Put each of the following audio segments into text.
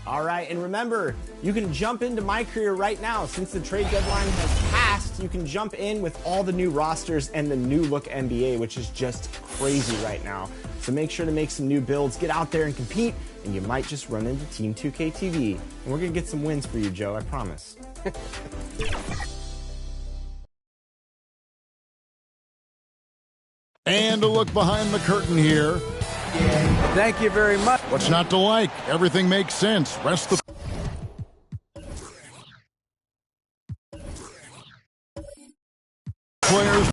All right, and remember, you can jump into My Career right now. Since the trade deadline has passed, you can jump in with all the new rosters and the new look NBA, which is just crazy right now. So make sure to make some new builds, get out there and compete, and you might just run into Team 2K TV. And we're gonna get some wins for you, Joe, I promise. And a look behind the curtain here. Thank you very much. What's not to like? Everything makes sense. Rest the players.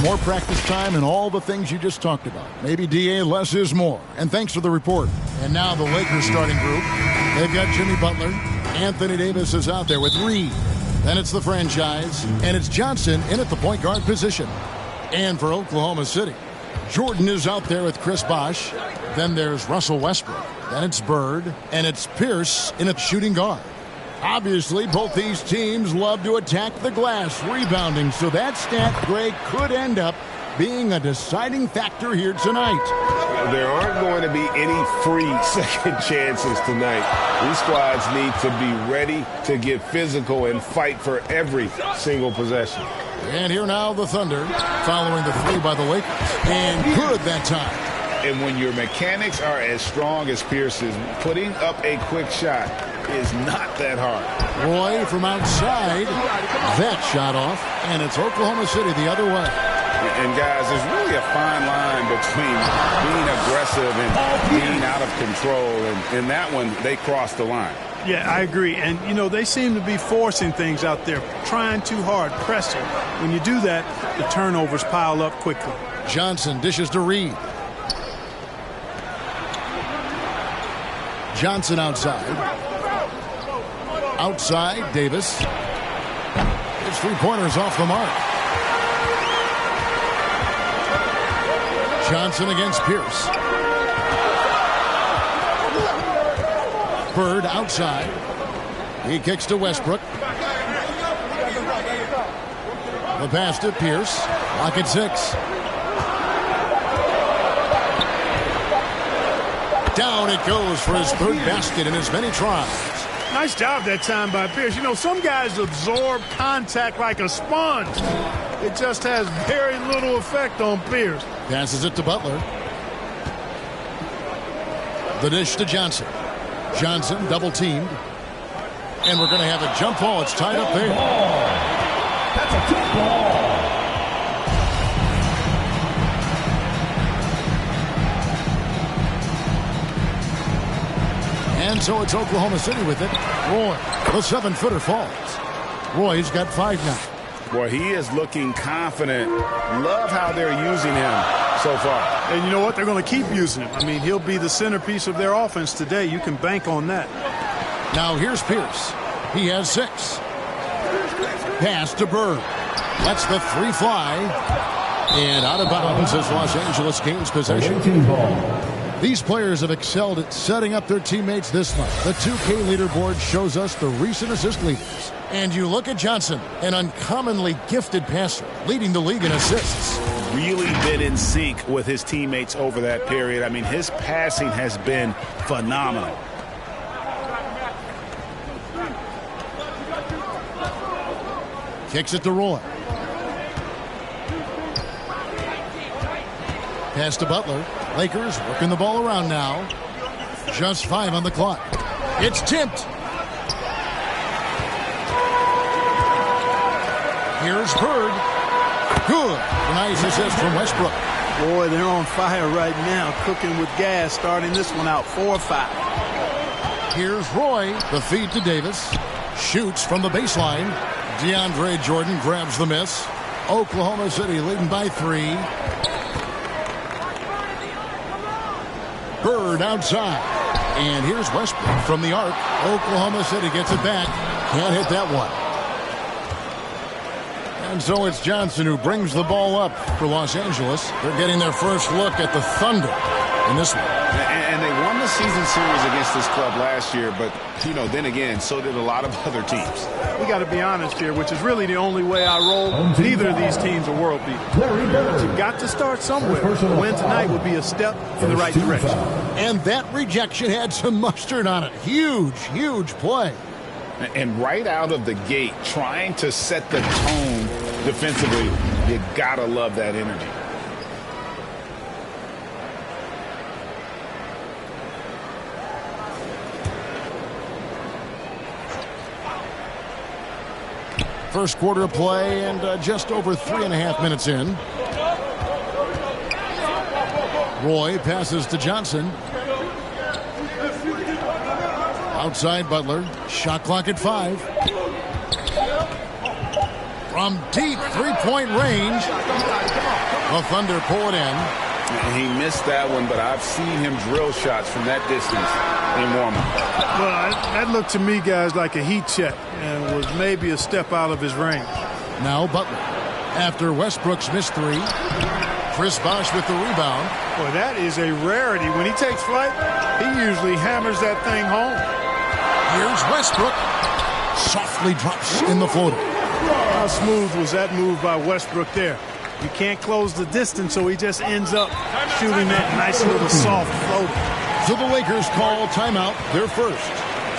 More practice time and all the things you just talked about. Maybe DA, less is more. And thanks for the report. And now the Lakers starting group. They've got Jimmy Butler. Anthony Davis is out there with Reed. Then it's the franchise. And it's Johnson in at the point guard position. And for Oklahoma City, Jordan is out there with Chris Bosh. Then there's Russell Westbrook. Then it's Bird. And it's Pierce in at shooting guard. Obviously, both these teams love to attack the glass, rebounding, so that stat, Greg, could end up being a deciding factor here tonight. There aren't going to be any free second chances tonight. These squads need to be ready to get physical and fight for every single possession. And here now the Thunder, following the three by the Lakers, and good that time. And when your mechanics are as strong as Pierce's, putting up a quick shot is not that hard. Roy from outside, that shot off, and it's Oklahoma City the other way. And guys, there's really a fine line between being aggressive and being out of control. And in that one, they crossed the line. Yeah, I agree. And, you know, they seem to be forcing things out there, trying too hard, pressing. When you do that, the turnovers pile up quickly. Johnson dishes to Reed. Johnson outside. Outside, Davis. His three-pointers off the mark. Johnson against Pierce. Bird outside. He kicks to Westbrook. The pass to Pierce. Lock at 6. Down it goes for his third basket in as many tries. Nice job that time by Pierce. You know, some guys absorb contact like a sponge. It just has very little effect on Pierce. Passes it to Butler. The dish to Johnson. Johnson double teamed. And we're going to have a jump ball. It's tied up there. That's a jump ball. And so it's Oklahoma City with it. Roy, the 7-footer falls. Roy's got 5 now. Boy, he is looking confident. Love how they're using him so far. And you know what? They're going to keep using him. I mean, he'll be the centerpiece of their offense today. You can bank on that. Now here's Pierce. He has 6. Pass to Bird. Lets the 3 fly. And out of bounds as Los Angeles gains possession. These players have excelled at setting up their teammates this month. The 2K leaderboard shows us the recent assist leaders. And you look at Johnson, an uncommonly gifted passer, leading the league in assists. Really been in sync with his teammates over that period. I mean, his passing has been phenomenal. Kicks it to Roy. Pass to Butler. Lakers working the ball around now. Just 5 on the clock. It's tipped. Here's Bird. Good. Nice assist from Westbrook. Boy, they're on fire right now, cooking with gas, starting this one out 4-5. Here's Roy. The feed to Davis. Shoots from the baseline. DeAndre Jordan grabs the miss. Oklahoma City leading by 3. Bird outside. And here's Westbrook from the arc. Oklahoma City gets it back. Can't hit that one. And so it's Johnson who brings the ball up for Los Angeles. They're getting their first look at the Thunder in this one. And they won the season series against this club last year, but, you know, then again, so did a lot of other teams. We got to be honest here, which is really the only way I roll. Neither of these teams are world beaters. But you've got to start somewhere. A win tonight would be a step in the right direction. And that rejection had some mustard on it. Huge, huge play. And right out of the gate, trying to set the tone defensively, you got to love that energy. First quarter of play and just over 3.5 minutes in. Roy passes to Johnson. Outside Butler. Shot clock at 5. From deep three-point range. The Thunder pull it in. He missed that one, but I've seen him drill shots from that distance in warm-up. Well, that looked to me, guys, like a heat check and was maybe a step out of his range. Now Butler. After Westbrook's missed 3. Chris Bosh with the rebound. Boy, that is a rarity. When he takes flight, he usually hammers that thing home. Here's Westbrook. Softly drops in the floater. How smooth was that move by Westbrook there? You can't close the distance, so he just ends up shooting that nice little soft floater. So the Lakers call timeout, their first.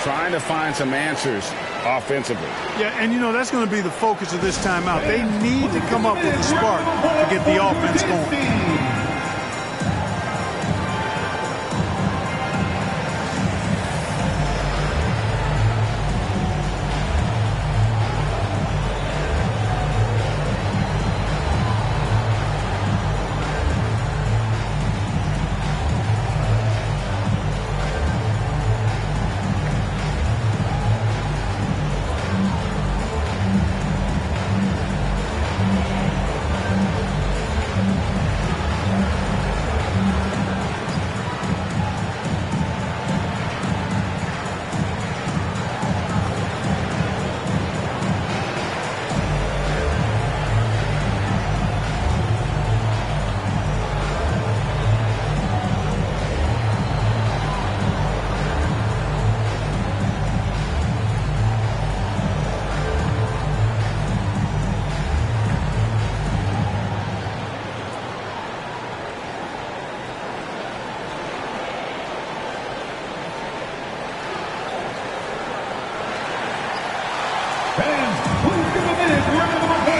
Trying to find some answers offensively. Yeah, and you know, that's going to be the focus of this timeout. They need to come up with a spark to get the offense going.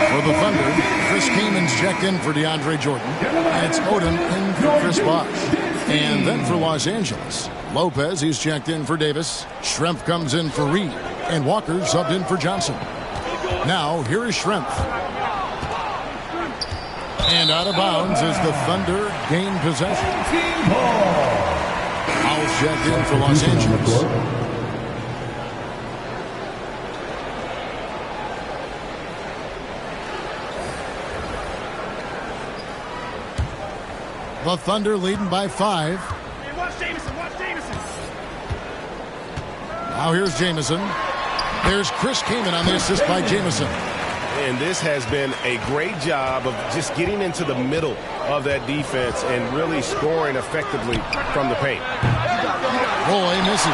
For the Thunder, Chris Kamen's checked in for DeAndre Jordan. And it's Odom in for Chris Bosh. And then for Los Angeles, Lopez, he's checked in for Davis. Schrempf comes in for Reed. And Walker subbed in for Johnson. Now, here is Schrempf. And out of bounds as the Thunder gain possession. Howell's checked in for Los Angeles. The Thunder leading by 5. Hey, watch Jamison, watch Jamison. Now here's Jamison. There's Chris Kaman on the assist by Jamison. And this has been a great job of just getting into the middle of that defense and really scoring effectively from the paint. Roy misses.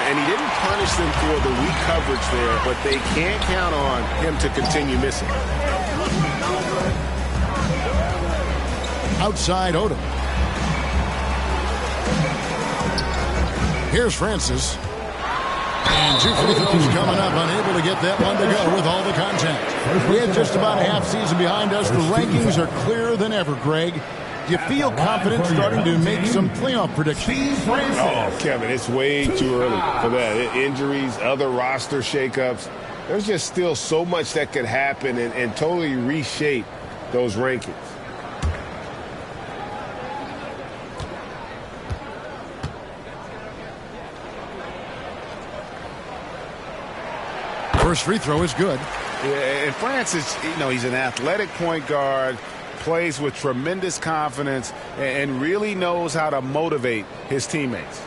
And he didn't punish them for the weak coverage there, but they can't count on him to continue missing. Outside Odom. Here's Francis. And 2 free throws coming up, unable to get that one to go with all the contact. We had just about a half season behind us. The rankings are clearer than ever, Greg. Do you feel confident starting to make some playoff predictions? Oh, Kevin, it's way too early for that. Injuries, other roster shakeups. There's just still so much that could happen and totally reshape those rankings. First free throw is good. And Francis, he's an athletic point guard, plays with tremendous confidence, and really knows how to motivate his teammates.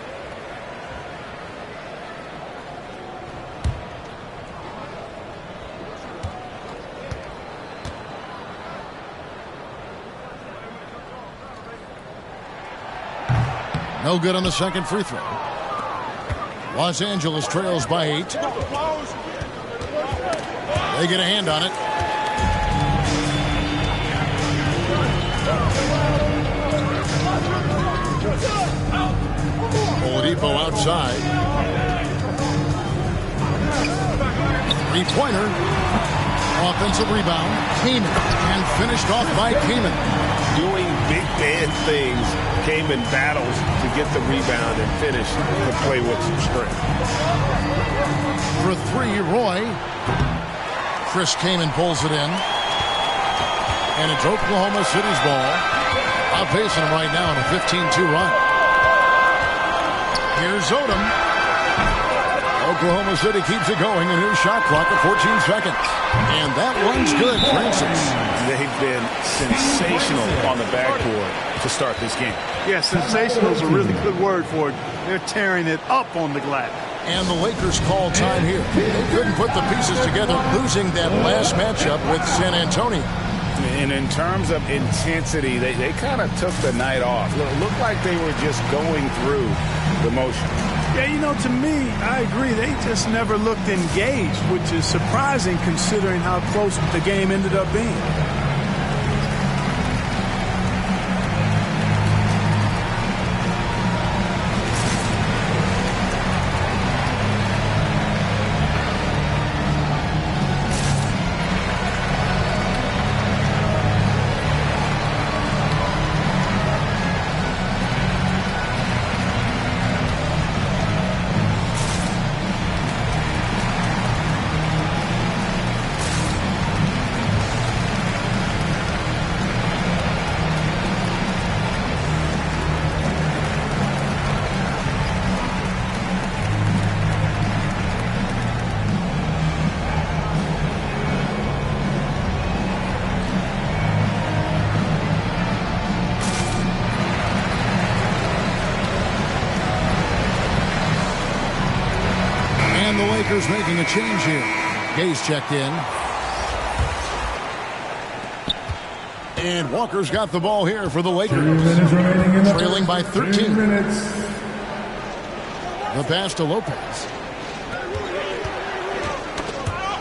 No good on the second free throw. Los Angeles trails by 8. They get a hand on it. Oladipo outside. Three-pointer. Offensive rebound. Kaman. And finished off by Kaman. Doing big man things. Kaman battles to get the rebound and finish to play with some strength. For 3, Roy. Chris Kaman pulls it in. And it's Oklahoma City's ball. Outpacing them right now in a 15-2 run. Here's Odom. Oklahoma City keeps it going, and here's shot clock at 14 seconds. And that one's good, Francis. They've been sensational on the backboard to start this game. Yeah, sensational is a really good word for it. They're tearing it up on the glass. And the Lakers call time here. They couldn't put the pieces together, losing that last matchup with San Antonio. And in terms of intensity, they kind of took the night off. Looked like they were just going through the motions. Yeah, to me, I agree. They just never looked engaged, which is surprising considering how close the game ended up being. Making a change here. Gay's checked in. And Walker's got the ball here for the Lakers. Trailing by 13. The pass to Lopez.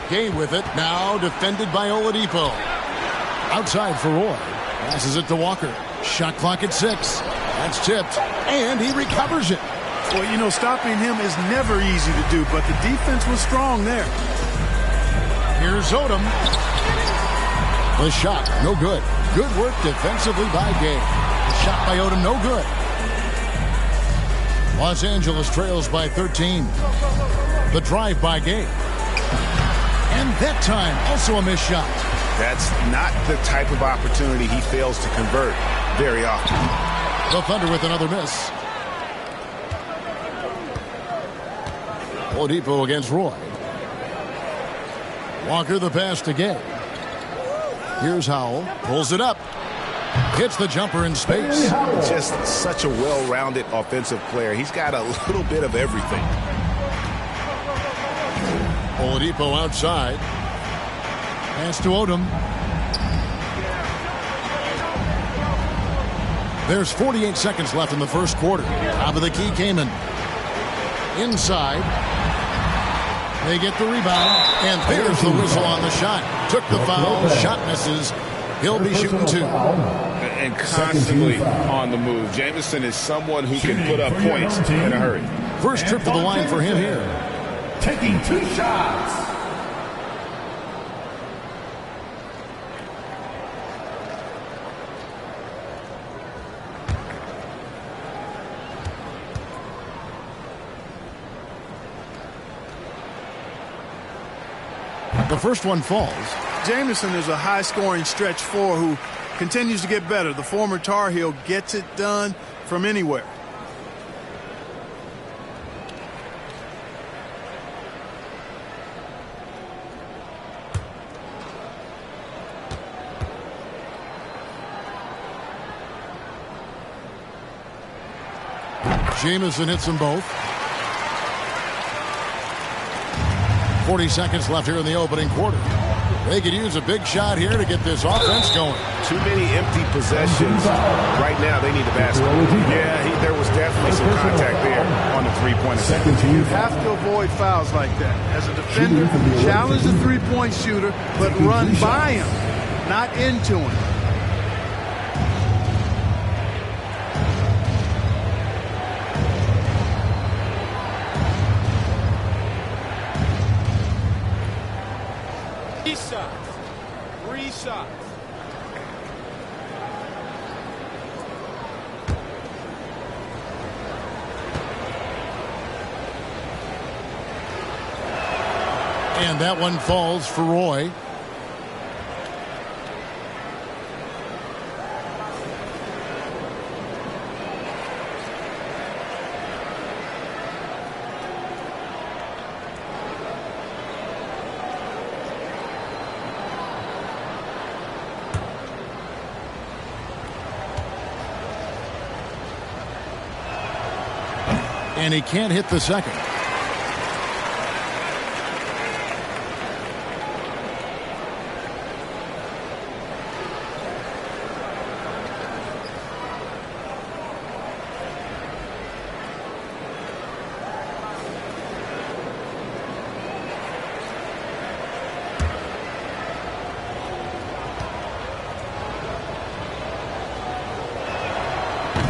Gay with it. Now defended by Oladipo. Outside for Roy. Passes it to Walker. Shot clock at 6. That's tipped. And he recovers it. Well, stopping him is never easy to do, but the defense was strong there. Here's Odom. The shot, no good. Good work defensively by Gay. The shot by Odom, no good. Los Angeles trails by 13. The drive by Gay. And that time, also a missed shot. That's not the type of opportunity he fails to convert very often. The Thunder with another miss. Oladipo against Roy. Walker the pass to Gay. Here's Howell. Pulls it up. Hits the jumper in space. Just such a well-rounded offensive player. He's got a little bit of everything. Oladipo outside. Pass to Odom. There's 48 seconds left in the first quarter. Top of the key, Kaman. Inside. They get the rebound, and there's the whistle on the shot. Took the foul, shot misses. He'll be shooting 2. And constantly on the move. Jamison is someone who can put up points in a hurry. First trip to the line for him here. Taking 2 shots. The first one falls. Jamison is a high-scoring stretch 4 who continues to get better. The former Tar Heel gets it done from anywhere. Jamison hits them both. 40 seconds left here in the opening quarter. They could use a big shot here to get this offense going. Too many empty possessions. Right now, they need the basket. Yeah, there was definitely some contact there on the three-pointer. You have to avoid fouls like that. As a defender, challenge the three-point shooter, but run by him, not into him. Three shots. And that one falls for Roy. And he can't hit the second.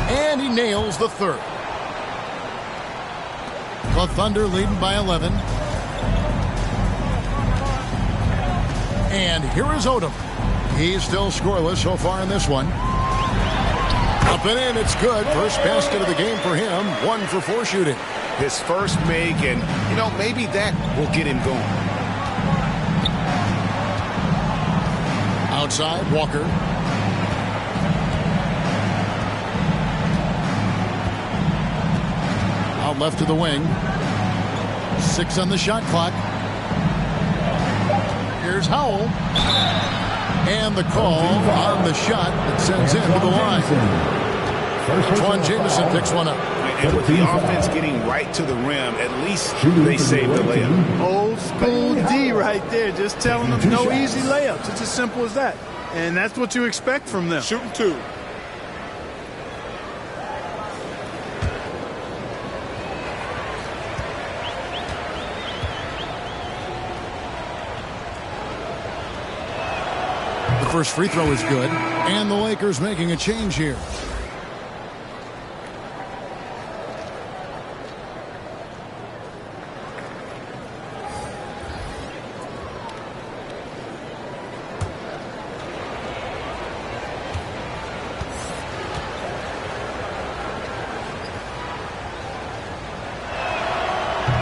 And he nails the third. The Thunder leading by 11. And here is Odom. He's still scoreless so far in this one. Up and in, it's good. First basket of the game for him. 1 for 4 shooting. His first make, and, maybe that will get him going. Outside, Walker. Out left to the wing. 6 on the shot clock. Here's Howell. And the call on the shot that sends him to the line. Twan Jamison picks one up. And with the offense getting right to the rim, at least they saved the layup. Old school D right there, just telling them no easy layups. It's as simple as that. And that's what you expect from them. Shooting 2. The first free throw is good, and the Lakers making a change here.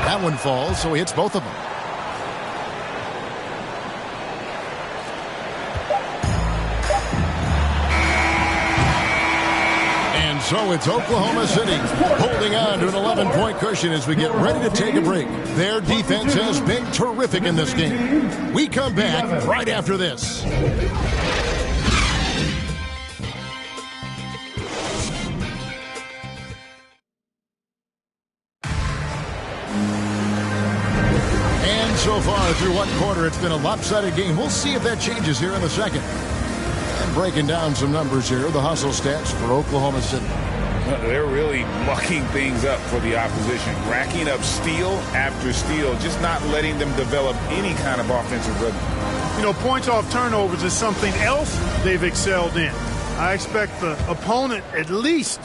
That one falls, so he hits both of them. So it's Oklahoma City holding on to an 11-point cushion as we get ready to take a break. Their defense has been terrific in this game. We come back right after this. And so far through one quarter, it's been a lopsided game. We'll see if that changes here in the second. Breaking down some numbers here, the hustle stats for Oklahoma City. They're really mucking things up for the opposition, racking up steal after steal, just not letting them develop any kind of offensive rhythm. Points off turnovers is something else they've excelled in. I expect the opponent at least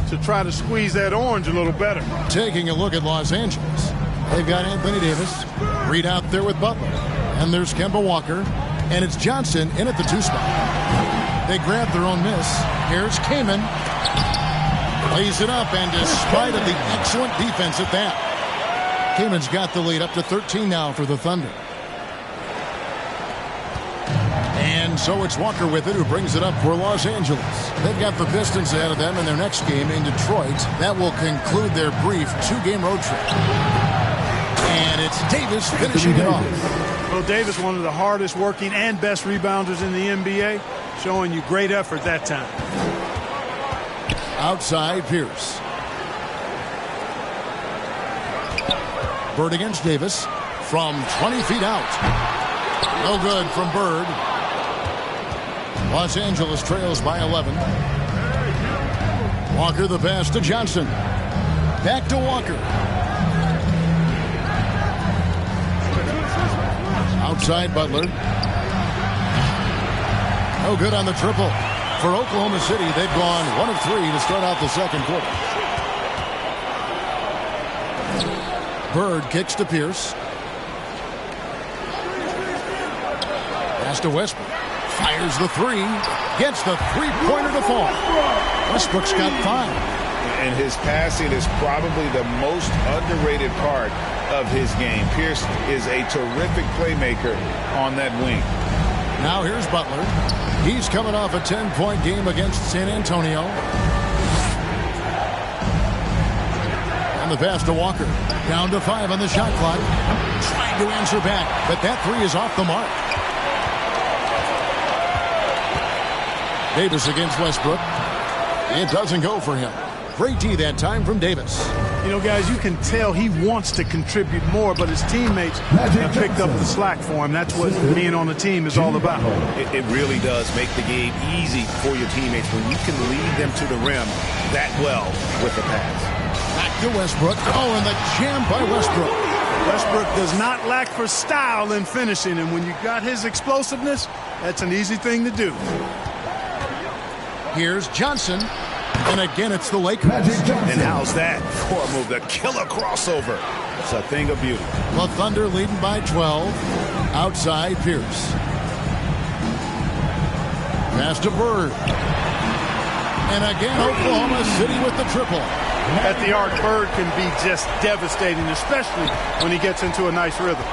to try to squeeze that orange a little better. Taking a look at Los Angeles, they've got Anthony Davis, Reed out there with Butler, and there's Kemba Walker, and it's Johnson in at the 2 spot. They grab their own miss. Here's Kaman. Lays it up, and despite of the excellent defense at that, Kaman's got the lead up to 13 now for the Thunder. And so it's Walker with it, who brings it up for Los Angeles. They've got the Pistons ahead of them in their next game in Detroit. That will conclude their brief 2-game road trip. And it's Davis finishing it off. Well, Davis, one of the hardest working and best rebounders in the NBA, showing you great effort that time. Outside, Pierce. Bird against Davis from 20 feet out. No good from Bird. Los Angeles trails by 11. Walker the pass to Johnson. Back to Walker. Outside Butler. No good on the triple. For Oklahoma City, they've gone 1 of 3 to start out the second quarter. Bird kicks to Pierce. Pass to Westbrook. Fires the three. Gets the three-pointer to fall. Westbrook's got 5. And his passing is probably the most underrated part of his game. Pierce is a terrific playmaker on that wing. Now here's Butler. He's coming off a 10-point game against San Antonio. On the pass to Walker. Down to 5 on the shot clock. Trying to answer back, but that three is off the mark. Davis against Westbrook. It doesn't go for him. Great D that time from Davis. You know, guys, you can tell he wants to contribute more, but his teammates have picked up the slack for him. That's what being on the team is all about. It really does make the game easy for your teammates when you can lead them to the rim that well with the pass. Back to Westbrook. Oh, and the jam by Westbrook. Westbrook does not lack for style in finishing, and when you got his explosiveness, that's an easy thing to do. Here's Johnson. And again, it's the Lakers. And how's that for a move? The killer crossover. It's a thing of beauty. The Thunder leading by 12. Outside Pierce. Pass to Bird. And again, Oklahoma City with the triple. At the arc, Bird can be just devastating, especially when he gets into a nice rhythm.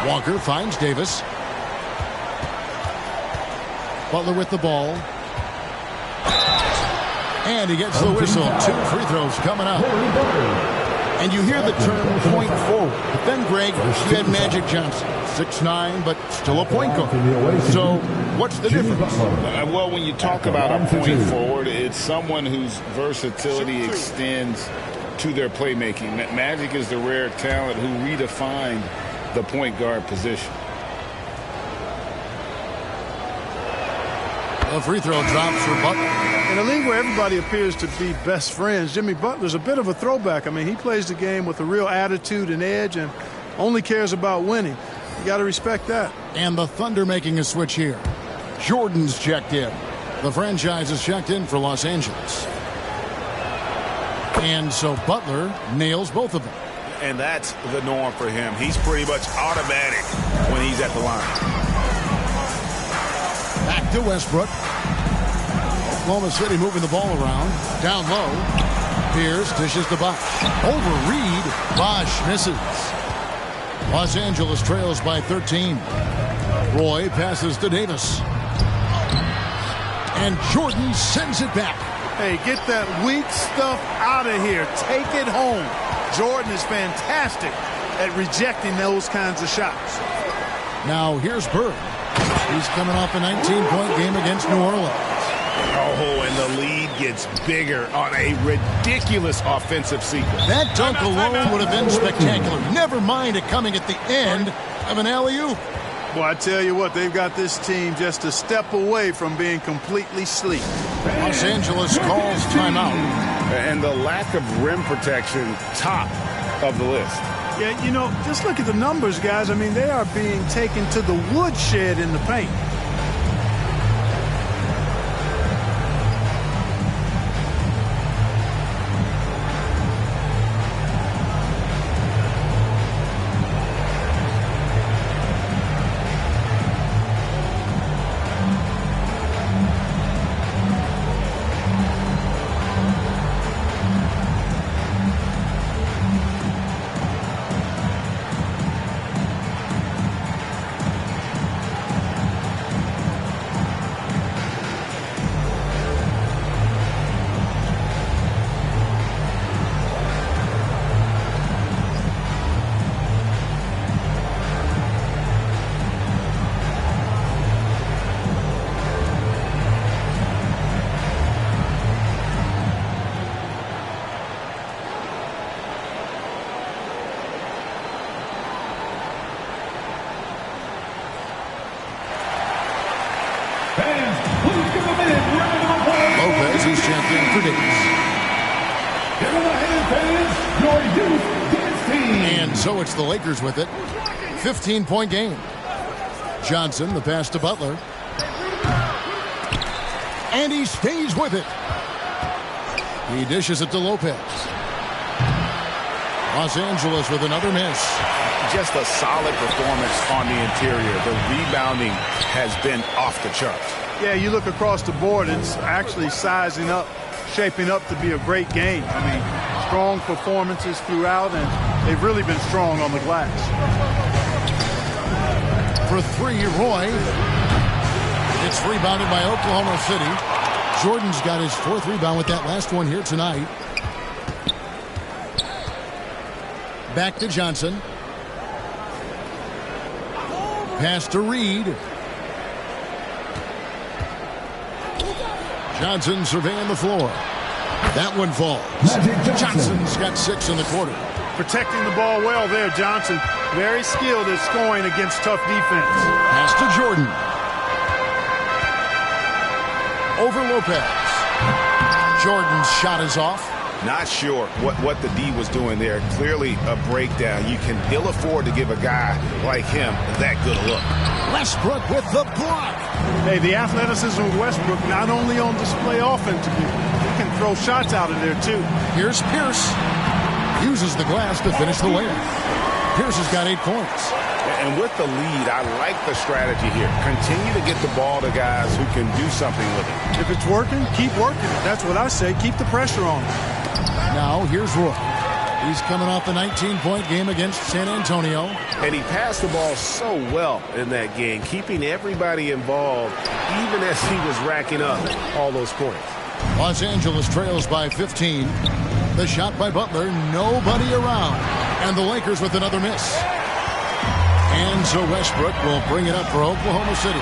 Walker finds Davis. Butler with the ball. And he gets the whistle. 2 free throws coming up. And you hear the term point forward. But then, Greg, you had Magic Johnson. 6'9", but still a point guard. So what's the difference? Well, when you talk about a point forward, it's someone whose versatility extends to their playmaking. Magic is the rare talent who redefined the point guard position. A free throw drops for Butler. In a league where everybody appears to be best friends, Jimmy Butler's a bit of a throwback. I mean, he plays the game with a real attitude and edge and only cares about winning. You got to respect that. And the Thunder making a switch here. Jordan's checked in. The franchise is checked in for Los Angeles. And so Butler nails both of them. And that's the norm for him. He's pretty much automatic when he's at the line. Back to Westbrook. Oklahoma City moving the ball around. Down low. Pierce dishes the Bosh. Over Reed. Bosh misses. Los Angeles trails by 13. Roy passes to Davis. And Jordan sends it back. Hey, get that weak stuff out of here. Take it home. Jordan is fantastic at rejecting those kinds of shots. Now here's Bird. He's coming off a 19-point game against New Orleans. Oh, and the lead gets bigger on a ridiculous offensive sequence. That dunk alone would have been spectacular. Never mind it coming at the end of an alley-oop. Well, I tell you what, they've got this team just a step away from being completely asleep. Los Angeles calls timeout. And the lack of rim protection, top of the list. Yeah, you know, just look at the numbers, guys. I mean, they are being taken to the woodshed in the paint. champion for days. Give him a hand, fans. Your youth dance team. And so it's the Lakers with it. 15-point game. Johnson, the pass to Butler. And he stays with it. He dishes it to Lopez. Los Angeles with another miss. Just a solid performance on the interior. The rebounding has been off the charts. Yeah, you look across the board, it's actually sizing up, shaping up to be a great game. I mean, strong performances throughout, and they've really been strong on the glass. For three, Roy. It's rebounded by Oklahoma City. Jordan's got his fourth rebound with that last one here tonight. Back to Johnson. Pass to Reed. Johnson surveying the floor. That one falls. Johnson's got 6 in the quarter. Protecting the ball well there, Johnson. Very skilled at scoring against tough defense. Pass to Jordan. Over Lopez. Jordan's shot is off. Not sure what the D was doing there. Clearly a breakdown. You can ill afford to give a guy like him that good a look. Westbrook with the block. Hey, the athleticism of Westbrook not only on display offensively, he can throw shots out of there too. Here's Pierce. Uses the glass to finish the layup. Pierce has got 8 points. And with the lead, I like the strategy here. Continue to get the ball to guys who can do something with it. If it's working, keep working it. That's what I say. Keep the pressure on. Now here's Roy. He's coming off the 19-point game against San Antonio. And he passed the ball so well in that game, keeping everybody involved, even as he was racking up all those points. Los Angeles trails by 15. The shot by Butler, nobody around. And the Lakers with another miss. And so Westbrook will bring it up for Oklahoma City.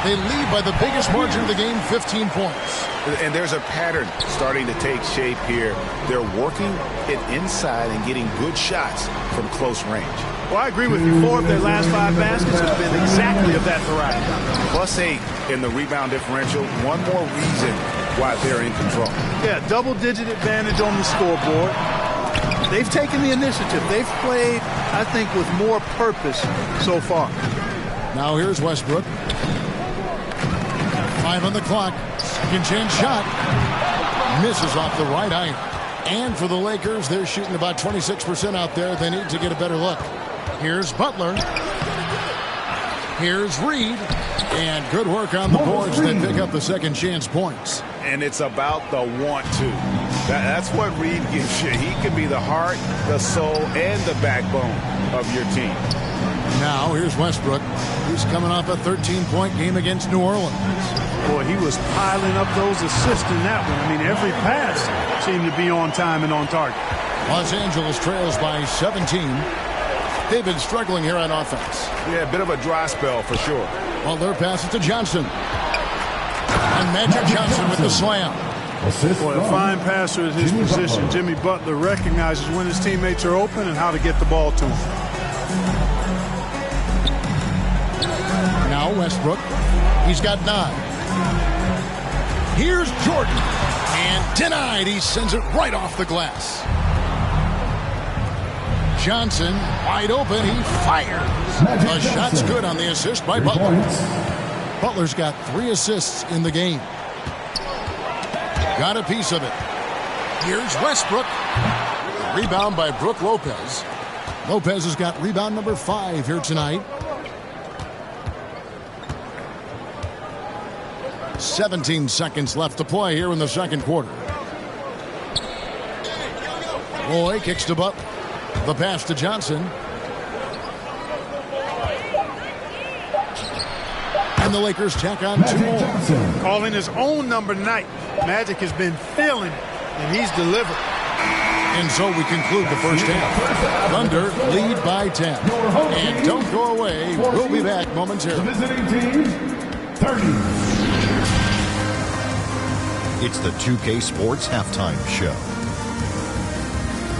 They lead by the biggest margin of the game, 15 points. And there's a pattern starting to take shape here. They're working it inside and getting good shots from close range. Well, I agree with you. 4 of their last 5 baskets have been exactly of that variety. +8 in the rebound differential. One more reason why they're in control. Yeah, double-digit advantage on the scoreboard. They've taken the initiative. They've played, I think, with more purpose so far. Now here's Westbrook. 5 on the clock. Second chance shot. Misses off the right eye. And for the Lakers, they're shooting about 26% out there. They need to get a better look. Here's Butler. Here's Reed. And good work on the boards that pick up the second chance points. And it's about the want to. That's what Reed gives you. He can be the heart, the soul, and the backbone of your team. Now here's Westbrook. He's coming off a 13-point game against New Orleans. Boy, he was piling up those assists in that one. I mean, every pass seemed to be on time and on target. Los Angeles trails by 17. They've been struggling here on offense. Yeah, a bit of a dry spell for sure. Butler passes to Johnson. And Magic Johnson with the slam. Boy, a fine passer at his position. Jimmy Butler recognizes when his teammates are open and how to get the ball to him. Now Westbrook. He's got 9. Here's Jordan. And denied. He sends it right off the glass. Johnson wide open. He fires. The shot's good on the assist by Butler. Butler's got 3 assists in the game. Got a piece of it. Here's Westbrook. Rebound by Brook Lopez. Lopez has got rebound number 5 here tonight. 17 seconds left to play here in the second quarter. Roy kicks to Butler. The pass to Johnson. And the Lakers tack on 2 more. Calling his own number 9. Magic has been feeling it, and he's delivered. And so we conclude the first half. Thunder lead by 10. And don't go away. We'll be back momentarily. Visiting team, 30. It's the 2K Sports Halftime Show.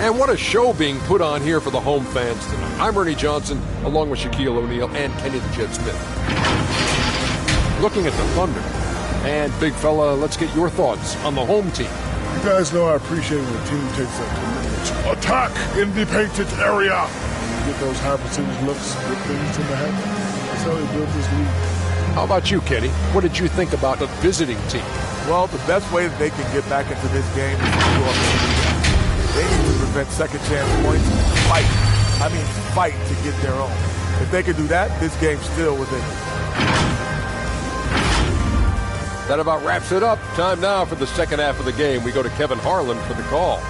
And what a show being put on here for the home fans tonight. I'm Ernie Johnson, along with Shaquille O'Neal and Kenny the Jet Smith. Looking at the Thunder, And big fella, let's get your thoughts on the home team. You guys know I appreciate when a team takes a commitment to attack in the painted area. You get those high percentage looks, good things in the head. That's how they built this league. How about you, Kenny? What did you think about the visiting team? Well, the best way that they can get back into this game is to go up and do that. They need to prevent second chance points. Fight. I mean, fight to get their own. If they can do that, this game's still within them. That about wraps it up. Time now for the second half of the game. We go to Kevin Harlan for the call.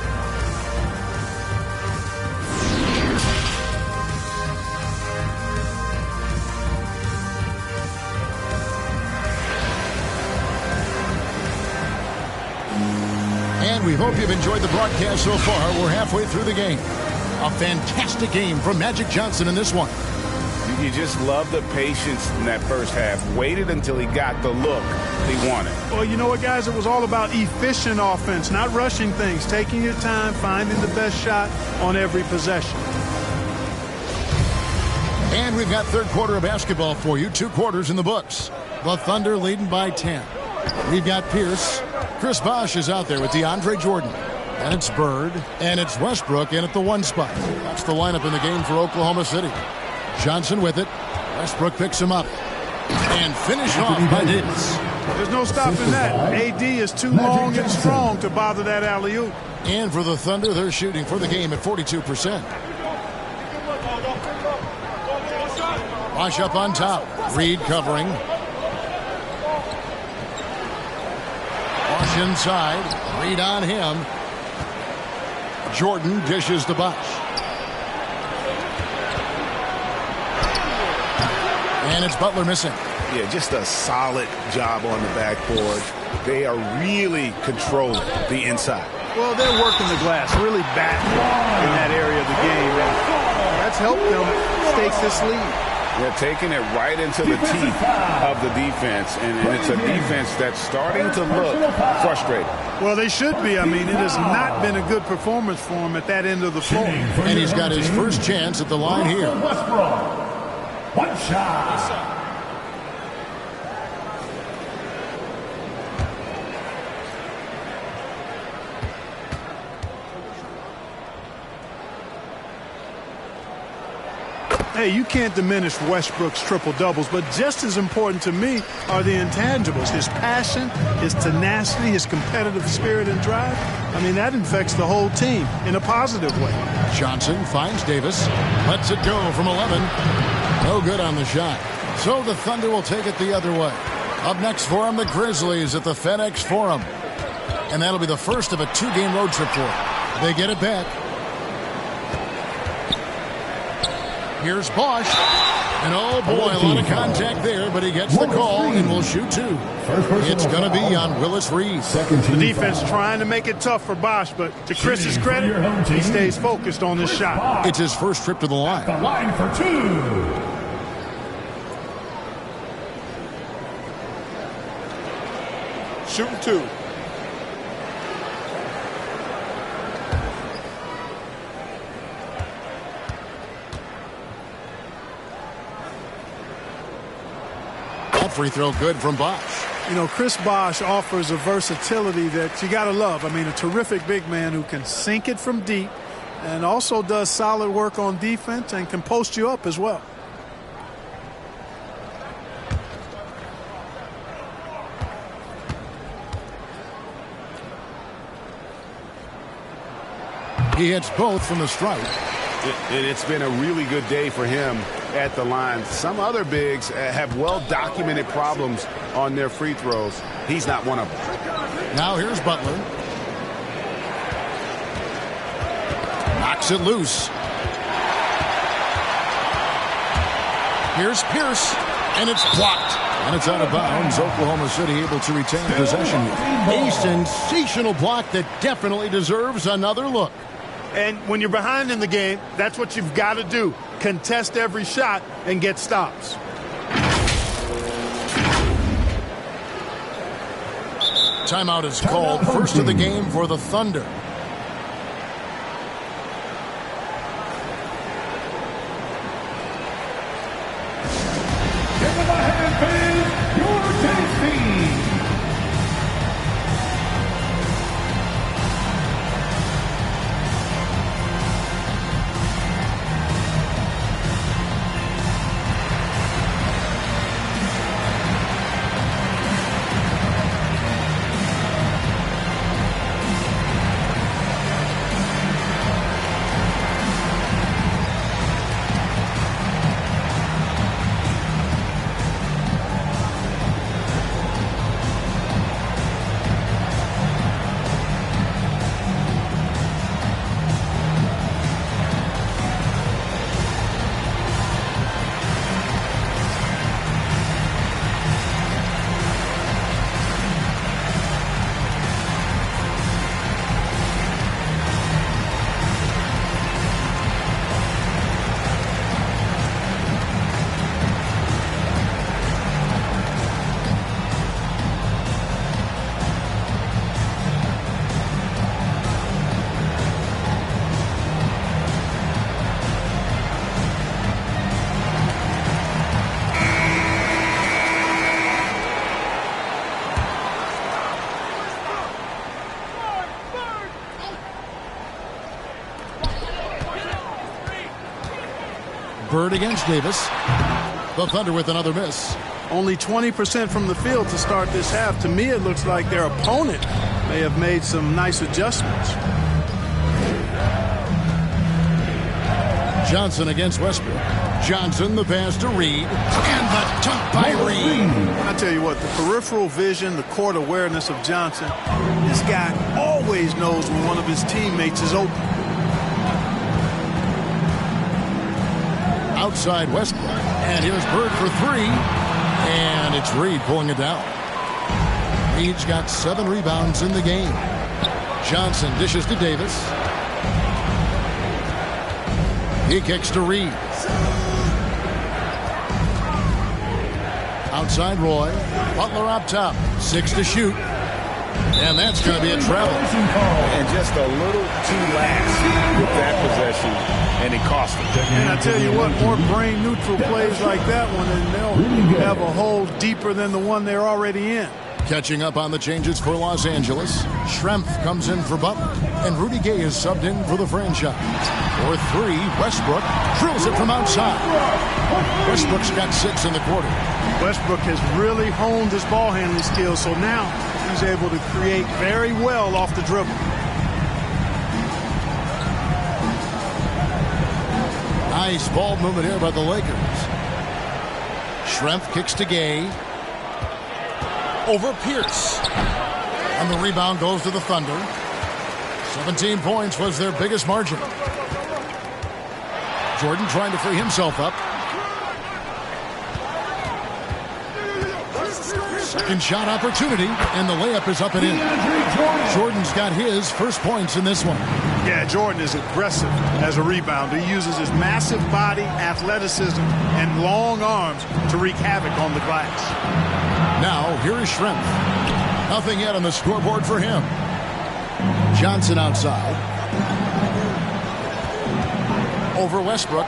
And we hope you've enjoyed the broadcast so far. We're halfway through the game. A fantastic game from Magic Johnson in this one. You just love the patience in that first half. Waited until he got the look he wanted. Well, you know what, guys? It was all about efficient offense, not rushing things, taking your time, finding the best shot on every possession. And we've got third quarter of basketball for you. 2 quarters in the books. The Thunder leading by 10. We've got Pierce. Chris Bosh is out there with DeAndre Jordan. And it's Bird. And it's Westbrook in at the 1 spot. That's the lineup in the game for Oklahoma City. Johnson with it. Westbrook picks him up. And finished off by Davis. There's no stopping that. AD is too long and strong to bother that alley-oop. And for the Thunder, they're shooting for the game at 42%. Bosh up on top. Reed covering. Bosh inside. Reed on him. Jordan dishes to Bosh. And it's Butler missing. Yeah, just a solid job on the backboard. They are really controlling the inside. Well, they're working the glass, really batting in that area of the game. And that's helped them stake this lead. They're taking it right into the teeth of the defense, and it's a defense that's starting to look frustrated. Well, they should be. I mean, it has not been a good performance for him at that end of the floor. And he's got his first chance at the line here. One shot. Hey, you can't diminish Westbrook's triple-doubles, but just as important to me are the intangibles. His passion, his tenacity, his competitive spirit and drive. I mean, that infects the whole team in a positive way. Johnson finds Davis. Lets it go from 11. No good on the shot. So the Thunder will take it the other way. Up next for them, the Grizzlies at the FedEx Forum. And that'll be the first of a 2-game road trip for them. They get it back. Here's Bosh. And oh boy, a lot of contact there, but he gets the call and will shoot 2. It's going to be on Willis Reed. The defense trying to make it tough for Bosh, but to Chris's credit, he stays focused on this shot. It's his first trip to the line. The line for 2. Shooting 2. Free throw good from Bosh. You know, Chris Bosh offers a versatility that you got to love. I mean, a terrific big man who can sink it from deep and also does solid work on defense and can post you up as well. He hits both from the stripe. It's been a really good day for him at the line. Some other bigs have well-documented problems on their free throws. He's not one of them. Now here's Butler. Knocks it loose. Here's Pierce, and it's blocked. And it's out of bounds. Oklahoma City able to retain possession. A sensational block that definitely deserves another look. And when you're behind in the game, that's what you've got to do. Contest every shot and get stops. Timeout is called. First of the game for the Thunder. Give them a hand, fans. Your Bird against Davis. The Thunder with another miss. Only 20% from the field to start this half. To me, it looks like their opponent may have made some nice adjustments. Johnson against Westbrook. Johnson, the pass to Reed. And the dunk by Reed. I tell you what, the peripheral vision, the court awareness of Johnson, this guy always knows when one of his teammates is open. Outside Westbrook. And here's Bird for three. And it's Reed pulling it down. Reed's got 7 rebounds in the game. Johnson dishes to Davis. He kicks to Reed. Outside Roy. Butler up top. 6 to shoot. And that's going to be a travel. And just a little too lax with that possession, and it cost him. And I tell you what, more brain-neutral plays like that one, and they'll have a hole deeper than the one they're already in. Catching up on the changes for Los Angeles. Schrempf comes in for Butler, and Rudy Gay is subbed in for the franchise. For 3, Westbrook drills it from outside. Westbrook's got 6 in the quarter. Westbrook has really honed his ball handling skills, so now he's able to create very well off the dribble. Nice ball movement here by the Lakers. Schrempf kicks to Gay. Over Pierce. And the rebound goes to the Thunder. 17 points was their biggest margin. Jordan trying to free himself up. Second shot opportunity, and the layup is up and in. Jordan's got his first points in this one. Yeah, Jordan is aggressive as a rebounder. He uses his massive body, athleticism, and long arms to wreak havoc on the glass. Now, here is Schrempf. Nothing yet on the scoreboard for him. Johnson outside. Over Westbrook.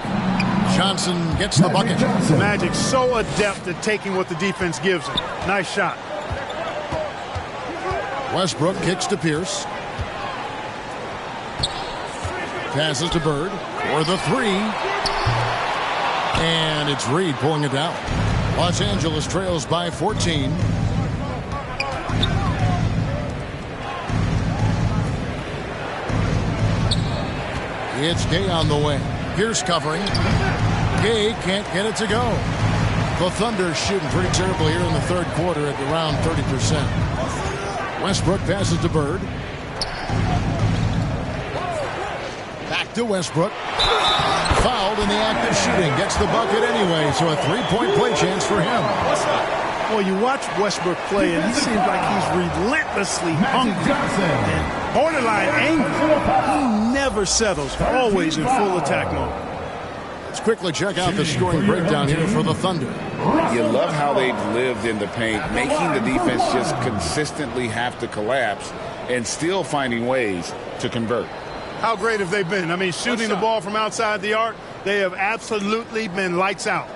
Johnson gets the bucket. Magic so adept at taking what the defense gives him. Nice shot. Westbrook kicks to Pierce. Passes to Bird for the 3. And it's Reed pulling it down. Los Angeles trails by 14. It's Gay on the way. Pierce covering. Gay can't get it to go. The Thunder shooting pretty terribly here in the third quarter at around 30%. Westbrook passes to Bird. Back to Westbrook. Fouled in the act of shooting. Gets the bucket anyway, so a 3-point play chance for him. Well, you watch Westbrook play, and he seems like he's relentlessly hungry and borderline angry. He never settles, always in full attack mode. Let's quickly check out the scoring breakdown here for the Thunder. You love how they've lived in the paint, making the defense just consistently have to collapse and still finding ways to convert. How great have they been? I mean, shooting the ball from outside the arc, they have absolutely been lights out.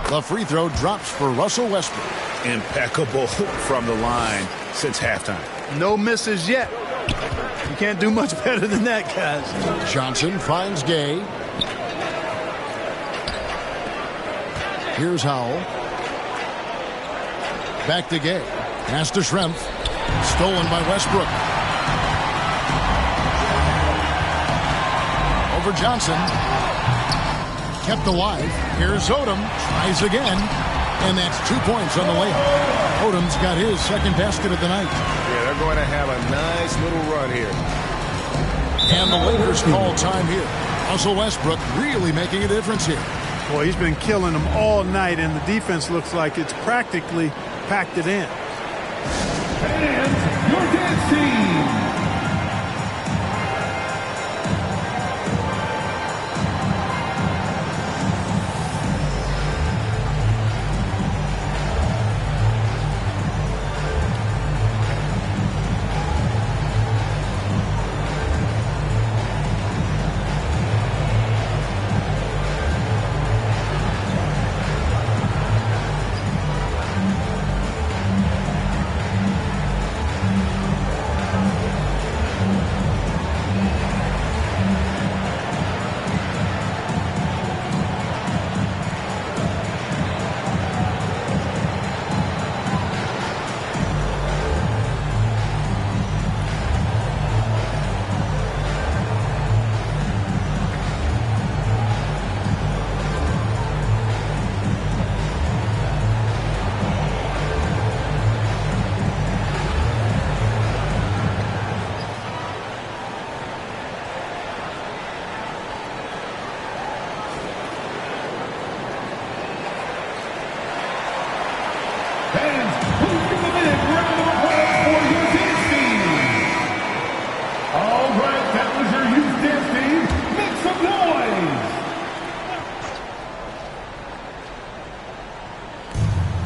The free throw drops for Russell Westbrook. Impeccable from the line since halftime. No misses yet. You can't do much better than that, guys. Johnson finds Gay. Here's Howell. Back to Gay. Pass to Schrempf. Stolen by Westbrook. Over Johnson. Kept alive. Here's Odom. Tries again. And that's 2 points on the layup. Odom's got his second basket of the night. Yeah, they're going to have a nice little run here. And the Lakers call time here. Russell Westbrook really making a difference here. Boy, he's been killing them all night, and the defense looks like it's practically packed it in. And your dance team.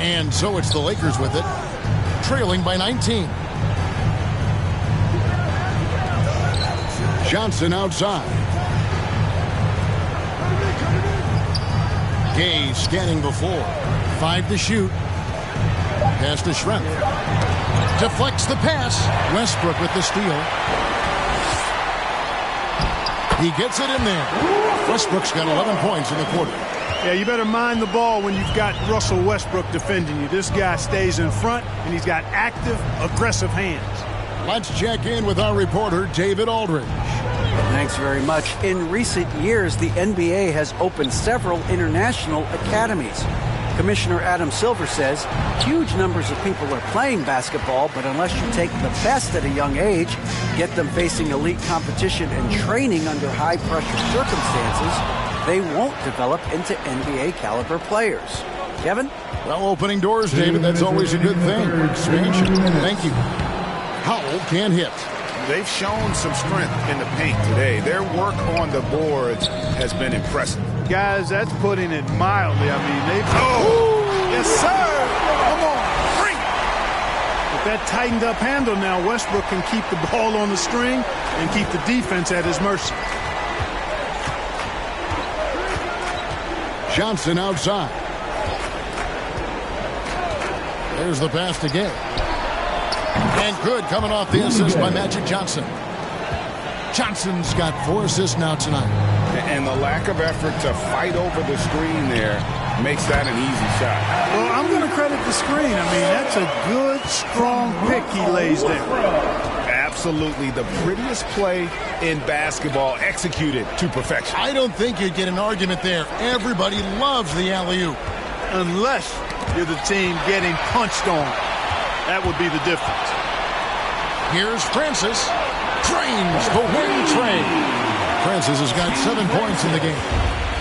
And so it's the Lakers with it, trailing by 19. Johnson outside. Gay scanning the floor. 5 to shoot. Pass to Schrempf. Deflects the pass. Westbrook with the steal. He gets it in there. Westbrook's got 11 points in the quarter. Yeah, you better mind the ball when you've got Russell Westbrook defending you. This guy stays in front, and he's got active, aggressive hands. Let's check in with our reporter, David Aldridge. Thanks very much. In recent years, the NBA has opened several international academies. Commissioner Adam Silver says huge numbers of people are playing basketball, but unless you take the best at a young age, get them facing elite competition and training under high-pressure circumstances, they won't develop into NBA-caliber players. Kevin? Well, opening doors, David, that's always a good thing. Expansion. Thank you. Howell can't hit. They've shown some strength in the paint today. Their work on the boards has been impressive. Guys, that's putting it mildly. I mean, they've... Oh! Yes, sir! Come on, bring it! With that tightened up handle now, Westbrook can keep the ball on the string and keep the defense at his mercy. Johnson outside. There's the pass to Gay. And good, coming off the assist by Magic Johnson. Johnson's got 4 assists now tonight. And the lack of effort to fight over the screen there makes that an easy shot. Well, I'm going to credit the screen. I mean, that's a good, strong pick he lays there. Absolutely the prettiest play in basketball, executed to perfection. I don't think you'd get an argument there. Everybody loves the alley-oop. Unless you're the team getting punched on. That would be the difference. Here's Francis. Trains the win train. Francis has got 7 points in the game.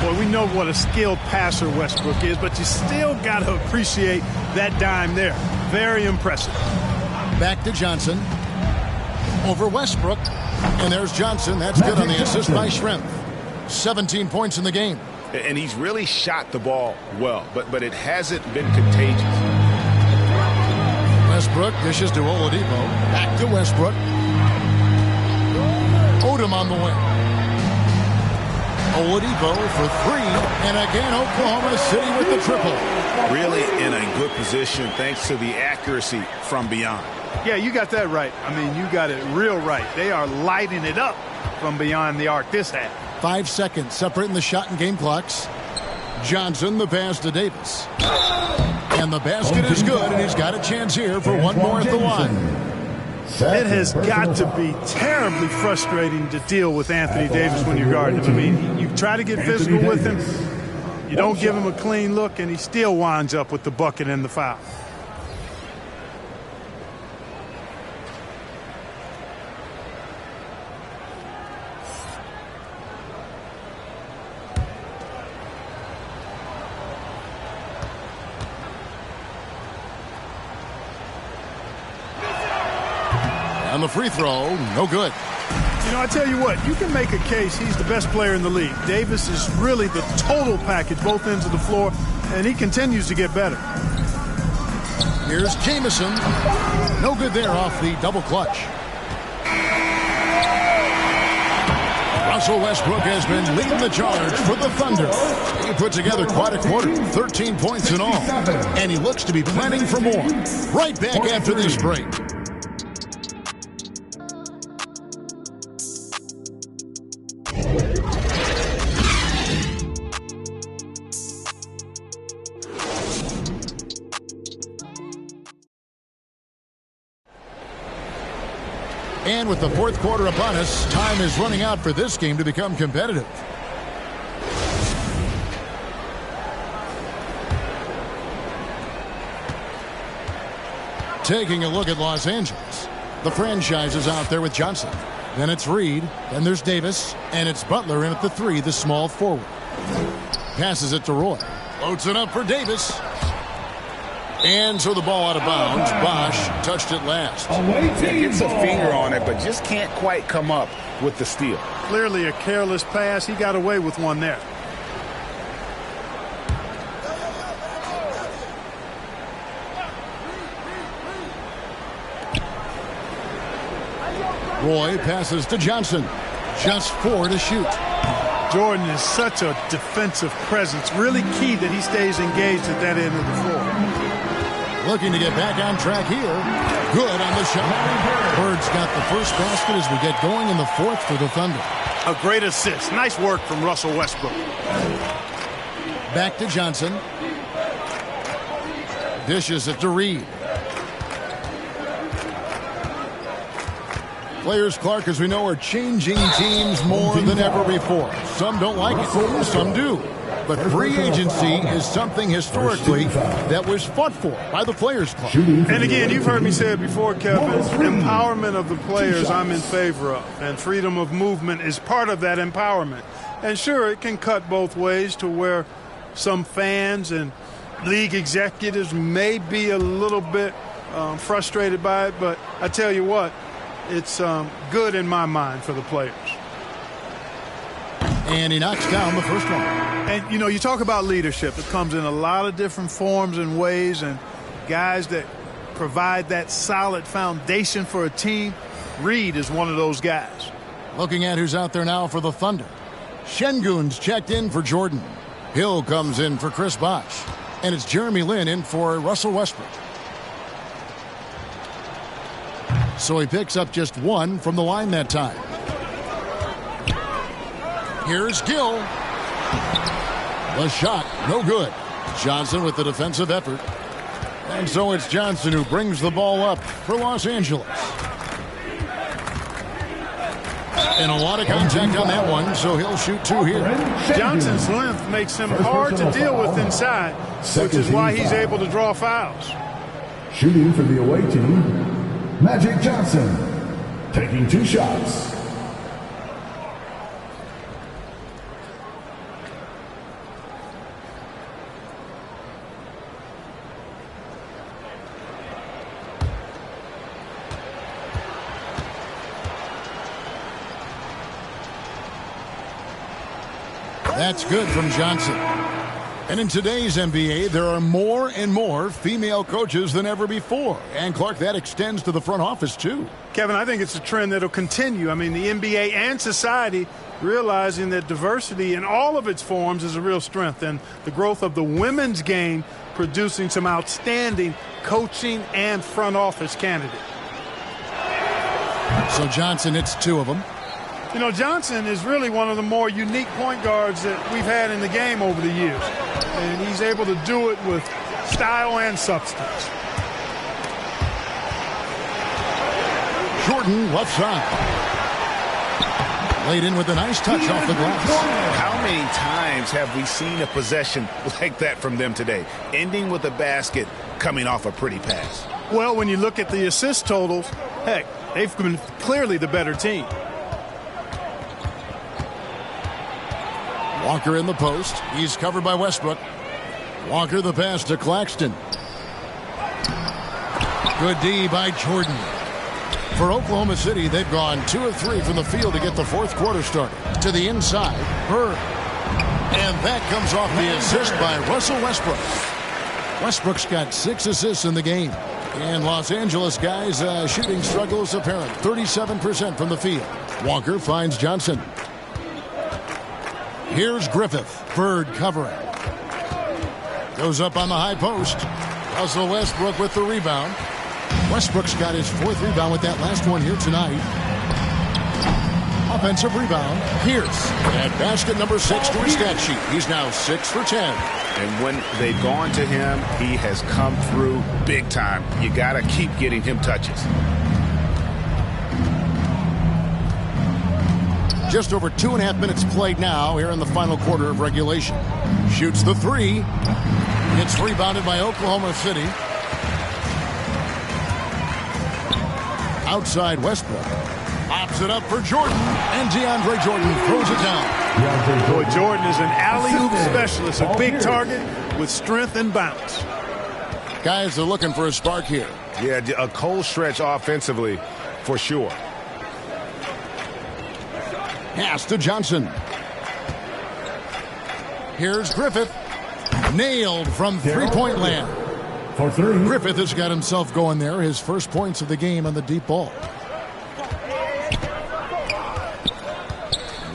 Boy, we know what a skilled passer Westbrook is, but you still got to appreciate that dime there. Very impressive. Back to Johnson. Over Westbrook. And there's Johnson. That's good on the assist by Schrempf. 17 points in the game. And he's really shot the ball well, but it hasn't been contagious. Westbrook dishes to Oladipo. Back to Westbrook. Odom on the wing. Oladipo for 3. And again, Oklahoma City with the triple. Really in a good position thanks to the accuracy from beyond. Yeah, you got that right. I mean, you got it real right. They are lighting it up from beyond the arc this half. 5 seconds separating the shot and game clocks. Johnson, the pass to Davis. And the basket is good, and he's got a chance here for one more at the line. It has got to be terribly frustrating to deal with Anthony Davis when you're guarding him. I mean, you try to get physical with him, you don't give him a clean look, and he still winds up with the bucket and the foul. On the free throw, no good. You know, I tell you what, you can make a case he's the best player in the league. Davis is really the total package, both ends of the floor, and he continues to get better. Here's Jamison. No good there off the double clutch. Russell Westbrook has been leading the charge for the Thunder. He put together quite a quarter, 13 points in all, and he looks to be planning for more. Right back after this break. And with the fourth quarter upon us, time is running out for this game to become competitive. Taking a look at Los Angeles. The franchise is out there with Johnson. Then it's Reed. Then there's Davis. And it's Butler in at the 3, the small forward. Passes it to Roy. Loads it up for Davis. And so the ball out of bounds. Bosch touched it last. Gets a finger on it, but just can't quite come up with the steal. Clearly a careless pass. He got away with one there. Roy passes to Johnson. Just 4 to shoot. Jordan is such a defensive presence. Really key that he stays engaged at that end of the floor. Looking to get back on track here. Good on the shot. Bird's got the first basket as we get going in the fourth for the Thunder. A great assist. Nice work from Russell Westbrook. Back to Johnson. Dishes it to Reed. Players, Clark, as we know, are changing teams more than ever before. Some don't like it, some do. But free agency is something historically that was fought for by the Players Club. And again, you've heard me say it before, Kevin. Empowerment of the players I'm in favor of. And freedom of movement is part of that empowerment. And sure, it can cut both ways to where some fans and league executives may be a little bit frustrated by it. But I tell you what, it's good in my mind for the players. And he knocks down the first one. And, you know, you talk about leadership. It comes in a lot of different forms and ways, and guys that provide that solid foundation for a team. Reed is one of those guys. Looking at who's out there now for the Thunder. Şengün's checked in for Jordan. Hill comes in for Chris Bosh. And it's Jeremy Lin in for Russell Westbrook. So he picks up just 1 from the line that time. Here's Gill. The shot, no good. Johnson with the defensive effort. And so it's Johnson who brings the ball up for Los Angeles. And a lot of contact on that one, so he'll shoot 2 here. Johnson's length makes him hard to deal with inside, which is why he's able to draw fouls. Shooting for the away team, Magic Johnson, taking 2 shots. That's good from Johnson. And in today's NBA, there are more and more female coaches than ever before. And, Clark, that extends to the front office, too. Kevin, I think it's a trend that will continue. I mean, the NBA and society realizing that diversity in all of its forms is a real strength. And the growth of the women's game producing some outstanding coaching and front office candidates. So Johnson hits 2 of them. You know, Johnson is really one of the more unique point guards that we've had in the game over the years. And he's able to do it with style and substance. Jordan left side. Laid in with a nice touch off the glass. How many times have we seen a possession like that from them today? Ending with a basket, coming off a pretty pass. Well, when you look at the assist totals, heck, they've been clearly the better team. Walker in the post. He's covered by Westbrook. Walker the pass to Claxton. Good D by Jordan. For Oklahoma City, they've gone 2 of 3 from the field to get the fourth quarter started. To the inside, Bird. And that comes off the assist by Russell Westbrook. Westbrook's got 6 assists in the game. And Los Angeles guys, shooting struggles apparent. 37% from the field. Walker finds Johnson. Here's Griffith. Bird covering. Goes up on the high post. Russell Westbrook with the rebound. Westbrook's got his 4th rebound with that last one here tonight. Offensive rebound. Pierce. And basket number 6 to his stat sheet. He's now 6 for 10. And when they've gone to him, he has come through big time. You got to keep getting him touches. Just over 2.5 minutes played now here in the final quarter of regulation. Shoots the 3. It's rebounded by Oklahoma City. Outside Westbrook. Pops it up for Jordan. And DeAndre Jordan throws it down. Boy, Jordan is an alley-oop specialist. A big target with strength and bounce. Guys are looking for a spark here. Yeah, a cold stretch offensively for sure. Pass to Johnson. Here's Griffith. Nailed from three-point land. For 3. Griffith has got himself going there. His first points of the game on the deep ball.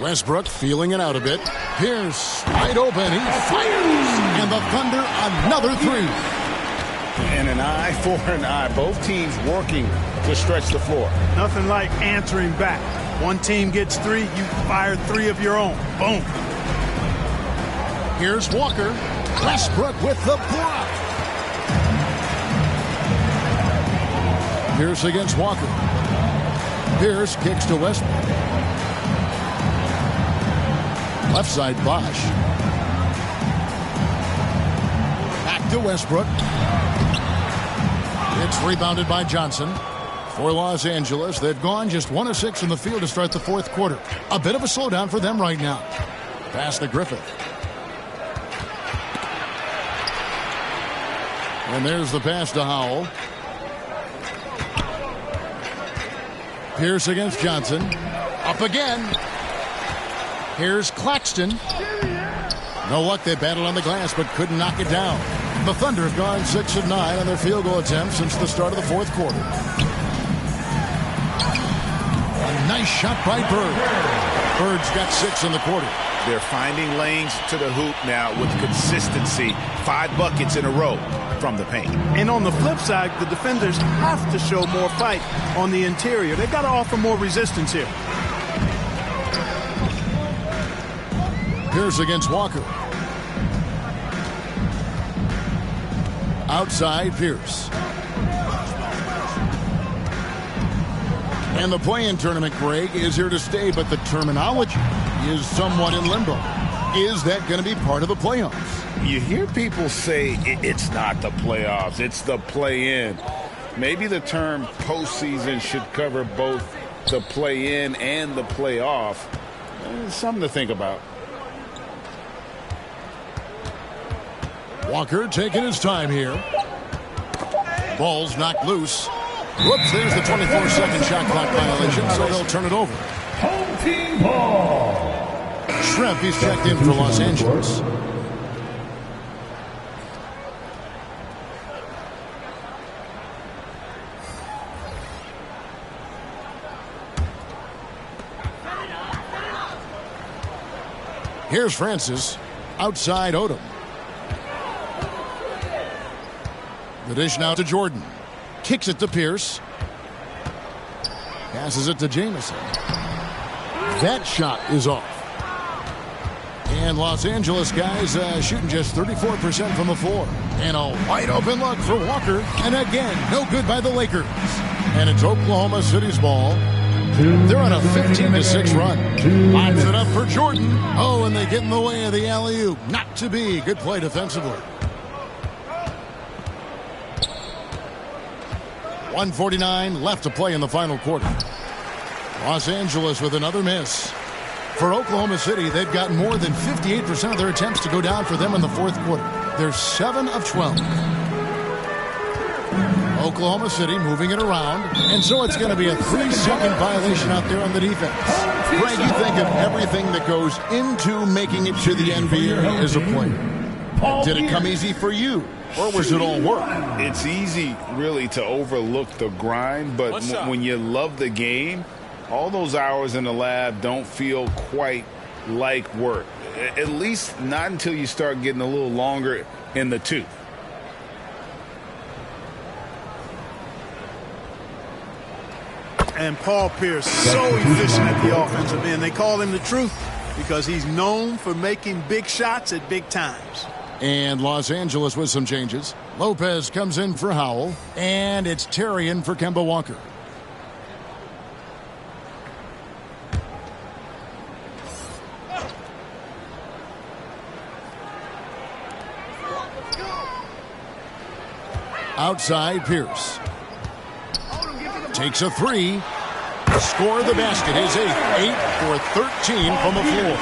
Westbrook feeling it out a bit. Pierce wide open. He fires. And the Thunder another three. And an eye for an eye. Both teams working to stretch the floor. Nothing like answering back. One team gets three, you fire three of your own. Boom. Here's Walker. Westbrook with the block. Pierce against Walker. Pierce kicks to Westbrook. Left side, Bosch. Back to Westbrook. It's rebounded by Johnson. For Los Angeles, they've gone just 1 of 6 in the field to start the fourth quarter. A bit of a slowdown for them right now. Pass to Griffith. And there's the pass to Howell. Pierce against Johnson. Up again. Here's Claxton. No luck, they battled on the glass but couldn't knock it down. The Thunder have gone 6 of 9 on their field goal attempts since the start of the fourth quarter. A nice shot by Bird. Bird's got 6 in the quarter. They're finding lanes to the hoop now with consistency. 5 buckets in a row from the paint. And on the flip side, the defenders have to show more fight on the interior. They've got to offer more resistance here. Pierce against Walker. Outside Pierce. And the play-in tournament, Greg, is here to stay, but the terminology is somewhat in limbo. Is that going to be part of the playoffs? You hear people say it's not the playoffs, it's the play-in. Maybe the term postseason should cover both the play-in and the playoff. Something to think about. Walker taking his time here. Ball's knocked loose. Whoops, there's the 24-second shot clock violation, so they'll turn it over. Home team ball. Schrempf, he's checked in for Los Angeles. Here's Francis. Outside Odom. The dish now to Jordan. Kicks it to Pierce. Passes it to Jamison. That shot is off. And Los Angeles guys shooting just 34% from the floor. And a wide open look for Walker. And again, no good by the Lakers. And it's Oklahoma City's ball. They're on a 15-6 run. Lines it up for Jordan. Oh, and they get in the way of the alley-oop. Not to be. Good play defensively. 1:49 left to play in the final quarter. Los Angeles with another miss. For Oklahoma City, they've got more than 58% of their attempts to go down for them in the fourth quarter. They're 7 of 12. Oklahoma City moving it around, and so it's going to be a 3-second violation out there on the defense. Greg, you think of everything that goes into making it to the NBA as a player. Did it come easy for you? Or was it all work? It's easy, really, to overlook the grind, but when you love the game, all those hours in the lab don't feel quite like work. At least not until you start getting a little longer in the tooth. And Paul Pierce, so efficient at the offensive end. They call him the truth because he's known for making big shots at big times. And Los Angeles with some changes. Lopez comes in for Howell. And it's Terry in for Kemba Walker. Outside Pierce. Takes a 3. Score the basket. His 8 for 13 from the floor.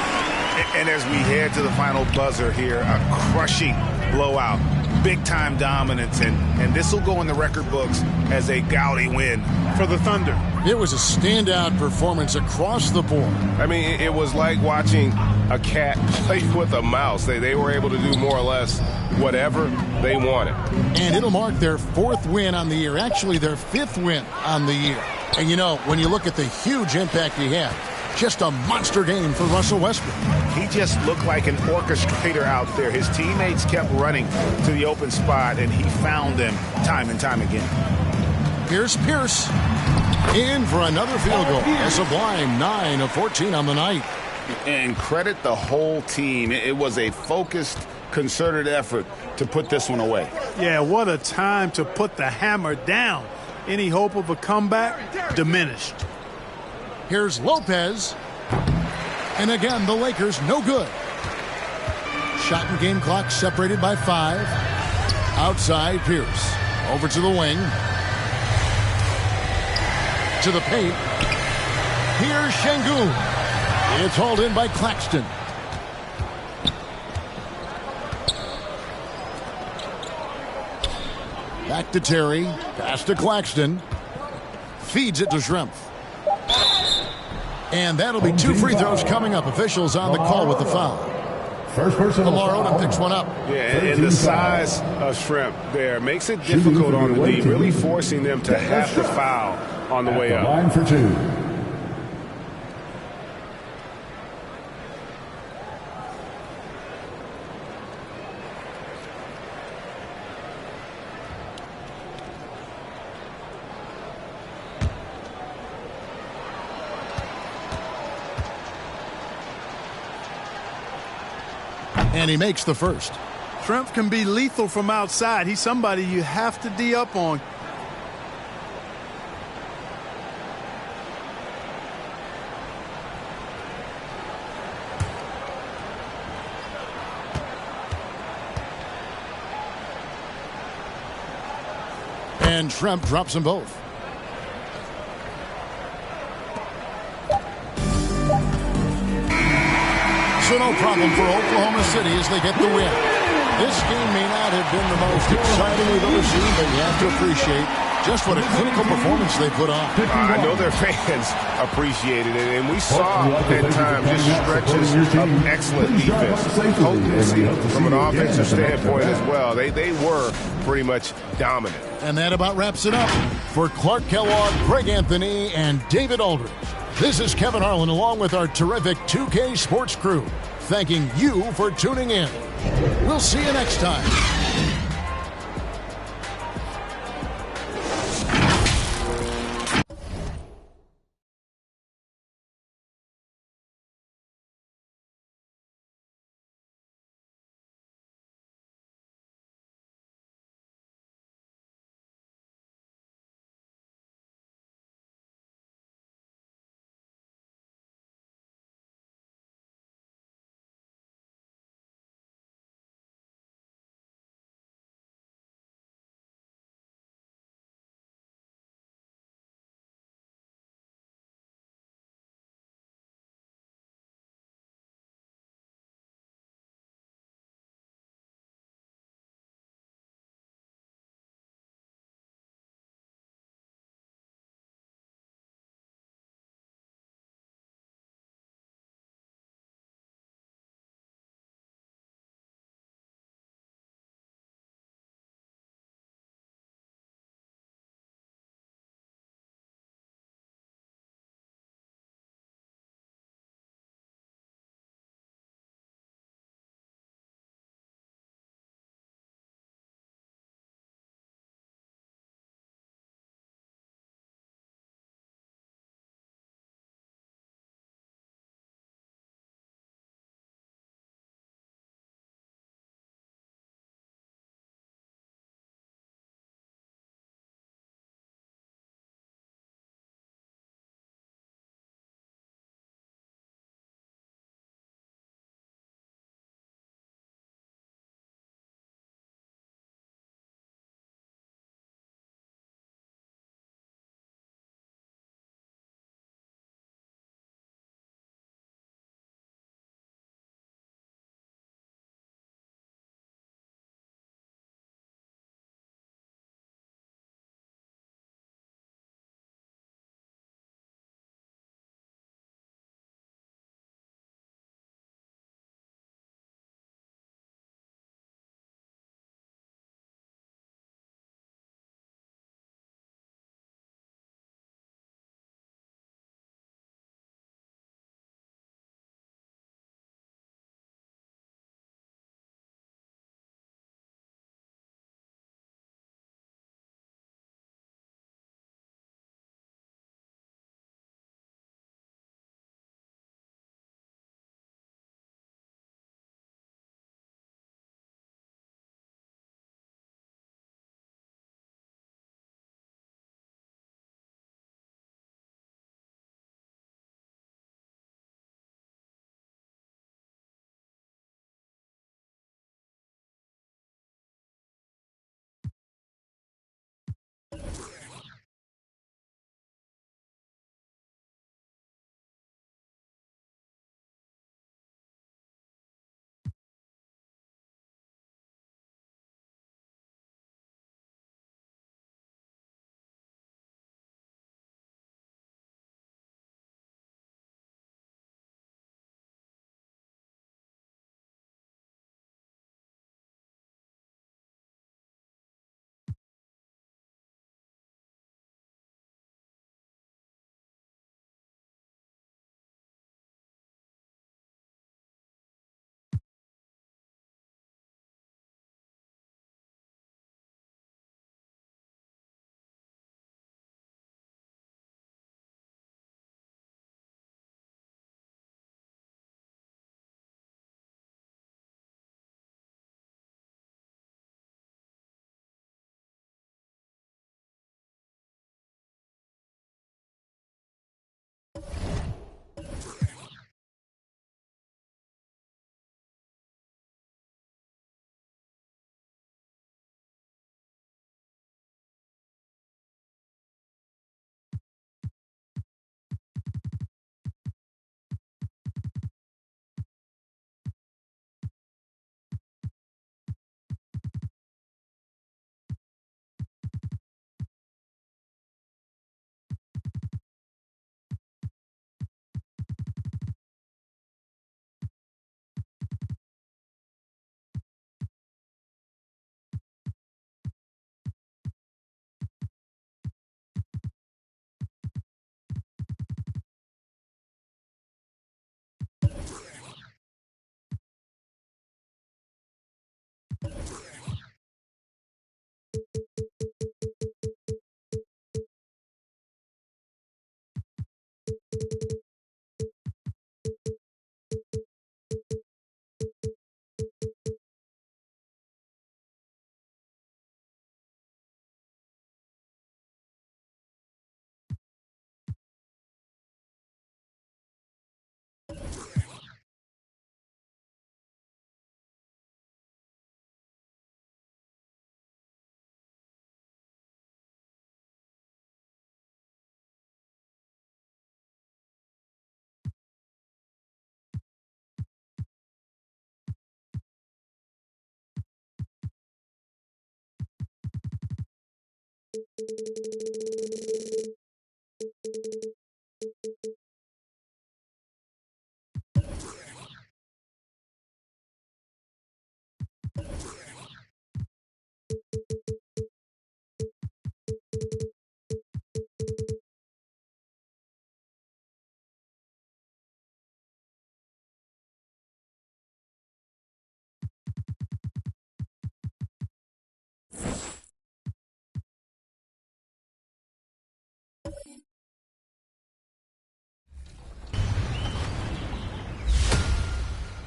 And as we head to the final buzzer here, a crushing blowout, big-time dominance, and this will go in the record books as a gaudy win for the Thunder. It was a standout performance across the board. I mean, it was like watching a cat play with a mouse. They were able to do more or less whatever they wanted. And it'll mark their 4th win on the year, actually their 5th win on the year. And, you know, when you look at the huge impact he had, Just a monster game for Russell Westbrook. He just looked like an orchestrator out there. His teammates kept running to the open spot, and he found them time and time again. Here's Pierce. In for another field goal. A sublime 9 of 14 on the night. And credit the whole team. It was a focused, concerted effort to put this one away. Yeah, what a time to put the hammer down. Any hope of a comeback? Diminished. Here's Lopez. And again, the Lakers no good. Shot and game clock separated by 5. Outside, Pierce. Over to the wing. To the paint. Here's Şengün. It's hauled in by Claxton. Back to Terry. Pass to Claxton. Feeds it to Schrempf. And that'll be 2 free throws coming up. Officials on the call with the foul. First person. Lamar Odom picks one up. Yeah, and the size of Schrempf there makes it difficult on the D, really forcing them to have to foul on the way up. Line for 2. And he makes the first. Schrempf can be lethal from outside. He's somebody you have to D up on. And Schrempf drops them both. So no problem for Oklahoma City as they get the win. This game may not have been the most exciting we've ever seen, but you have to appreciate just what a clinical performance they put on. I know their fans appreciated it, and we saw at times just stretches of excellent defense. Potency from an offensive standpoint as well. They were pretty much dominant. And that about wraps it up. For Clark Kellogg, Greg Anthony, and David Aldridge, this is Kevin Harlan along with our terrific 2K Sports crew, thanking you for tuning in. We'll see you next time.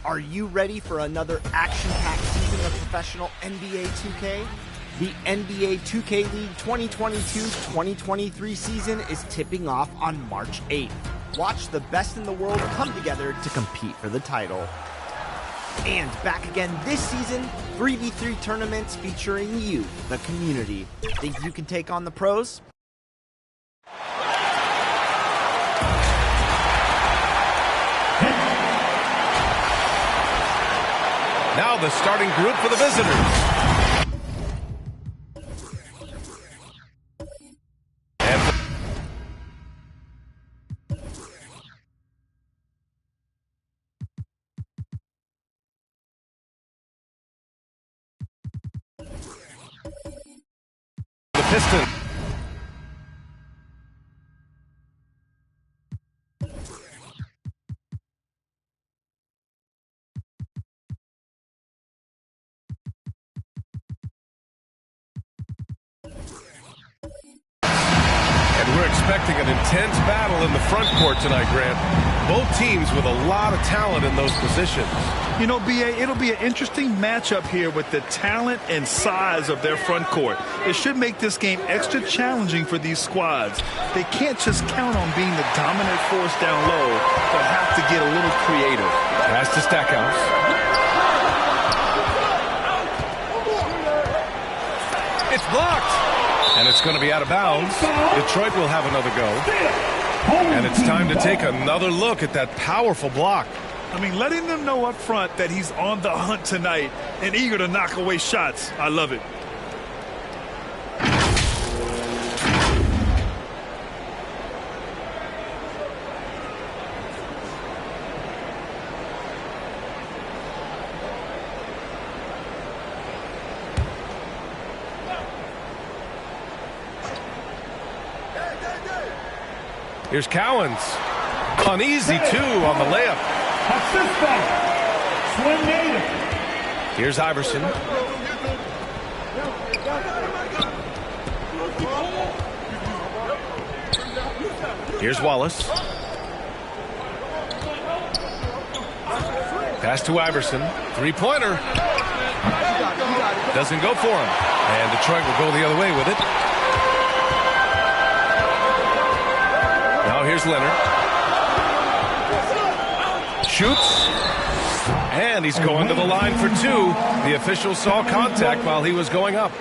Are you ready for another action-packed season of professional NBA 2K? The NBA 2K League 2022-2023 season is tipping off on March 8th. Watch the best in the world come together to compete for the title. And back again this season, 3v3 tournaments featuring you, the community. Think you can take on the pros? Now the starting group for the visitors. The Pistons. We're expecting an intense battle in the front court tonight, Grant. Both teams with a lot of talent in those positions. You know, B.A., it'll be an interesting matchup here with the talent and size of their front court. It should make this game extra challenging for these squads. They can't just count on being the dominant force down low. They'll have to get a little creative. Pass to Stackhouse. It's blocked. And it's going to be out of bounds. Detroit will have another go. And it's time to take another look at that powerful block. I mean, letting them know up front that he's on the hunt tonight and eager to knock away shots. I love it. Here's Cowens. On easy, too, on the layup. Here's Iverson. Here's Wallace. Pass to Iverson. Three-pointer. Doesn't go for him. And Detroit will go the other way with it. Now here's Leonard. Shoots. And he's going to the line for two. The official saw contact while he was going up.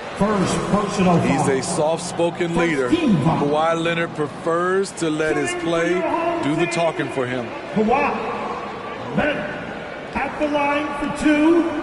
He's a soft-spoken leader. Kawhi Leonard prefers to let his play do the talking for him. Kawhi Leonard at the line for two.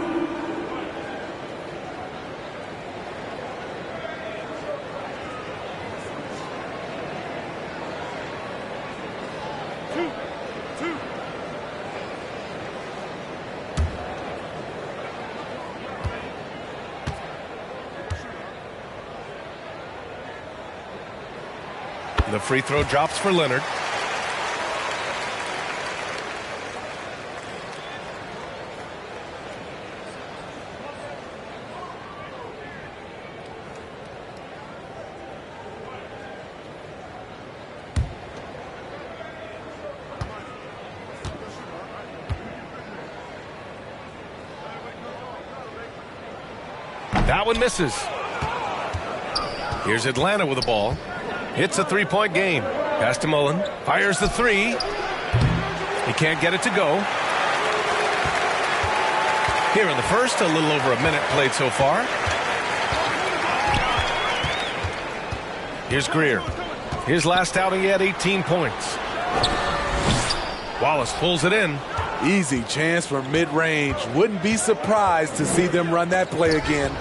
The free throw drops for Leonard. That one misses. Here's Atlanta with the ball. It's a three-point game. Pass to Mullen. Fires the three. He can't get it to go. Here in the first, a little over a minute played so far. Here's Greer. His last outing, he had 18 points. Wallace pulls it in. Easy chance for mid-range. Wouldn't be surprised to see them run that play again.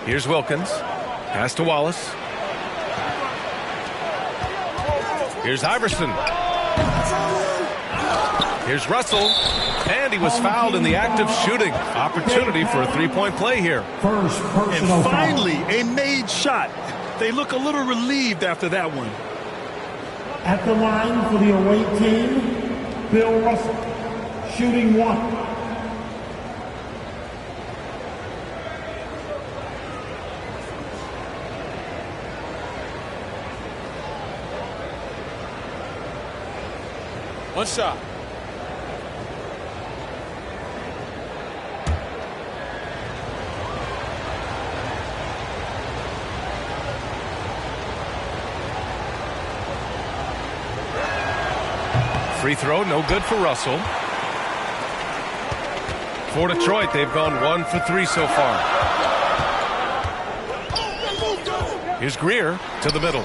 Here's Wilkins. Pass to Wallace. Here's Iverson. Here's Russell. And he was fouled in the act of shooting. Opportunity for a three-point play here. And finally, a made shot. They look a little relieved after that one. At the line for the away team, Bill Russell, shooting 1. One shot. Free throw, no good for Russell. For Detroit, they've gone 1 for 3 so far. Here's Greer to the middle.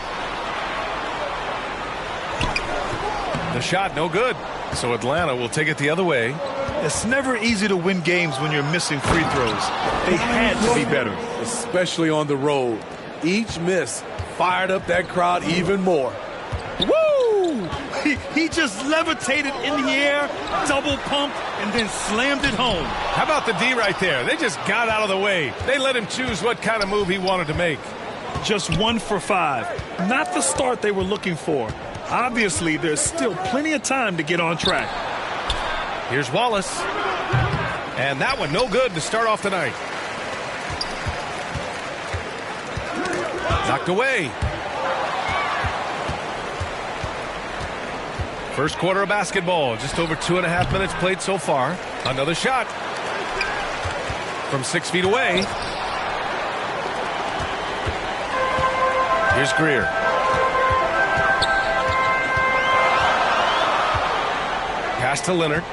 The shot, no good. So Atlanta will take it the other way. It's never easy to win games when you're missing free throws. They had to be better. Especially on the road. Each miss fired up that crowd even more. Woo! He just levitated in the air, double pumped, and then slammed it home. How about the D right there? They just got out of the way. They let him choose what kind of move he wanted to make. Just 1 for 5. Not the start they were looking for. Obviously, there's still plenty of time to get on track. Here's Wallace. And that one no good to start off the night. Knocked away. First quarter of basketball. Just over 2.5 minutes played so far. Another shot. From 6 feet away. Here's Greer. Pass to Leonard.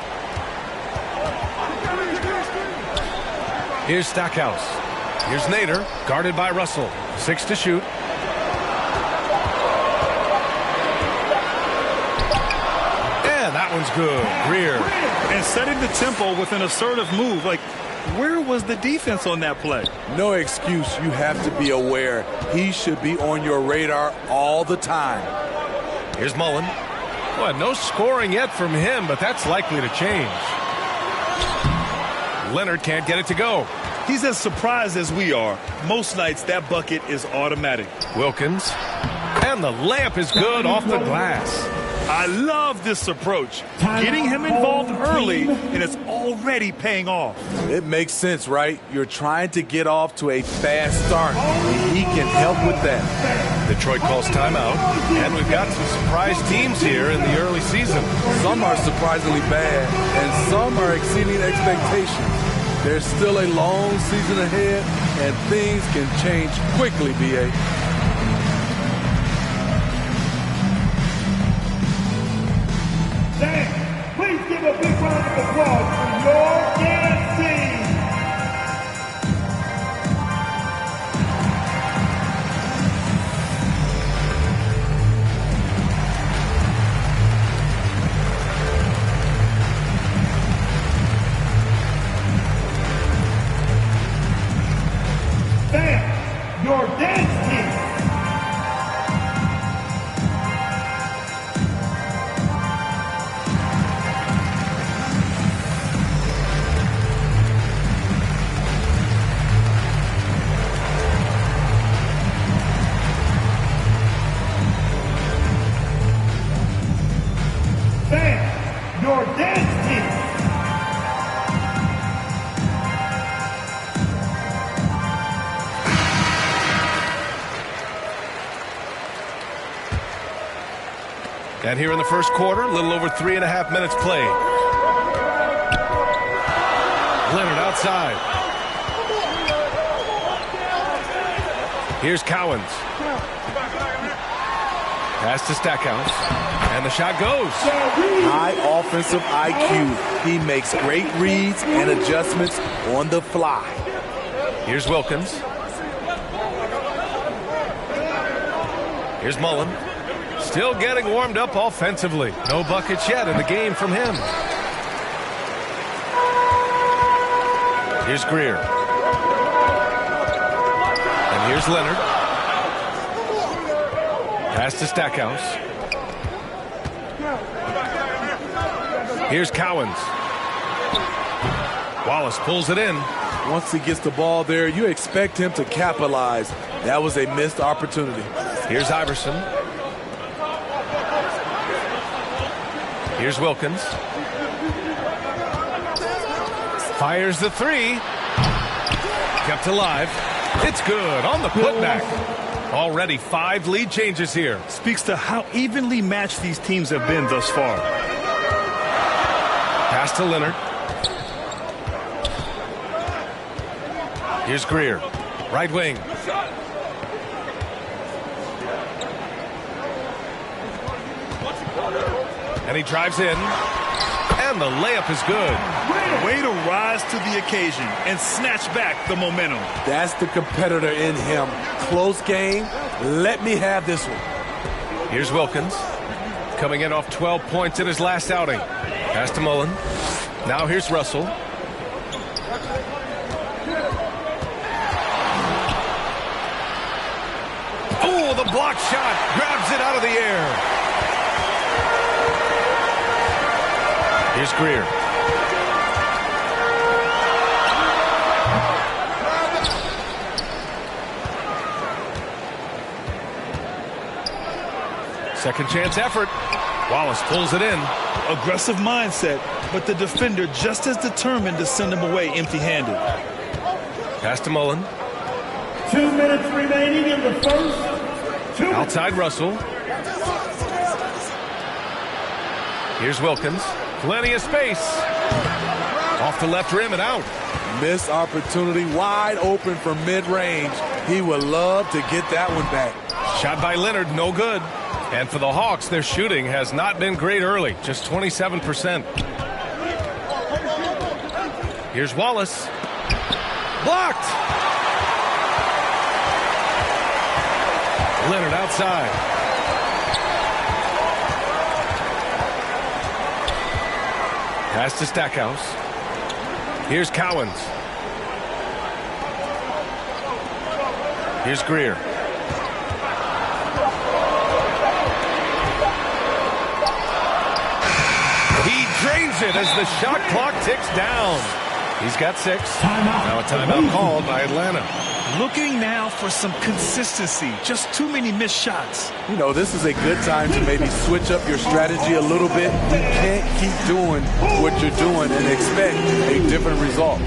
Here's Stackhouse. Here's Nader, guarded by Russell. 6 to shoot. And that one's good. Greer. And setting the tempo with an assertive move. Like, where was the defense on that play? No excuse. You have to be aware. He should be on your radar all the time. Here's Mullen. Well, no scoring yet from him, but that's likely to change. Leonard can't get it to go. He's as surprised as we are. Most nights, that bucket is automatic. Wilkins. And the layup is good off the glass. I love this approach. Getting him involved early, and it's already paying off. It makes sense, right? You're trying to get off to a fast start. He can help with that. Detroit calls timeout, and we've got some surprise teams here in the early season. Some are surprisingly bad, and some are exceeding expectations. There's still a long season ahead, and things can change quickly, B.A. Please give a big round of applause for your dance team. Fans, your dance team. Your dance team. And here in the first quarter, a little over 3.5 minutes played. Leonard outside. Here's Cowens. Pass to Stackhouse. And the shot goes. High offensive IQ. He makes great reads and adjustments on the fly. Here's Wilkins. Here's Mullen. Still getting warmed up offensively. No buckets yet in the game from him. Here's Greer. Here's Leonard. Pass to Stackhouse. Here's Cowens. Wallace pulls it in. Once he gets the ball there, you expect him to capitalize. That was a missed opportunity. Here's Iverson. Here's Wilkins. Fires the three. Kept alive. It's good on the putback. Already 5 lead changes here. Speaks to how evenly matched these teams have been thus far. Pass to Leonard. Here's Greer. Right wing. And he drives in. And the layup is good. Way to rise to the occasion and snatch back the momentum. That's the competitor in him. Close game. Let me have this one. Here's Wilkins. Coming in off 12 points in his last outing. Pass to Mullen. Now here's Russell. Oh, the block shot. Grabs it out of the air. Here's Greer. Second chance effort. Wallace pulls it in. Aggressive mindset, but the defender just as determined to send him away empty-handed. Pass to Mullen. 2 minutes remaining in the first. Outside Russell. Here's Wilkins. Plenty of space. Off the left rim and out. Missed opportunity, wide open for mid-range. He would love to get that one back. Shot by Leonard, no good. And for the Hawks, their shooting has not been great early, just 27%. Here's Wallace. Blocked! Leonard outside. Pass to Stackhouse. Here's Cowens. Here's Greer. He drains it as the shot clock ticks down. He's got 6. Now a timeout called by Atlanta. Looking now for some consistency. Just too many missed shots. You know, this is a good time to maybe switch up your strategy a little bit. You can't keep doing what you're doing and expect a different result.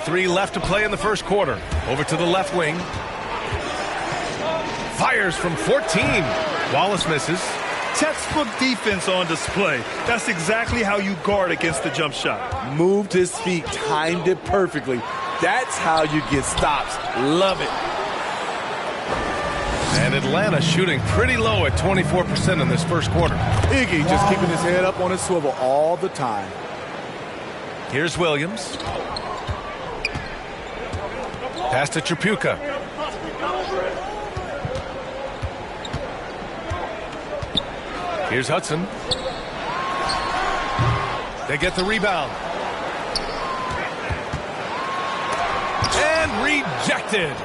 Left to play in the first quarter. Over to the left wing. Fires from 14. Wallace misses. Textbook defense on display. That's exactly how you guard against the jump shot. Moved his feet, timed it perfectly. That's how you get stops. Love it. And Atlanta shooting pretty low at 24% in this first quarter. Iggy just keeping his head up on his swivel all the time. Here's Williams. Pass to Tripucka. Here's Hudson. They get the rebound. rejected.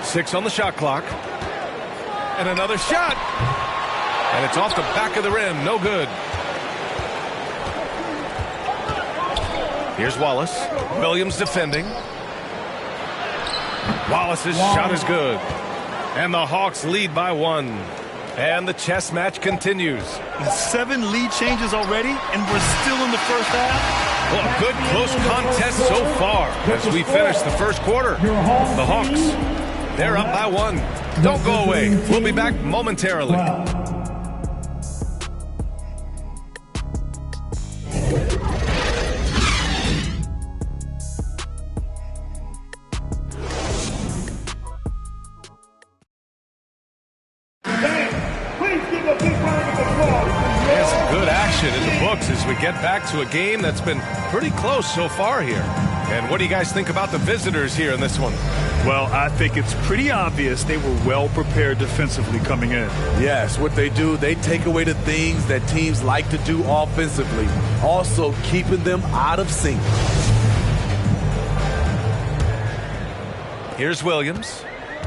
6 on the shot clock. And another shot. And it's off the back of the rim. No good. Here's Wallace. Williams defending. Wallace's shot is good. And the Hawks lead by 1. And the chess match continues. 7 lead changes already, and we're still in the first half. Well, a good close contest so far as we finish the first quarter. The Hawks, they're up by 1. Don't go away. We'll be back momentarily. In the books as we get back to a game that's been pretty close so far here. And what do you guys think about the visitors here in this one? Well, I think it's pretty obvious they were well prepared defensively coming in. Yes, what they do, they take away the things that teams like to do offensively, also keeping them out of sync. Here's Williams.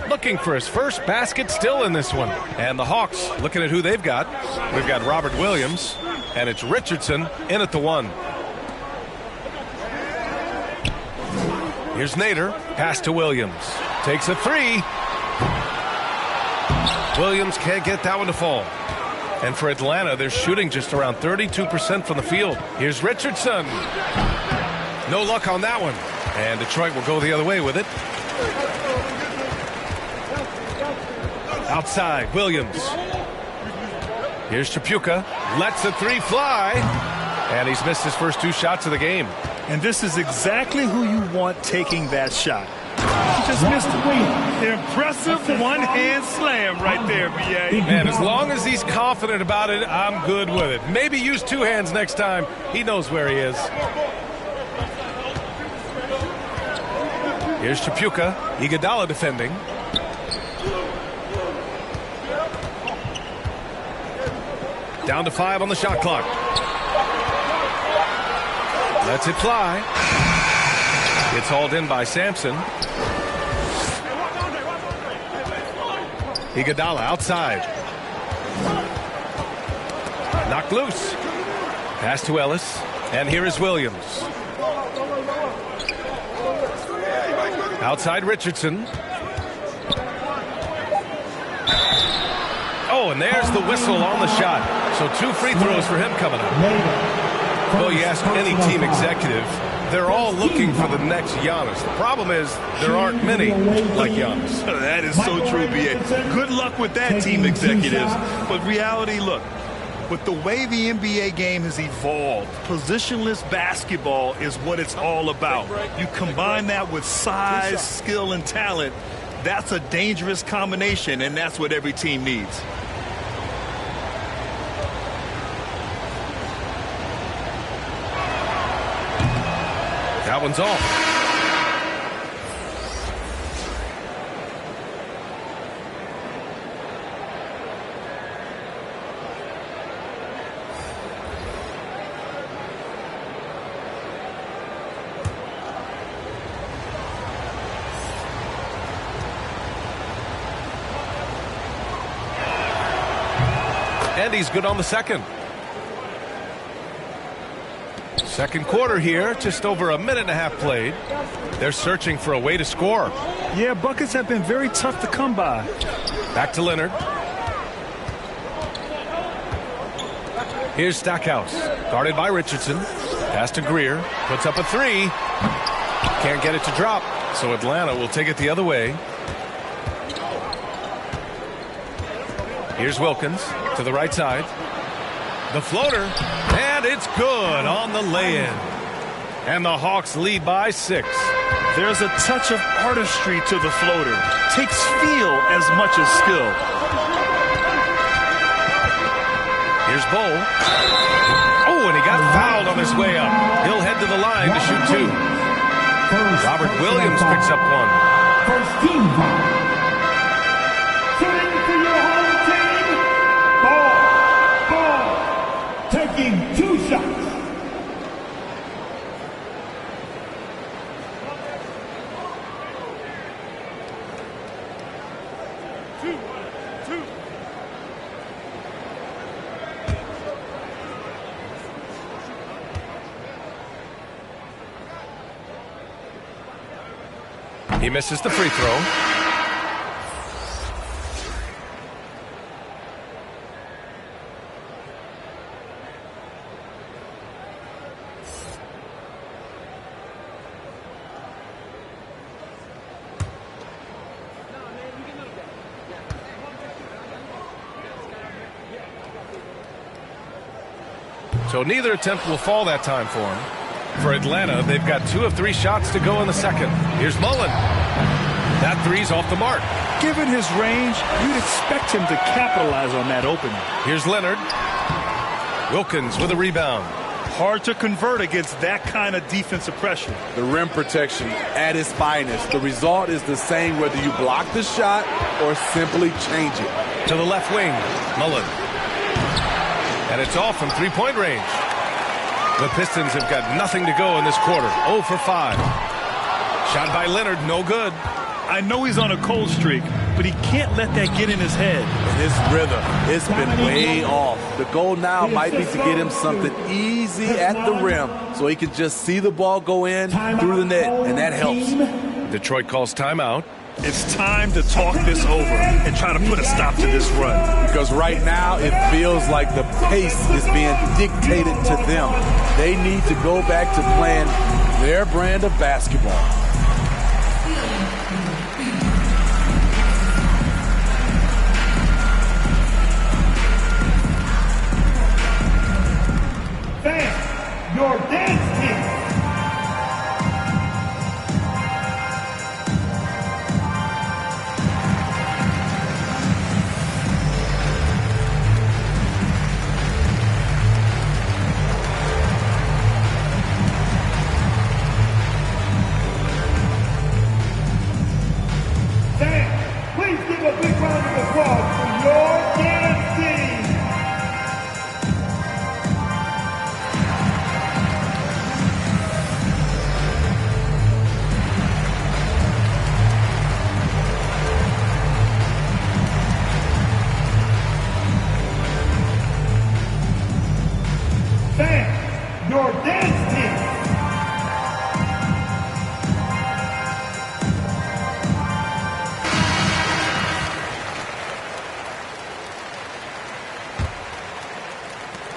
Looking for his first basket still in this one. And the Hawks looking at who they've got. We've got Robert Williams, and it's Richardson in at the 1. Here's Nader. Pass to Williams. Takes a 3. Williams can't get that one to fall. And for Atlanta, they're shooting just around 32% from the field. Here's Richardson. No luck on that one. And Detroit will go the other way with it. Outside, Williams. Here's Tripucka. Lets the 3 fly. And he's missed his first 2 shots of the game. And this is exactly who you want taking that shot. He just missed it. Impressive one-hand slam right there, B.A. Man, as long as he's confident about it, I'm good with it. Maybe use 2 hands next time. He knows where he is. Here's Tripucka. Iguodala defending. Down to 5 on the shot clock. Lets it fly. It's hauled in by Sampson. Iguodala outside. Knocked loose. Pass to Ellis. And here is Williams. Outside Richardson. Oh, and there's the whistle on the shot. So 2 free throws for him coming up. Well, you ask any team executive, they're all looking for the next Giannis. The problem is there aren't many like Giannis. That is so true, B.A. Good luck with that, team executives. But reality, look, with the way the NBA game has evolved, positionless basketball is what it's all about. You combine that with size, skill, and talent, that's a dangerous combination, and that's what every team needs. That one's off. And he's good on the second. Second quarter here, just over a minute and a half played. They're searching for a way to score. Yeah, buckets have been very tough to come by. Back to Leonard. Here's Stackhouse, guarded by Richardson. Pass to Greer, puts up a 3. Can't get it to drop, so Atlanta will take it the other way. Here's Wilkins to the right side. The floater, and it's good on the lay-in. And the Hawks lead by 6. There's a touch of artistry to the floater. Takes feel as much as skill. Here's Bull. Oh, and he got fouled on his way up. He'll head to the line to shoot 2. Robert Williams picks up 1. First team foul. Shooting for your home team. Ball. Taking 2 shots. He misses the free throw. So neither attempt will fall that time for him. For Atlanta, they've got 2 of 3 shots to go in the second. Here's Mullen. That three's off the mark. Given his range, you'd expect him to capitalize on that opening. Here's Leonard. Wilkins with a rebound. Hard to convert against that kind of defensive pressure. The rim protection at its finest. The result is the same whether you block the shot or simply change it. To the left wing, Mullen. And it's off from three-point range. The Pistons have got nothing to go in this quarter. 0 for 5. Shot by Leonard, no good. I know he's on a cold streak, but he can't let that get in his head. And his rhythm, it's been way off. The goal now might be to get him something easy at the rim so he can just see the ball go in through the net, and that helps. Detroit calls timeout. It's time to talk this over and try to put a stop to this run. Because right now it feels like the pace is being dictated to them. They need to go back to playing their brand of basketball. Fans, your dance team. Please give a big round of applause for your dance team. Fans, your dance team.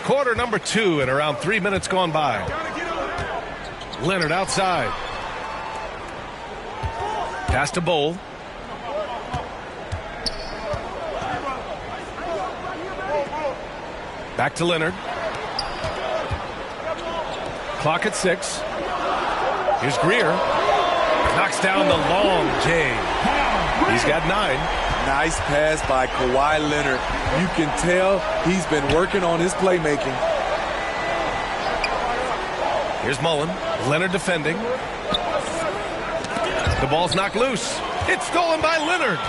Quarter number 2 and around 3 minutes gone by. Leonard outside. Pass to Bowl. Back to Leonard. Clock at 6. Here's Greer. Knocks down the long J. He's got 9. Nice pass by Kawhi Leonard. You can tell he's been working on his playmaking. Here's Mullen. Leonard defending. The ball's knocked loose. It's stolen by Leonard.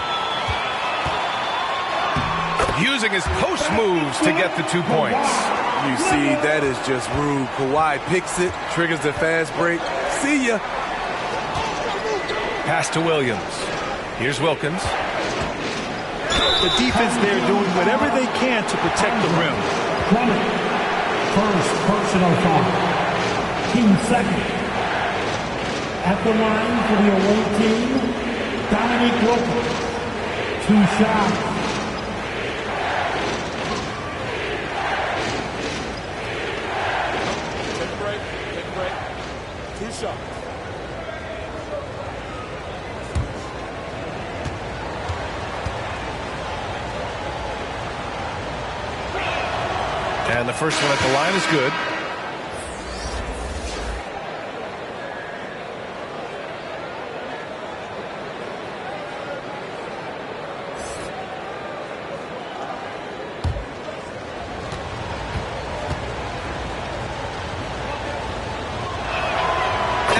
Using his post moves to get the 2 points. You see, that is just rude. Kawhi picks it, triggers the fast break. See ya. Pass to Williams. Here's Wilkins. The defense there doing whatever they can to protect the rim. First personal foul. Team second. At the line for the away team, Dominique Wilkins. 2 shots. Take a break. 2 shots. And the first one at the line is good.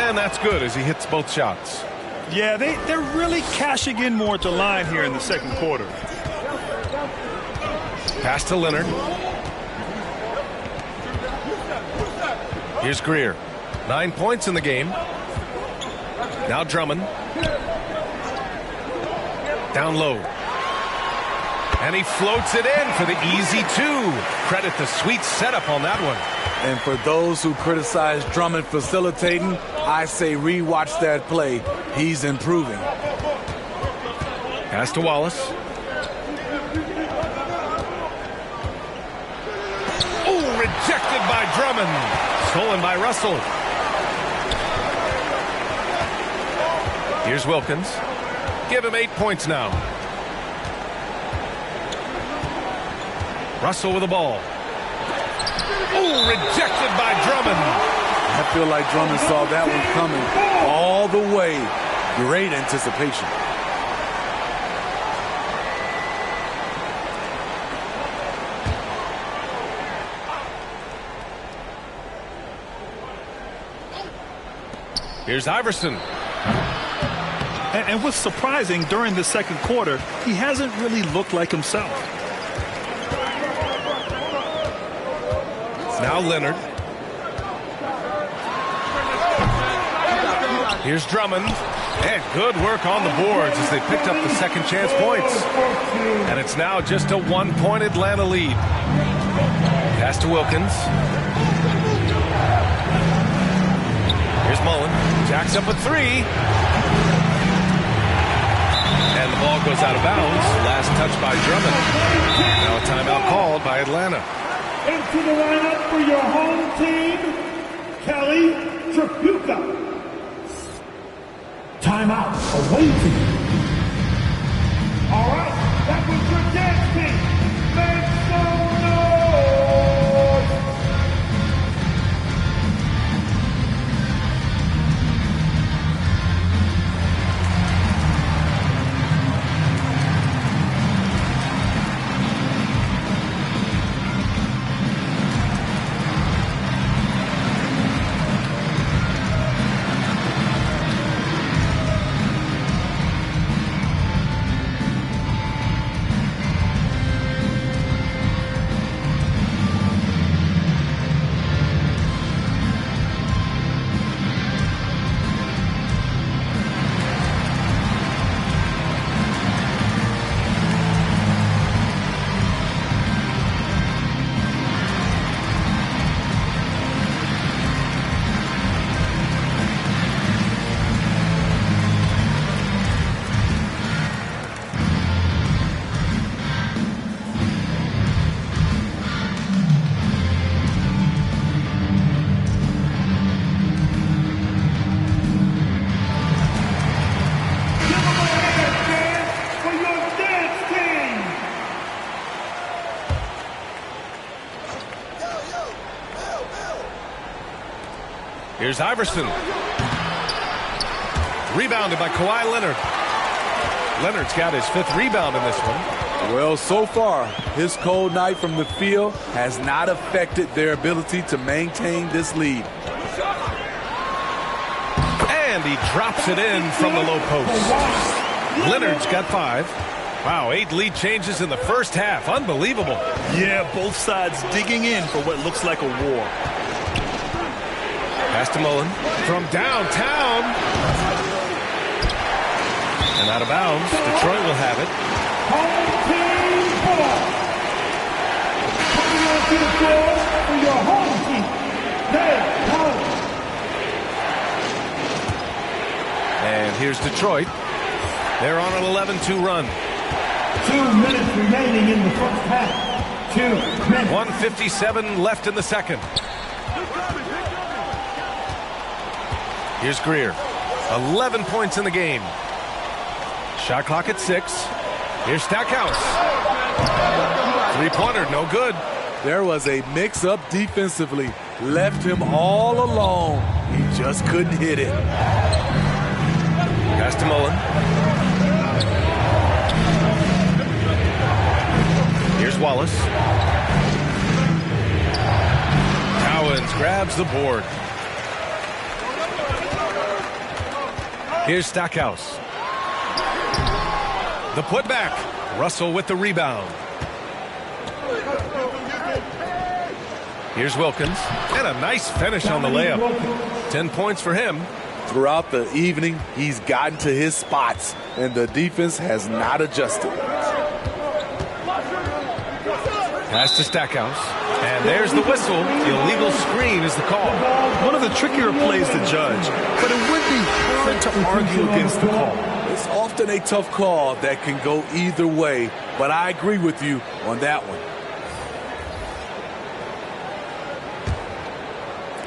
And that's good as he hits both shots. Yeah, they're really cashing in more at the line here in the second quarter. Pass to Leonard. Here's Greer. 9 points in the game. Now Drummond. Down low. And he floats it in for the easy 2. Credit the sweet setup on that one. And for those who criticize Drummond facilitating, I say rewatch that play. He's improving. Pass to Wallace. Oh, rejected by Drummond. Stolen by Russell. Here's Wilkins. Give him 8 points now. Russell with the ball. Oh, rejected by Drummond. I feel like Drummond saw that one coming all the way. Great anticipation. Here's Iverson. And what's surprising, during the second quarter, he hasn't really looked like himself. Now Leonard. Here's Drummond. And good work on the boards as they picked up the second chance points. And it's now just a 1-point Atlanta lead. Pass to Wilkins. Here's Mullen. Jacks up a 3. And the ball goes out of bounds. Last touch by Drummond. Now a timeout called by Atlanta. Into the lineup for your home team, Kelly Tripucka. Timeout, away team. All right, that was your dance team. Make some noise. Here's Iverson. Rebounded by Kawhi Leonard. Leonard's got his 5th rebound in this one. Well, so far, his cold night from the field has not affected their ability to maintain this lead. And he drops it in from the low post. Leonard's got 5. Wow, 8 lead changes in the first half. Unbelievable. Yeah, both sides digging in for what looks like a war. Pass to Mullen from downtown. And out of bounds. Detroit will have it. Home team ball. Coming onto the floor for your home team. Dave Howard. And here's Detroit. They're on an 11-2 run. 2 minutes remaining in the first half. 2 minutes. 1:57 left in the second. Here's Greer. 11 points in the game. Shot clock at 6. Here's Stackhouse. 3-pointer, no good. There was a mix-up defensively. Left him all alone. He just couldn't hit it. Pass to Mullen. Here's Wallace. Cowens grabs the board. Here's Stackhouse. The putback. Russell with the rebound. Here's Wilkins. And a nice finish on the layup. 10 points for him. Throughout the evening, he's gotten to his spots, and the defense has not adjusted. Pass to Stackhouse. And there's the whistle. Illegal screen is the call. One of the trickier plays to judge, but it would be hard to argue against the call. It's often a tough call that can go either way, but I agree with you on that one.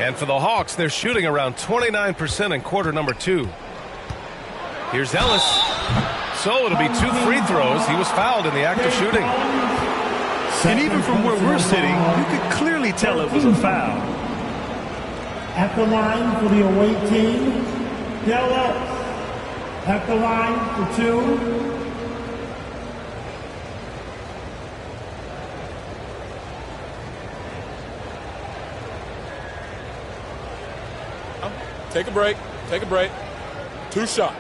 And for the Hawks, they're shooting around 29% in quarter number 2. Here's Ellis. So it'll be 2 free throws. He was fouled in the act of shooting. And even from where we're sitting, you could clearly tell it was a foul. At the line for the away team, Dell Ellis. At the line for 2. Take a break. Take a break. 2 shots.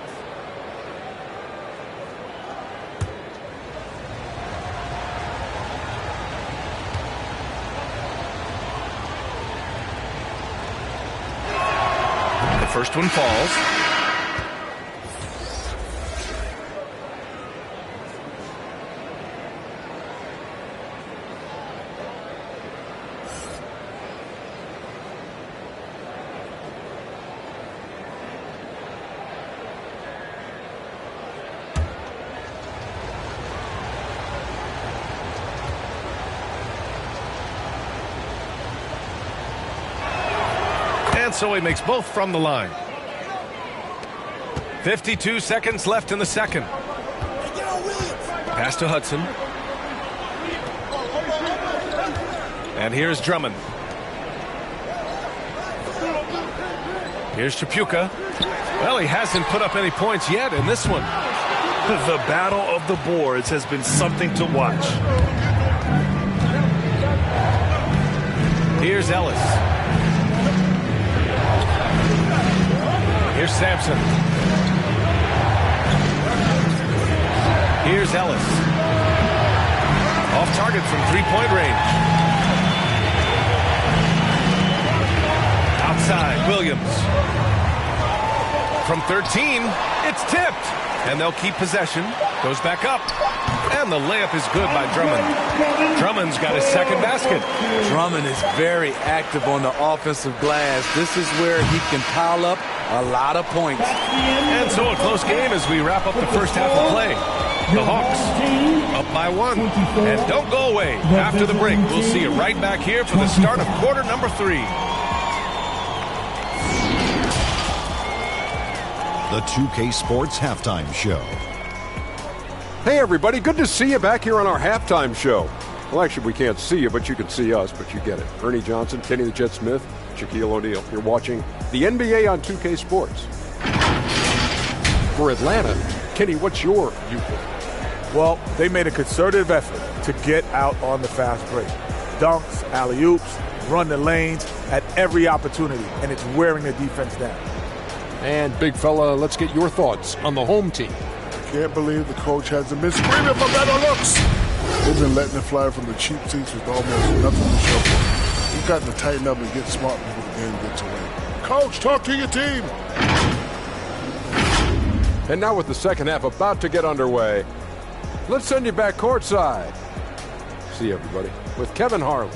The first one falls. So he makes both from the line. 52 seconds left in the second. Pass to Hudson. And here's Drummond. Here's Chapuka. Well, he hasn't put up any points yet in this one. The battle of the boards has been something to watch. Here's Ellis. Here's Sampson. Here's Ellis. Off target from 3-point range. Outside, Williams. From 13, it's tipped. And they'll keep possession. Goes back up. And the layup is good by Drummond. Drummond's got his second basket. Drummond is very active on the offensive glass. This is where he can pile up a lot of points. And so a close game as we wrap up the first half of play. The Hawks up by 1. And don't go away. After the break, we'll see you right back here for the start of quarter number 3. The 2K Sports Halftime Show. Hey, everybody. Good to see you back here on our halftime show. Well, actually, we can't see you, but you can see us, but you get it. Ernie Johnson, Kenny the Jet Smith, Shaquille O'Neal. You're watching the NBA on 2K Sports. For Atlanta, Kenny, what's your viewpoint? Well, they made a concerted effort to get out on the fast break. Dunks, alley-oops, run the lanes at every opportunity, and it's wearing the defense down. And, big fella, let's get your thoughts on the home team. I can't believe the coach hasn't been screaming for better looks. They've been letting it fly from the cheap seats with almost nothing to show for it. We've got to tighten up and get smart before the game gets away. Coach, talk to your team. And now with the second half about to get underway, let's send you back courtside. See everybody with Kevin Harlan.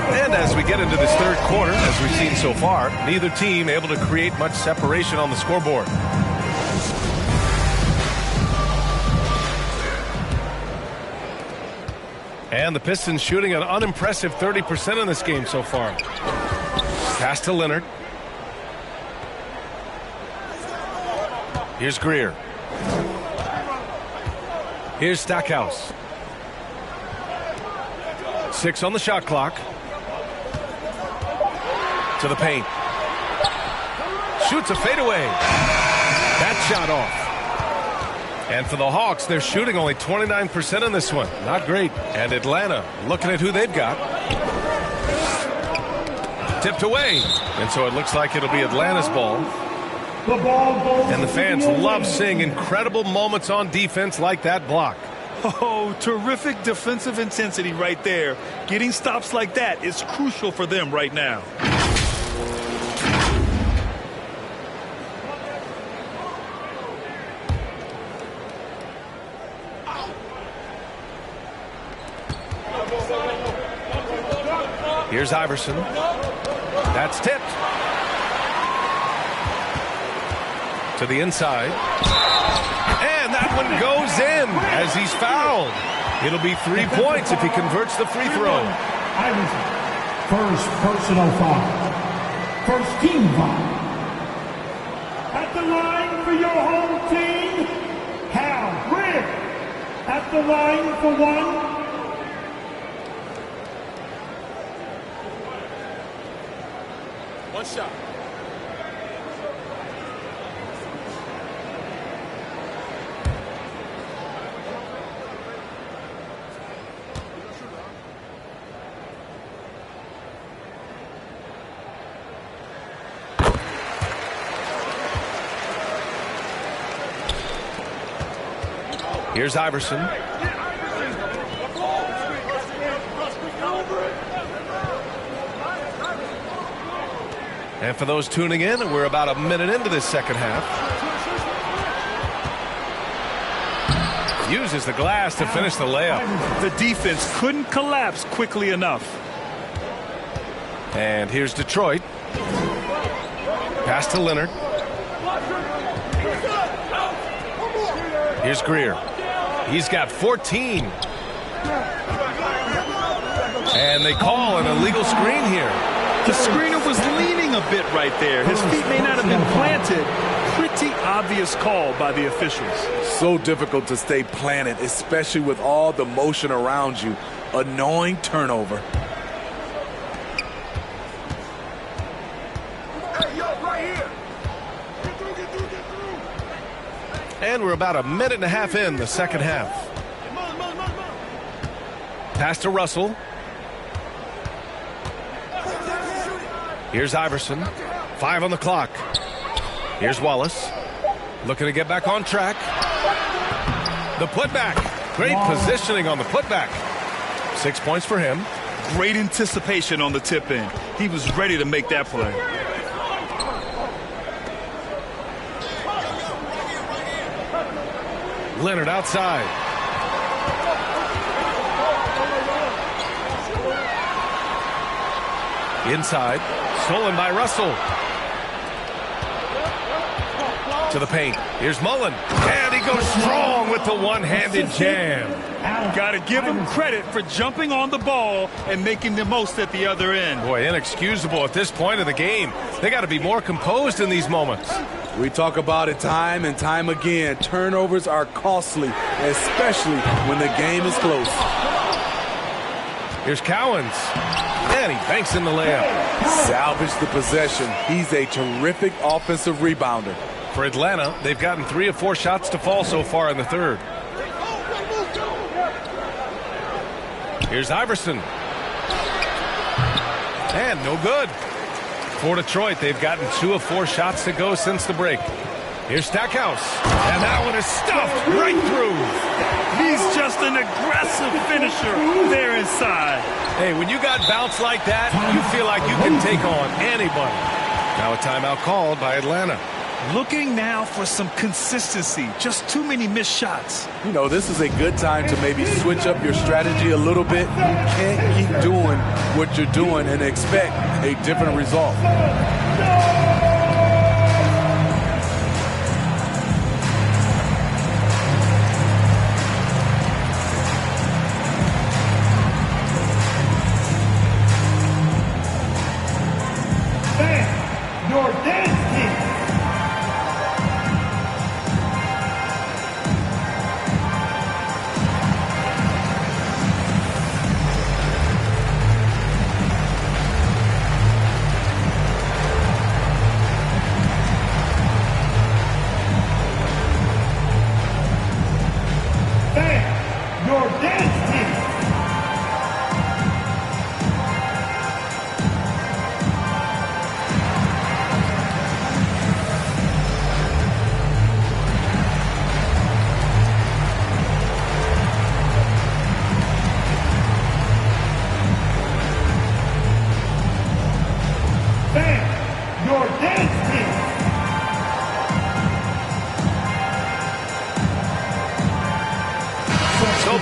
And as we get into this third quarter, as we've seen so far, neither team able to create much separation on the scoreboard. And the Pistons shooting an unimpressive 30% in this game so far. Pass to Leonard. Here's Greer. Here's Stackhouse. 6 on the shot clock. To the paint. Shoots a fadeaway. That shot off. And for the Hawks, they're shooting only 29% in this one. Not great. And Atlanta looking at who they've got. Tipped away. And so it looks like it'll be Atlanta's ball. And the fans love seeing incredible moments on defense like that block. Oh, terrific defensive intensity right there. Getting stops like that is crucial for them right now. Here's Iverson. That's tipped. To the inside. And that one goes in as he's fouled. It'll be 3 points if he converts the free throw. Iverson, first personal foul. First team foul. At the line for your home team, Hal Greer. At the line for one. One shot. Here's Iverson. And for those tuning in, we're about a minute into this second half. Uses the glass to finish the layup. The defense couldn't collapse quickly enough. And here's Detroit. Pass to Leonard. Here's Greer. He's got 14. And they call an illegal screen here. The screener was leaning a bit right there. His feet may not have been planted. Pretty obvious call by the officials. So difficult to stay planted, especially with all the motion around you. Annoying turnover. And we're about a minute and a half in the second half. Pass to Russell. Here's Iverson. 5 on the clock. Here's Wallace. Looking to get back on track. The putback. Great positioning on the putback. 6 points for him. Great anticipation on the tip in. He was ready to make that play. Leonard outside. Inside. Stolen by Russell. To the paint. Here's Mullen. And he goes strong with the one-handed jam. Got to give him credit for jumping on the ball and making the most at the other end. Boy, inexcusable at this point of the game. They got to be more composed in these moments. We talk about it time and time again. Turnovers are costly, especially when the game is close. Here's Cowens. And he banks in the layup. Salvage the possession. He's a terrific offensive rebounder. For Atlanta, they've gotten 3 of 4 shots to fall so far in the third. Here's Iverson. And no good. For Detroit, they've gotten 2 of 4 shots to go since the break. Here's Stackhouse. And that one is stuffed right through. He's just an aggressive finisher there inside. Hey, when you got bounce like that, you feel like you can take on anybody. Now a timeout called by Atlanta. Looking now for some consistency. Just too many missed shots. You know, this is a good time to maybe switch up your strategy a little bit. You can't keep doing what you're doing and expect a different result. Band, your dance team.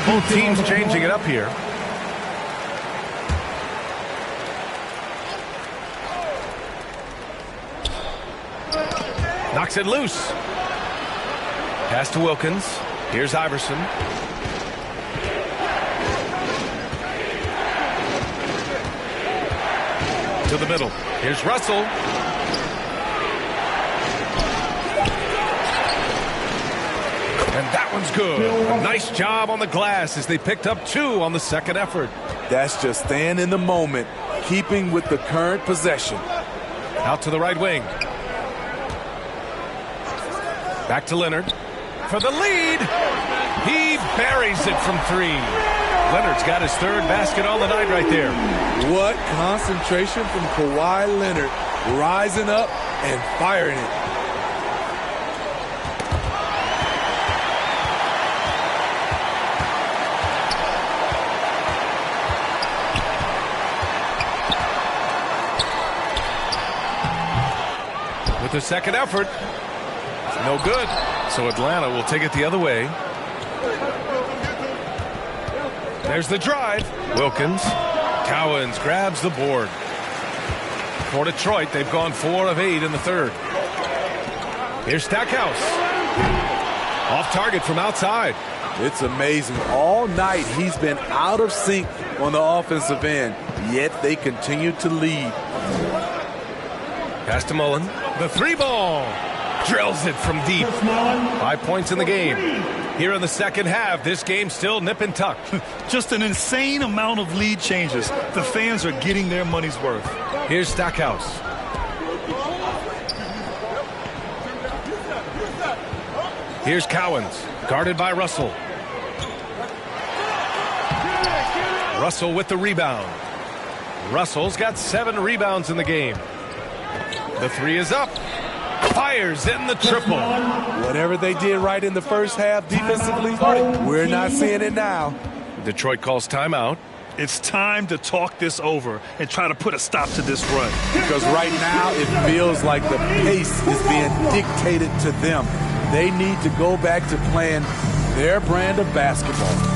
Both teams changing it up here. Knocks it loose. Pass to Wilkins. Here's Iverson. To the middle. Here's Russell. And that one's good. A nice job on the glass as they picked up 2 on the second effort. That's just staying in the moment, keeping with the current possession. Out to the right wing. Back to Leonard for the lead. He buries it from 3. Leonard's got his 3rd basket on the night right there. What concentration from Kawhi Leonard, rising up and firing it. With the second effort, no good. So Atlanta will take it the other way. There's the drive. Wilkins. Cowens grabs the board. For Detroit, they've gone 4 of 8 in the 3rd. Here's Stackhouse. Off target from outside. It's amazing. All night he's been out of sync on the offensive end, yet they continue to lead. Pass to Mullen. The 3-ball. Drills it from deep. 5 points in the game. Here in the second half, this game still nip and tuck. Just an insane amount of lead changes. The fans are getting their money's worth. Here's Stackhouse. Here's Cowens, guarded by Russell. Russell with the rebound. Russell's got 7 rebounds in the game. The 3 is up. Fires in the triple. Whatever they did right in the first half defensively, we're not seeing it now. Detroit calls timeout. It's time to talk this over and try to put a stop to this run. Because right now it feels like the pace is being dictated to them. They need to go back to playing their brand of basketball.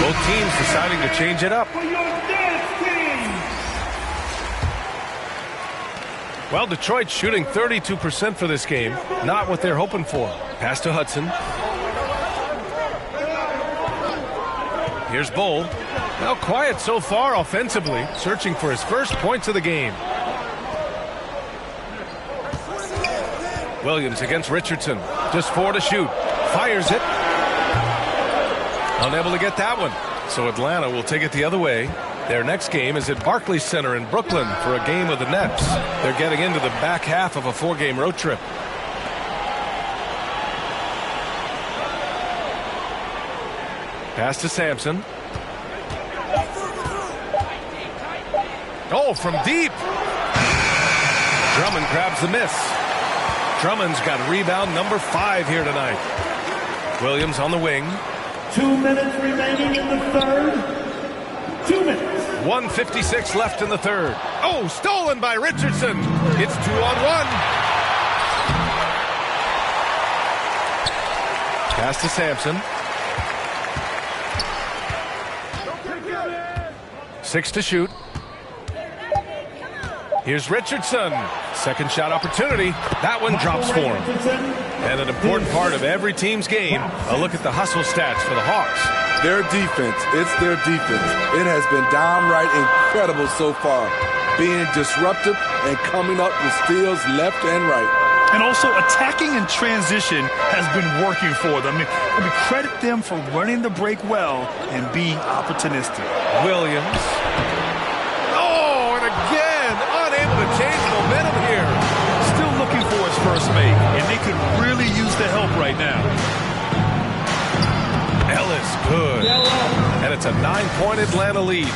Both teams deciding to change it up. Well, Detroit shooting 32% for this game. Not what they're hoping for. Pass to Hudson. Here's Bull. Well, quiet so far offensively. Searching for his first points of the game. Williams against Richardson. Just 4 to shoot. Fires it. Unable to get that one. So Atlanta will take it the other way. Their next game is at Barclays Center in Brooklyn for a game with the Nets. They're getting into the back half of a 4-game road trip. Pass to Sampson. Oh, from deep. Drummond grabs the miss. Drummond's got rebound number 5 here tonight. Williams on the wing. 2 minutes remaining in the third. 2 minutes. 1:56 left in the third. Oh, stolen by Richardson. It's 2-on-1. Pass to Sampson. 6 to shoot. Here's Richardson. Second shot opportunity. That one drops for him. And an important part of every team's game, a look at the hustle stats for the Hawks. Their defense, it's their defense. It has been downright incredible so far, being disruptive and coming up with steals left and right. And also attacking in transition has been working for them. I mean, credit them for running the break well and being opportunistic. Williams. Oh, and again, unable to change momentum here. Still looking for his first make, and they could really use the help right now. Ellis, good. And it's a 9-point Atlanta lead.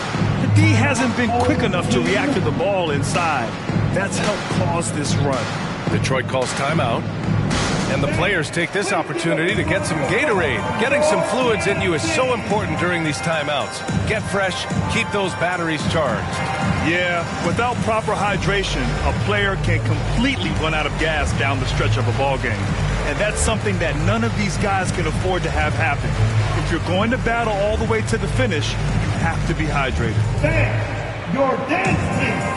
The D hasn't been quick enough to react to the ball inside. That's helped cause this run. Detroit calls timeout. And the players take this opportunity to get some Gatorade. Getting some fluids in you is so important during these timeouts. Get fresh, keep those batteries charged. Yeah, without proper hydration, a player can completely run out of gas down the stretch of a ball game. And that's something that none of these guys can afford to have happen. If you're going to battle all the way to the finish, you have to be hydrated. Stand your dance team.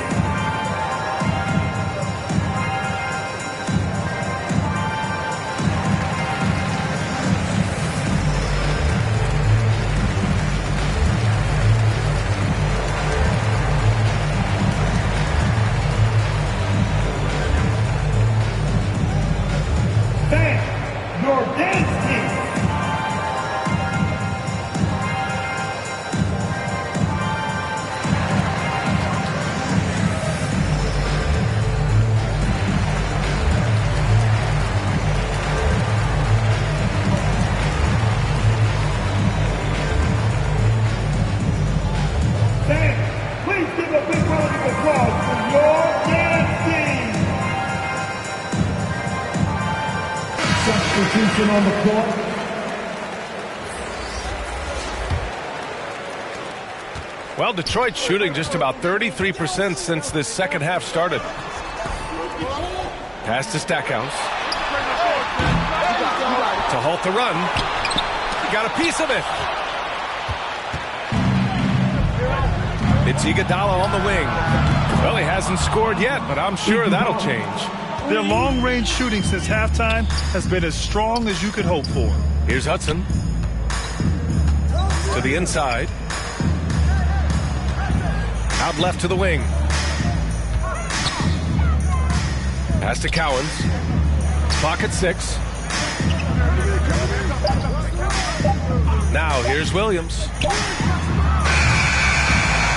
On the court. Well, Detroit's shooting just about 33% since this second half started. Pass to Stackhouse. To halt the run. Got a piece of it. It's Iguodala on the wing. Well, he hasn't scored yet, but I'm sure that'll change. Their long-range shooting since halftime has been as strong as you could hope for. Here's Hudson. To the inside. Out left to the wing. Pass to Cowens. Clock at 6. Now here's Williams.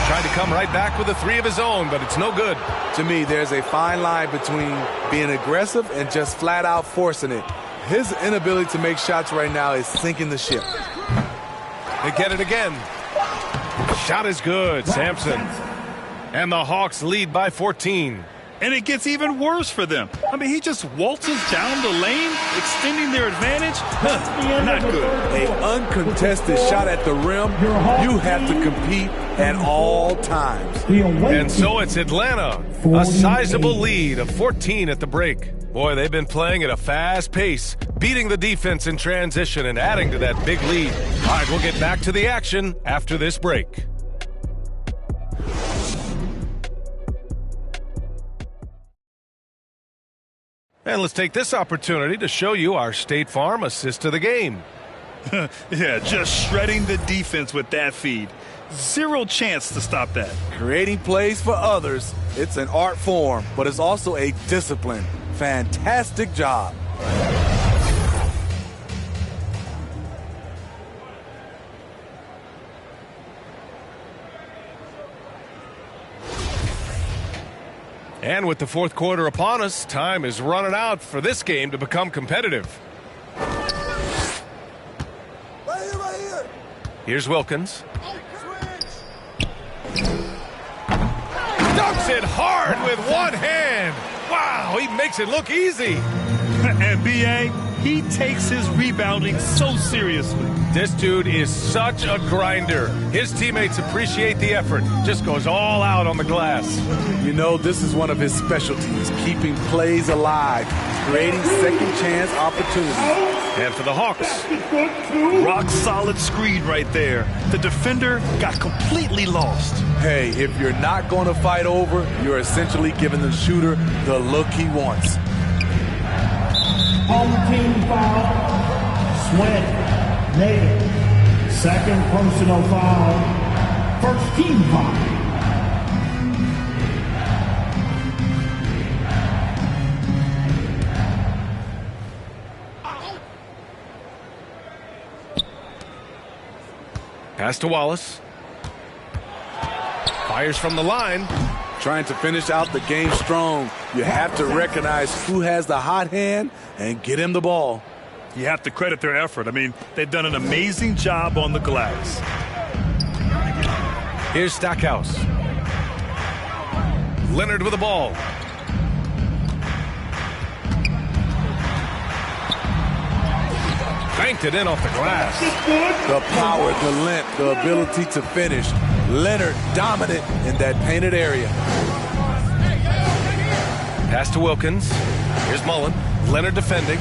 Tried to come right back with a 3 of his own, but it's no good. To me, there's a fine line between being aggressive and just flat out forcing it. His inability to make shots right now is sinking the ship. They get it again. Shot is good, Sampson. And the Hawks lead by 14. And it gets even worse for them. I mean, he just waltzes down the lane, extending their advantage. Not good. An uncontested shot at the rim. You have to compete at all times. And so it's Atlanta. A sizable lead of 14 at the break. Boy, they've been playing at a fast pace, beating the defense in transition and adding to that big lead. All right, we'll get back to the action after this break. And let's take this opportunity to show you our State Farm assist to the game. Yeah, just shredding the defense with that feed. Zero chance to stop that. Creating plays for others, it's an art form, but it's also a discipline. Fantastic job. And with the fourth quarter upon us, time is running out for this game to become competitive. Right here. Here's Wilkins. Dunks it hard with one hand. Wow, he makes it look easy. And B.A., he takes his rebounding so seriously. This dude is such a grinder. His teammates appreciate the effort. Just goes all out on the glass. You know, this is one of his specialties, keeping plays alive, creating second chance opportunities. And for the Hawks. Rock solid screen right there. The defender got completely lost. Hey, if you're not going to fight over, you're essentially giving the shooter the look he wants. Home team foul. Sweat. Native. Second personal foul. First team foul. Pass to Wallace. Fires from the line. Trying to finish out the game strong. You have to recognize who has the hot hand and get him the ball. You have to credit their effort. I mean, they've done an amazing job on the glass. Here's Stackhouse. Leonard with the ball. Banked it in off the glass. The power, the length, the ability to finish. Leonard dominant in that painted area. Pass to Wilkins. Here's Mullen. Leonard defending.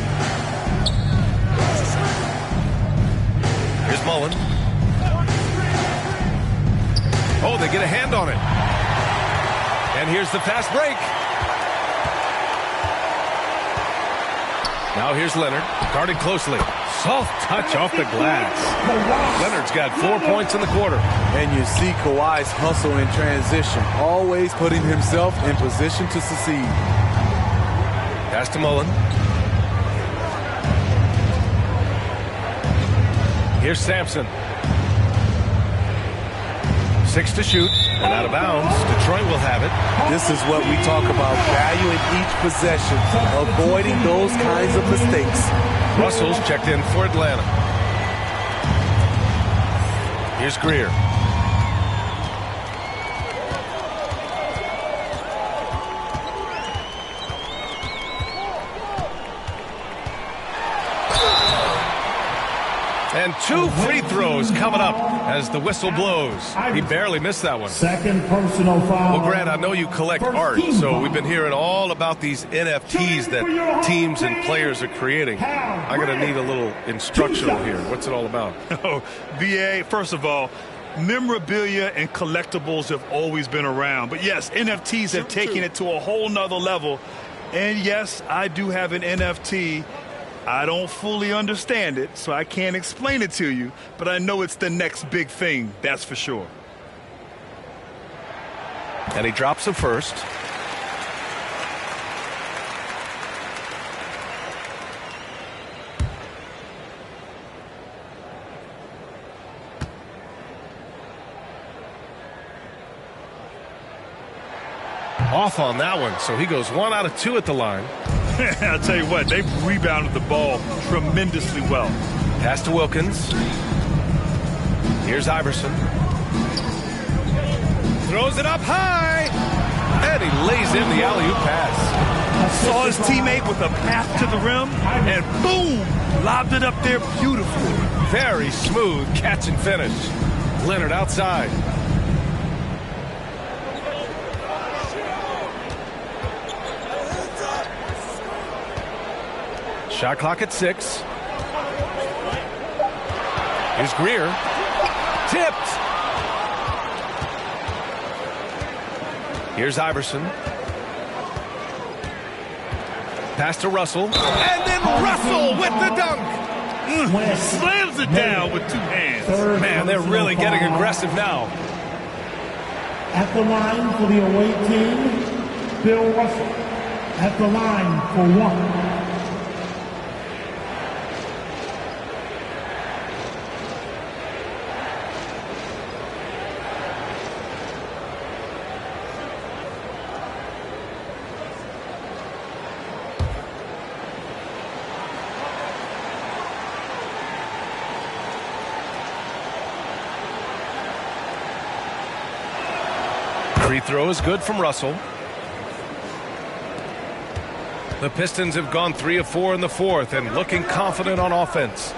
Here's Mullen. Oh, they get a hand on it. And here's the fast break. Now here's Leonard. Guarded closely. Soft touch off the glass. Leonard's got 4 points in the quarter. And you see Kawhi's hustle in transition, always putting himself in position to succeed. Pass to Mullen. Here's Sampson. 6 to shoot, and out of bounds. Detroit will have it. This is what we talk about, value in each possession, avoiding those kinds of mistakes. Russell's checked in for Atlanta. Here's Greer. And 2 free throws coming up as the whistle blows. He barely missed that one. Second personal foul. Well, Grant, I know you collect art, so we've been hearing all about these NFTs that teams and players are creating. I'm going to need a little instructional here. What's it all about? Oh, BA, first of all, memorabilia and collectibles have always been around. But yes, NFTs have taken it to a whole nother level. And yes, I do have an NFT. I don't fully understand it, so I can't explain it to you, but I know it's the next big thing, that's for sure. And he drops the first. Off on that one, so he goes 1 out of 2 at the line. I'll tell you what, they've rebounded the ball tremendously well. Pass to Wilkins. Here's Iverson. Throws it up high. And he lays in the alley-oop pass. Saw his teammate with a path to the rim, and boom, lobbed it up there beautifully. Very smooth catch and finish. Leonard outside. Shot clock at 6. Here's Greer. Tipped. Here's Iverson. Pass to Russell. And then Russell with the dunk. Slams it down with 2 hands. Man, they're really getting aggressive now. At the line for the away team, Bill Russell. At the line for 1. Free throw is good from Russell. The Pistons have gone 3 of 4 in the 4th and looking confident on offense.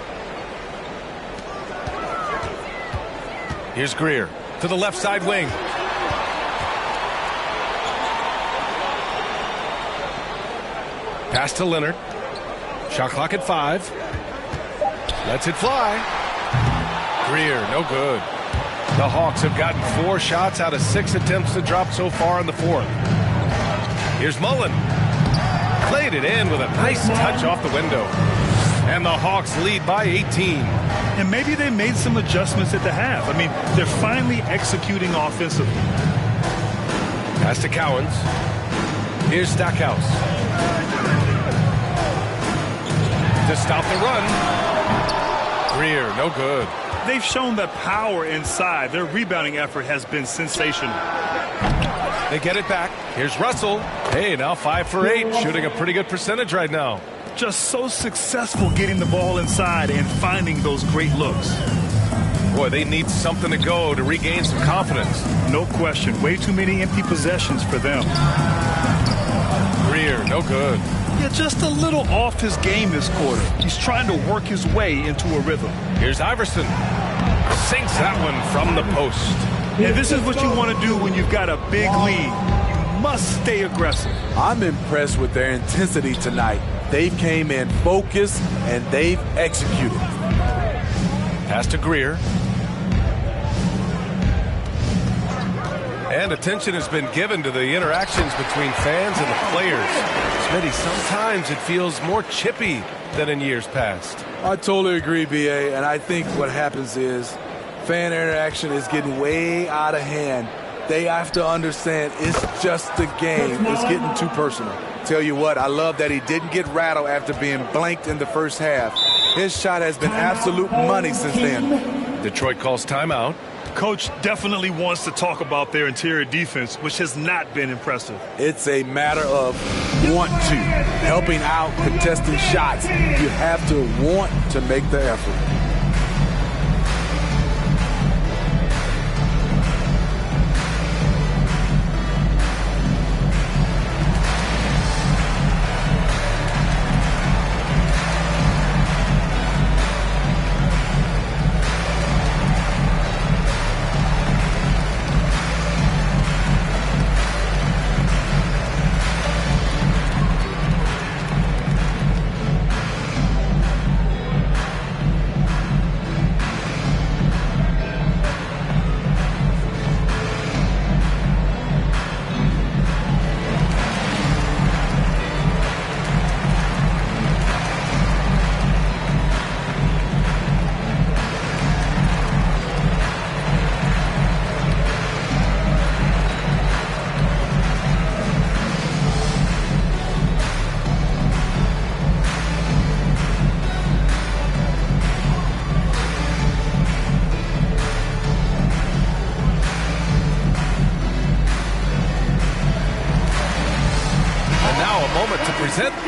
Here's Greer to the left side wing. Pass to Leonard. Shot clock at 5. Lets it fly. Greer, no good. The Hawks have gotten 4 shots out of 6 attempts to drop so far in the 4th. Here's Mullen. Played it in with a nice touch off the window. And the Hawks lead by 18. And maybe they made some adjustments at the half. I mean, they're finally executing offensively. Pass to Cowens. Here's Stackhouse. To stop the run. Greer, no good. They've shown that power inside. Their rebounding effort has been sensational. They get it back. Here's Russell. Hey, now 5 for 8, shooting a pretty good percentage right now. Just so successful getting the ball inside and finding those great looks. Boy, they need something to go to regain some confidence. No question. Way too many empty possessions for them. Greer, no good. Yeah, just a little off his game this quarter. He's trying to work his way into a rhythm. Here's Iverson. Sinks that one from the post. And this is what you want to do when you've got a big lead. You must stay aggressive. I'm impressed with their intensity tonight. They came in focused and they've executed. Pass to Greer. And attention has been given to the interactions between fans and the players. Smitty, sometimes it feels more chippy than in years past. I totally agree, B.A., and I think what happens is fan interaction is getting way out of hand. They have to understand it's just a game. It's getting too personal. Tell you what, I love that he didn't get rattled after being blanked in the first half. His shot has been absolute money since then. Detroit calls timeout. Coach definitely wants to talk about their interior defense, which has not been impressive. It's a matter of want to, helping out, contesting shots. You have to want to make the effort.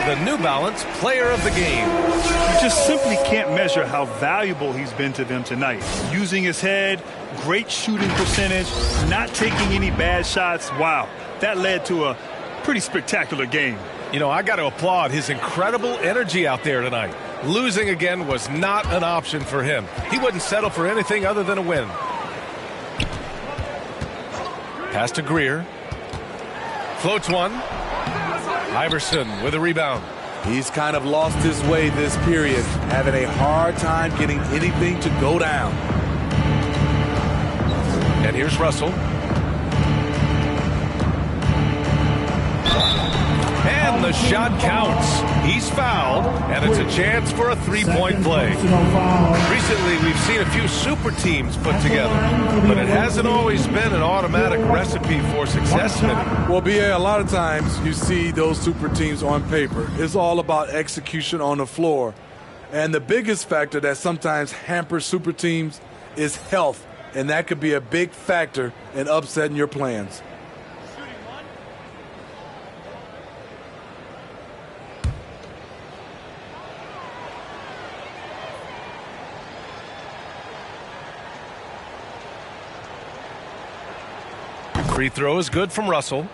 The New Balance Player of the Game. You just simply can't measure how valuable he's been to them tonight. Using his head, great shooting percentage, not taking any bad shots. Wow, that led to a pretty spectacular game. You know, I got to applaud his incredible energy out there tonight. Losing again was not an option for him. He wouldn't settle for anything other than a win. Pass to Greer. Floats one. Iverson with a rebound. He's kind of lost his way this period, having a hard time getting anything to go down. And here's Russell. And the shot counts. He's fouled, and it's a chance for a three-point play. Recently, we've seen a few super teams put together, but it hasn't always been an automatic recipe for success, Smitty. Well, B.A., a lot of times you see those super teams on paper. It's all about execution on the floor. And the biggest factor that sometimes hampers super teams is health, and that could be a big factor in upsetting your plans. Free throw is good from Russell.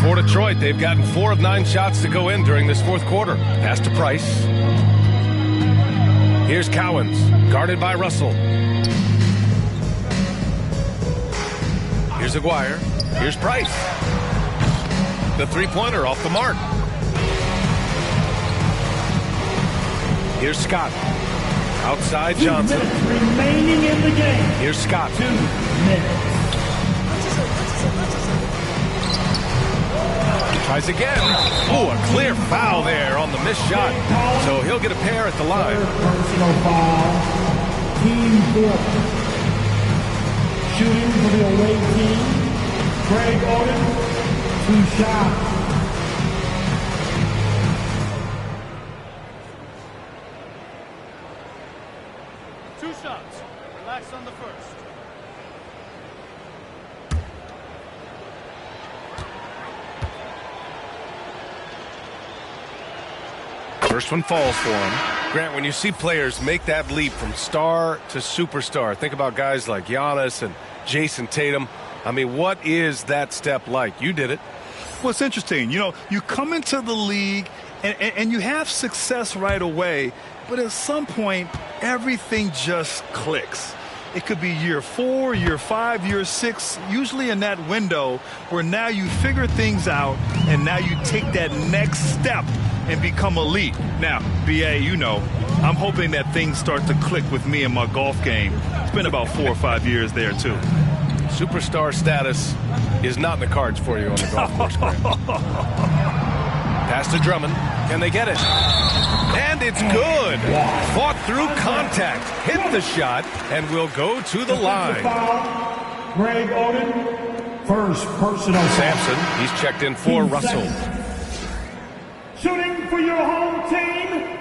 For Detroit, they've gotten 4 of 9 shots to go in during this fourth quarter. Pass to Price. Here's Cowens, guarded by Russell. Here's Aguirre. Here's Price. The three-pointer off the mark. Here's Scott. Outside Johnson. Remaining in the game. Here's Scott. 2 minutes. Tries again. Oh, a clear foul there on the missed shot. So he'll get a pair at the line. Personal foul. Team 4. Shooting for the away team. Greg Oden. 2 shots. Relax on the first. First one falls for him. Grant, when you see players make that leap from star to superstar, think about guys like Giannis and Jason Tatum. I mean, what is that step like? You did it. Well, it's interesting. You know, you come into the league and you have success right away, but at some point, everything just clicks. It could be year 4, year 5, year 6, usually in that window where now you figure things out and now you take that next step and become elite. Now, BA, you know, I'm hoping that things start to click with me in my golf game. It's been about 4 or 5 years there, too. Superstar status is not in the cards for you on the golf course, Grant. Pass to Drummond. Can they get it? And it's good. Fought through contact. Hit the shot and will go to the line. Greg Oden. First personal foul. Sampson. He's checked in for Russell. Shooting for your home team,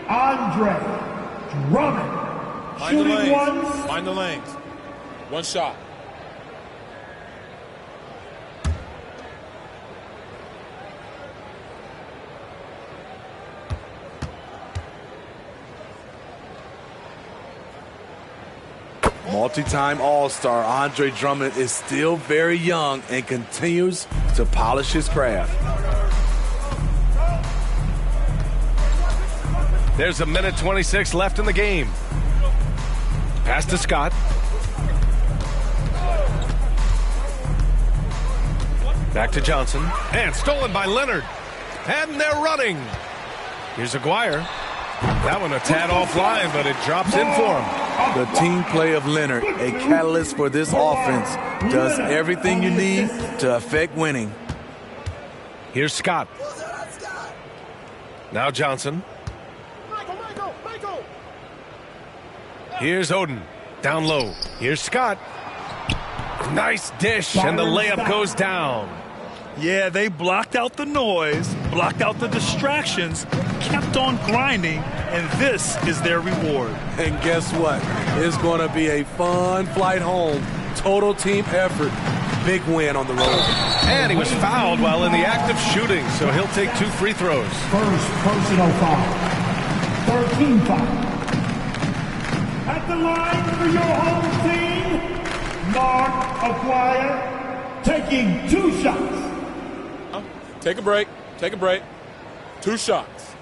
Andre Drummond. Shooting one. Mind the lanes. One shot. Multi-time All-Star Andre Drummond is still very young and continues to polish his craft. There's a minute 26 left in the game. Pass to Scott. Back to Johnson. And stolen by Leonard. And they're running. Here's Aguirre. That one a tad offline, but it drops in for him. The team play of Leonard, a catalyst for this offense, does everything you need to affect winning. Here's Scott. Now Johnson. Here's Oden. Down low. Here's Scott. Nice dish, and the layup goes down. Yeah, they blocked out the noise, blocked out the distractions, kept on grinding, and this is their reward. And guess what? It's going to be a fun flight home. Total team effort. Big win on the road. And he was fouled while in the act of shooting, so he'll take 2 free throws. First personal foul. 13 foul. At the line for your home team, Mark Aguirre, taking 2 shots. Take a break. Take a break. 2 shots.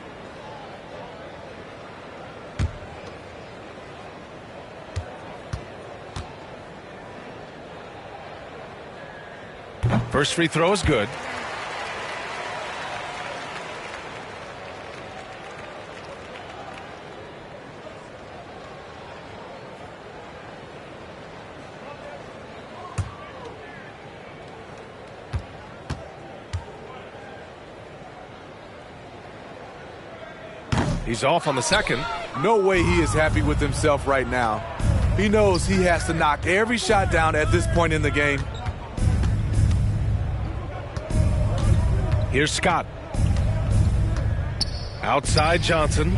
First free throw is good. He's off on the second. No way he is happy with himself right now. He knows he has to knock every shot down at this point in the game. Here's Scott. Outside Johnson.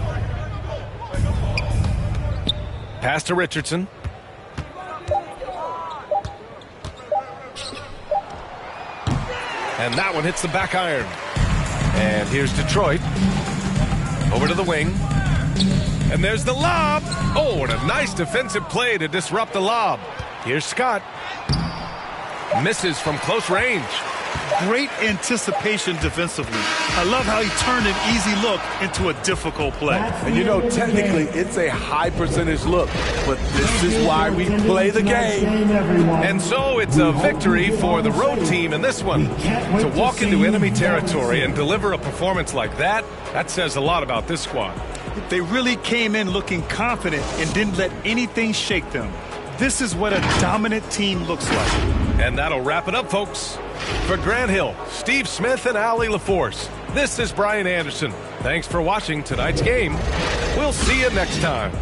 Pass to Richardson. And that one hits the back iron. And here's Detroit. Over to the wing. And there's the lob. Oh, and a nice defensive play to disrupt the lob. Here's Scott. Misses from close range. Great anticipation defensively. I love how he turned an easy look into a difficult play. And you know, technically, it's a high percentage look, but this is why we play the game. And so it's a victory for the road team in this one. To walk into enemy territory and deliver a performance like that, that says a lot about this squad. They really came in looking confident and didn't let anything shake them. This is what a dominant team looks like. And that'll wrap it up, folks. For Grant Hill, Steve Smith, and Allie LaForce, this is Brian Anderson. Thanks for watching tonight's game. We'll see you next time.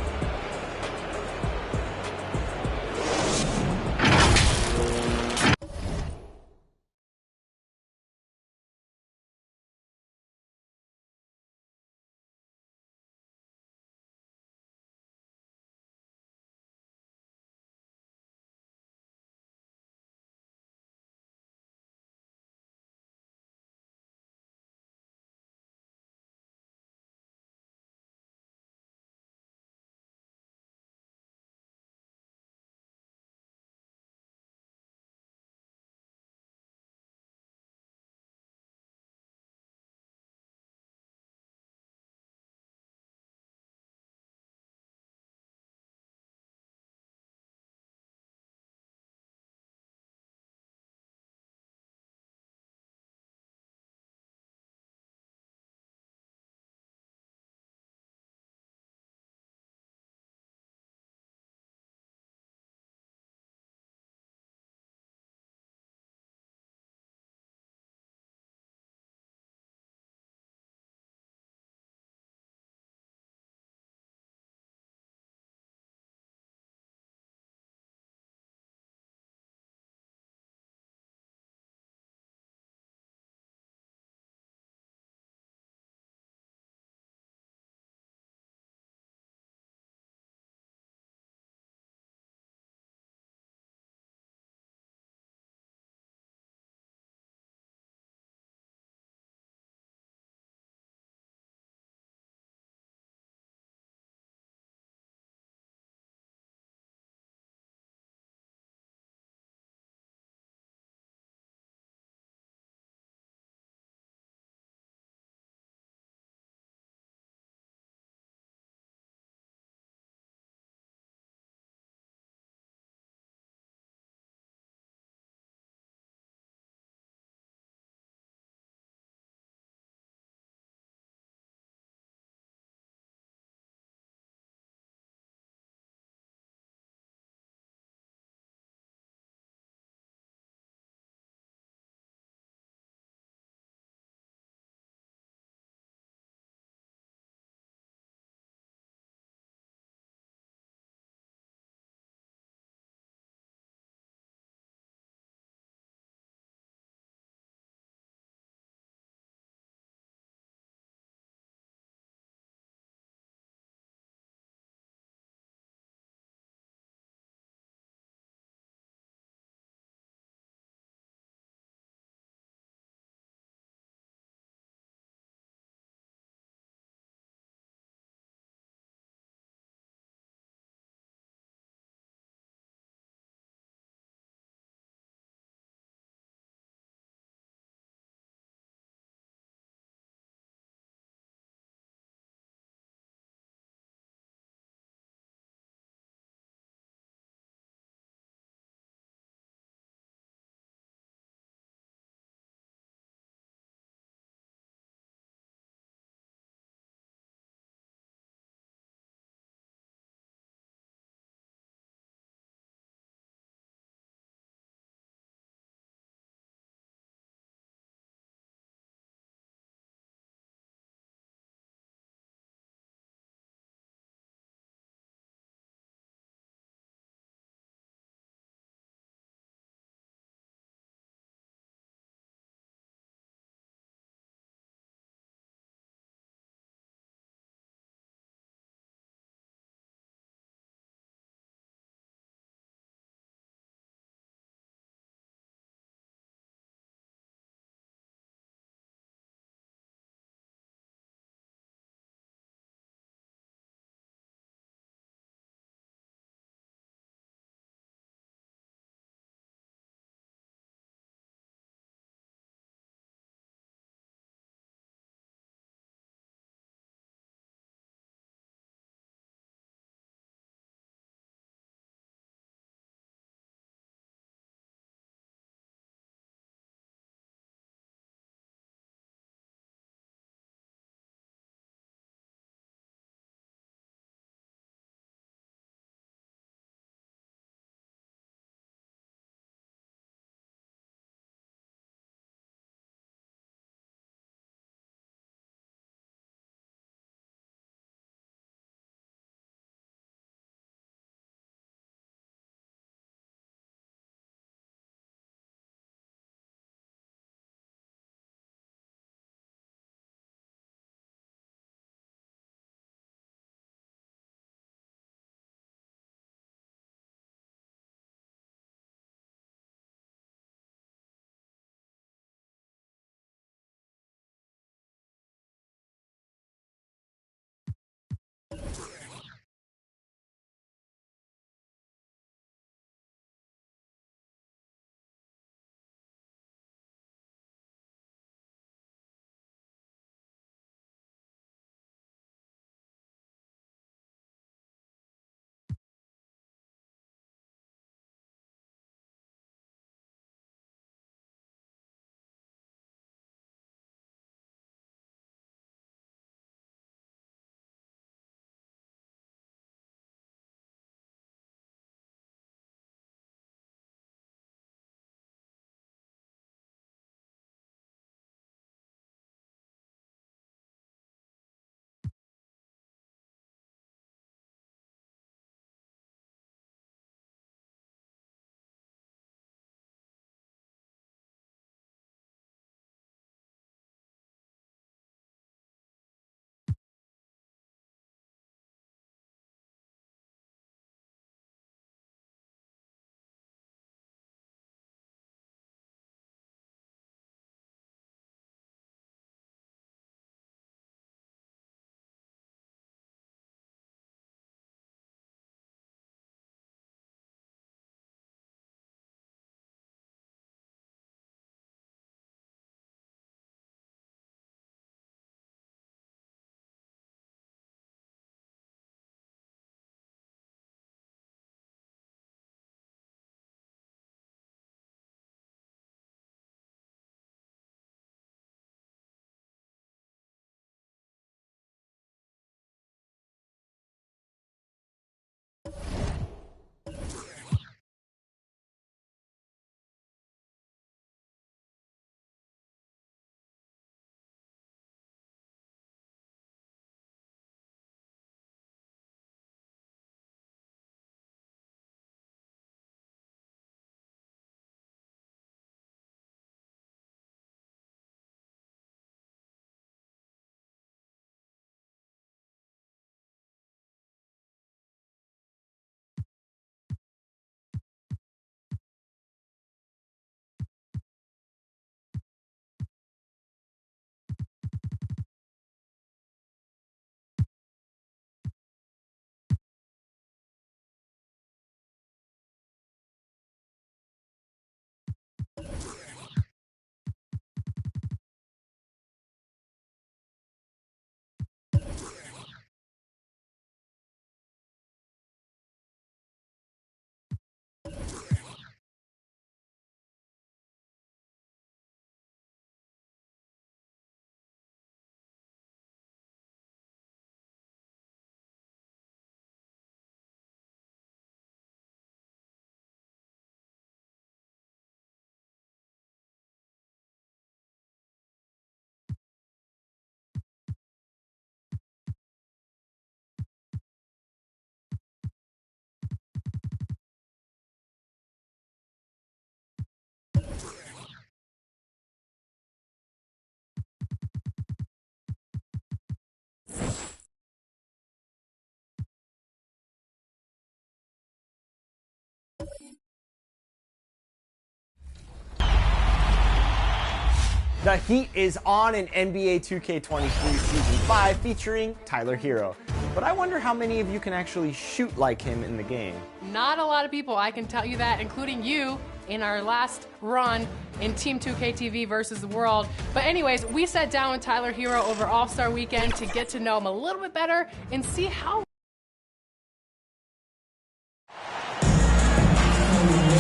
The heat is on in NBA 2K23 Season 5 featuring Tyler Hero. But I wonder how many of you can actually shoot like him in the game. Not a lot of people, I can tell you that, including you in our last run in Team 2K TV versus the world. But anyways, we sat down with Tyler Hero over All-Star Weekend to get to know him a little bit better and see how...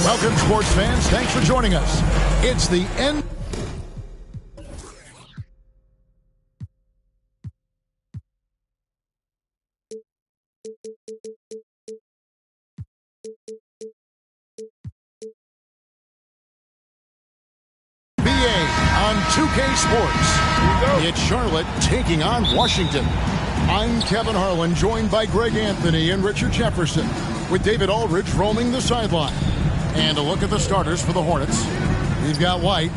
Welcome, sports fans. Thanks for joining us. It's the NBA on 2K Sports. It's Charlotte taking on Washington. I'm Kevin Harlan, joined by Greg Anthony and Richard Jefferson, with David Aldridge roaming the sideline. And a look at the starters for the Hornets. We've got White.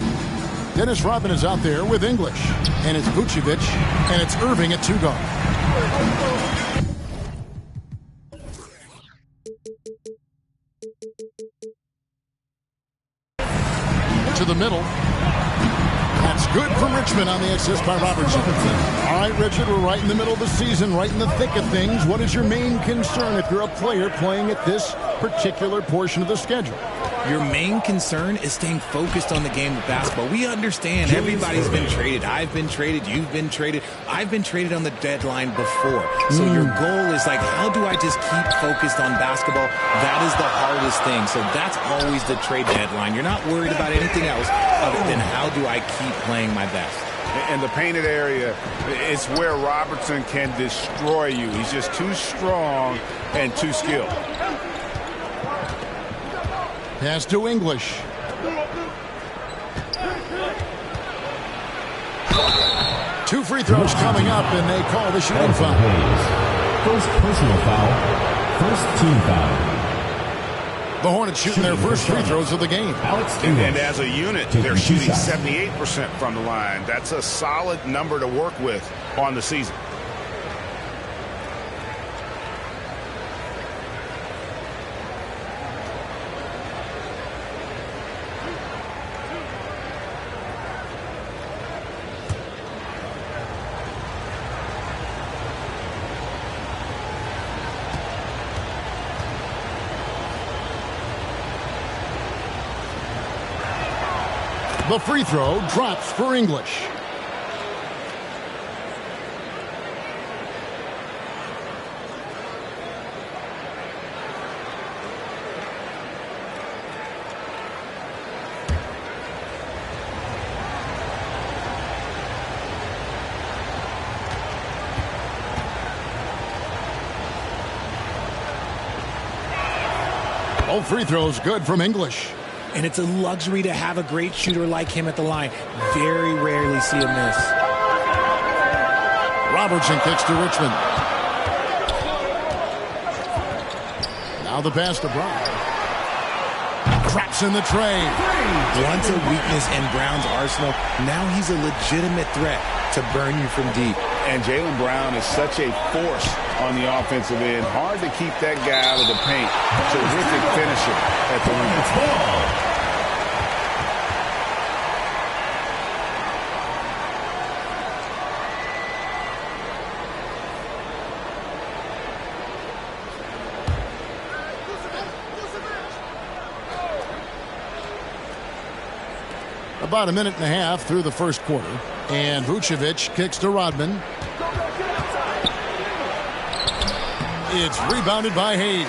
Dennis Rodman is out there with English. And it's Vucevic. And it's Irving at 2 guard. To the middle. That's good for Richmond on the assist by Robertson. All right, Richard, we're right in the middle of the season, right in the thick of things. What is your main concern if you're a player playing at this particular portion of the schedule? Your main concern is staying focused on the game of basketball. We understand everybody's been traded. I've been traded. You've been traded. I've been traded on the deadline before. So your goal is like, how do I just keep focused on basketball? That is the hardest thing. So that's always the trade deadline. You're not worried about anything else other than how do I keep playing my best. And the painted area is where Robertson can destroy you. He's just too strong and too skilled. Pass to English. Two free throws coming up, and they call the shooting foul. First personal foul, first team foul. The Hornets shooting their first free throws of the game. And as a unit, they're shooting 78% from the line. That's a solid number to work with on the season. The free throw drops for English. All free throws good from English. And it's a luxury to have a great shooter like him at the line. Very rarely see a miss. Robertson kicks to Richmond. Now the pass to Brown. Traps in the tray. Once a weakness in Brown's arsenal, now he's a legitimate threat to burn you from deep. And Jaylen Brown is such a force on the offensive end. Hard to keep that guy out of the paint. Terrific finisher at the rim. About a minute and a half through the first quarter. And Vucevic kicks to Rodman. It's rebounded by Hayes.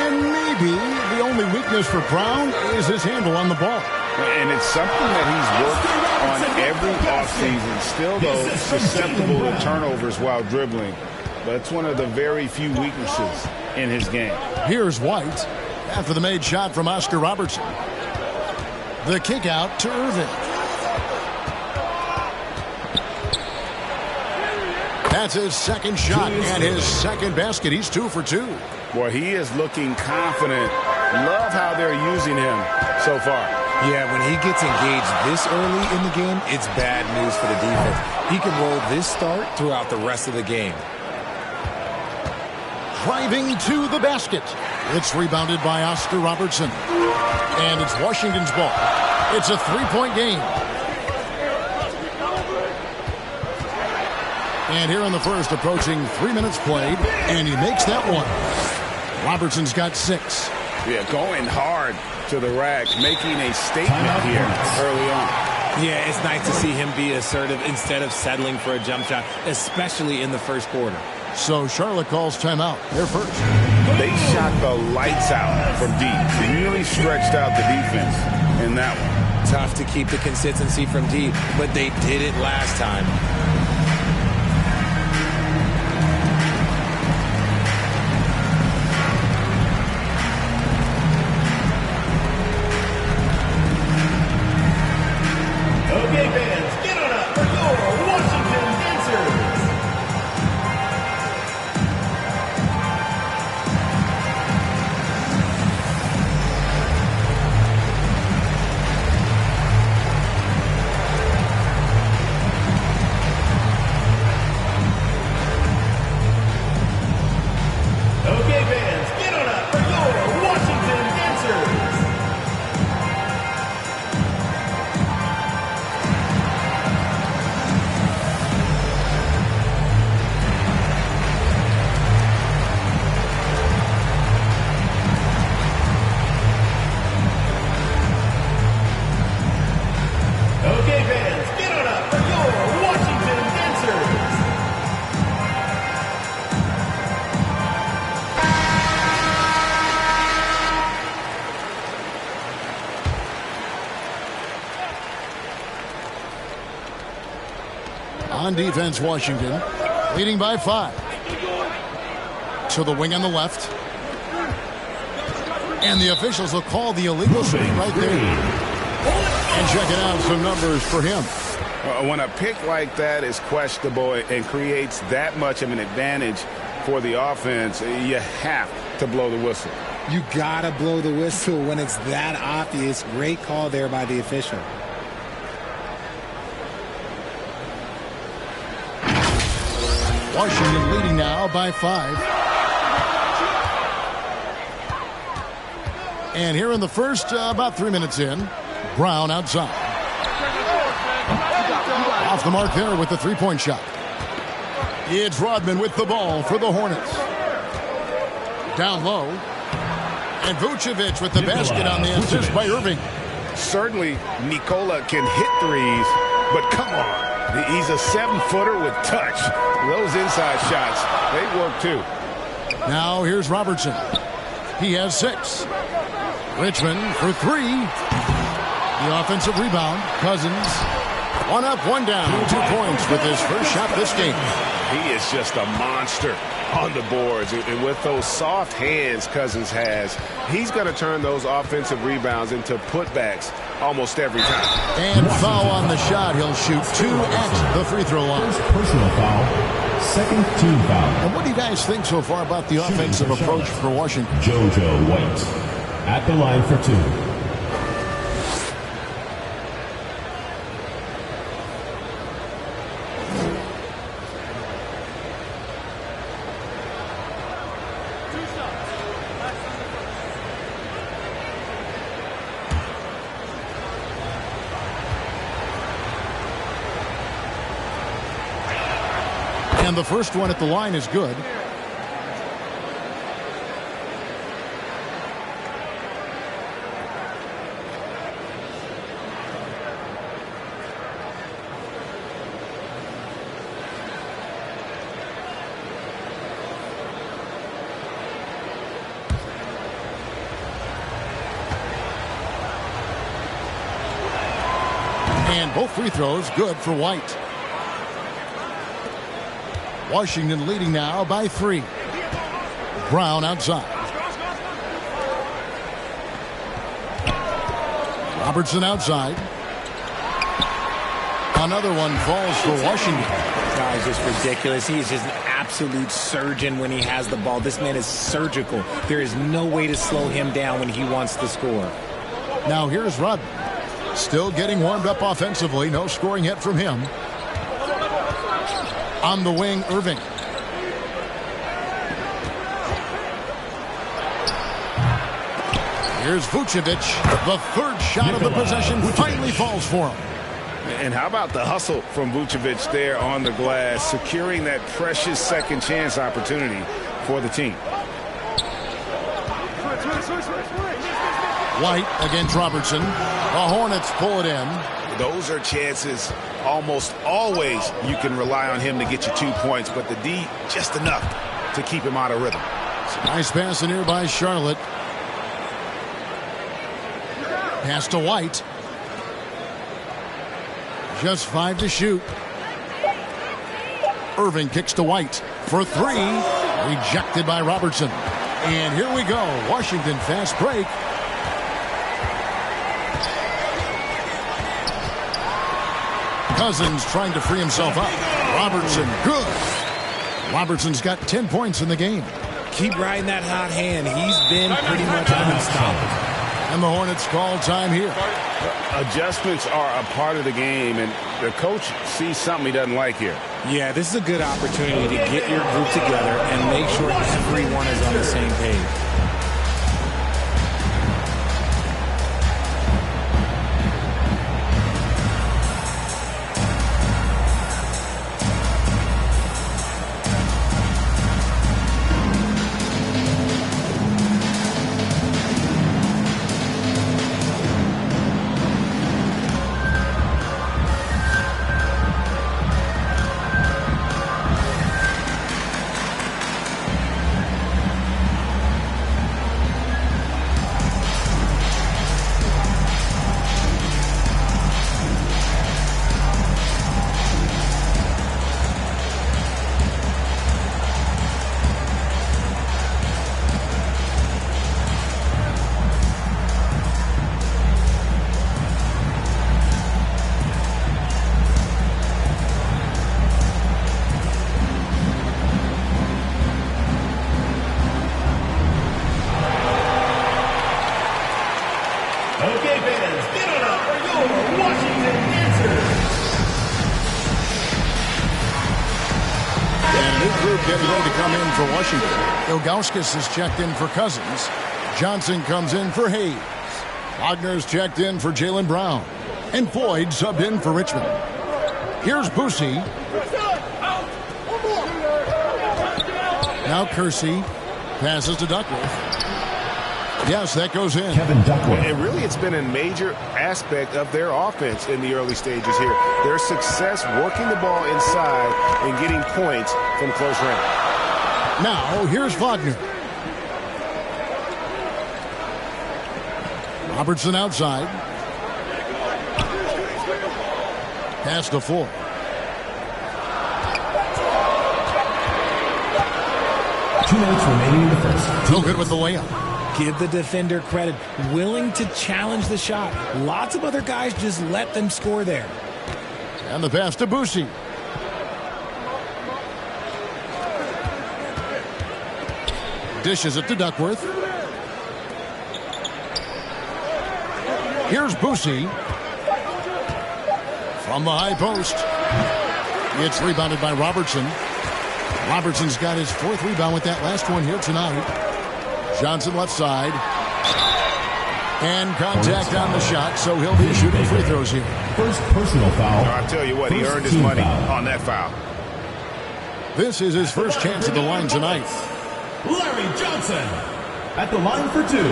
And maybe the only weakness for Brown is his handle on the ball. And it's something that he's worked on every offseason. Still, though, susceptible to turnovers while dribbling. But it's one of the very few weaknesses in his game. Here's White after the made shot from Oscar Robertson. The kick out to Irving. That's his second shot and his second basket. He's 2 for 2. Boy, he is looking confident. Love how they're using him so far. Yeah, when he gets engaged this early in the game, it's bad news for the defense. He can roll this start throughout the rest of the game. Driving to the basket. It's rebounded by Oscar Robertson. And it's Washington's ball. It's a 3-point game. And here in the first, approaching 3 minutes played, and he makes that one. Robertson's got 6. Yeah, going hard to the rack, making a statement here early on. Yeah, it's nice to see him be assertive instead of settling for a jump shot, especially in the first quarter. So Charlotte calls timeout. They're first. They shot the lights out from deep. Really stretched out the defense in that one. Tough to keep the consistency from deep, but they did it last time. Okay, fans, get on up for your Washington Dancers. Okay, fans, get on up for your Washington Dancers. Okay, fans, get on up for your Washington Dancers. On defense, Washington leading by 5. To the wing on the left. And the officials will call the illegal swing right there. And checking out some numbers for him. When a pick like that is questionable and creates that much of an advantage for the offense, you have to blow the whistle. You gotta blow the whistle when it's that obvious. Great call there by the official. Washington leading now by 5. And here in the first, about 3 minutes in, Brown outside. Off the mark there with the three-point shot. It's Rodman with the ball for the Hornets. Down low. And Vucevic with the basket on the assist by Irving. Certainly, Nikola can hit threes, but come on. He's a 7-footer with touch. Those inside shots, they work too. Now here's Robertson. He has 6. Richmond for 3. The offensive rebound. Cousins. 1 up, 1 down. 2 points with his first shot this game. He is just a monster on the boards. And with those soft hands Cousins has, he's going to turn those offensive rebounds into putbacks almost every time. And foul on the shot. He'll shoot 2 at the free throw line. First personal foul, second team foul. And what do you guys think so far about the offensive approach for Washington? JoJo White at the line for 2. And the first one at the line is good. And both free throws good for White. Washington leading now by 3. Brown outside. Robertson outside. Another one falls for Washington. This guy is just ridiculous. He is just an absolute surgeon when he has the ball. This man is surgical. There is no way to slow him down when he wants to score. Now here's Rudd. Still getting warmed up offensively. No scoring yet from him. On the wing, Irving. Here's Vucevic. The third shot of the possession finally falls for him. And how about the hustle from Vucevic there on the glass, securing that precious second chance opportunity for the team. White against Robertson. The Hornets pull it in. Those are chances almost always you can rely on him to get you 2 points, but the D just enough to keep him out of rhythm. Nice pass in here by Charlotte. Pass to White. Just 5 to shoot. Irving kicks to White for 3. Rejected by Robertson. And here we go. Washington fast break. Cousins trying to free himself up. Robertson, good. Robertson's got 10 points in the game. Keep riding that hot hand. He's been pretty much unstoppable. And the Hornets call time here. Adjustments are a part of the game, and the coach sees something he doesn't like here. Yeah, this is a good opportunity to get your group together and make sure everyone is on the same page. Ilgauskas is checked in for Cousins. Johnson comes in for Hayes. Wagner's checked in for Jaylen Brown. And Floyd subbed in for Richmond. Here's Boosie. Now Kersey passes to Duckworth. Yes, that goes in. Kevin Duckworth. And really, it's been a major aspect of their offense in the early stages here. Their success working the ball inside and getting points from close range. Now, here's Wagner. Robertson outside. Pass to Ford. Two minutes remaining in the first. No good with the layup. Give the defender credit. Willing to challenge the shot. Lots of other guys just let them score there. And the pass to Boosie. Dishes it to Duckworth. Here's Boosie. From the high post. It's rebounded by Robertson. Robertson's got his 4th rebound with that last one here tonight. Johnson left side. And contact on the shot, so he'll be shooting free throws here. First personal foul. I'll tell you what, he earned his money on that foul. This is his first chance at the line tonight. Larry Johnson at the line for 2.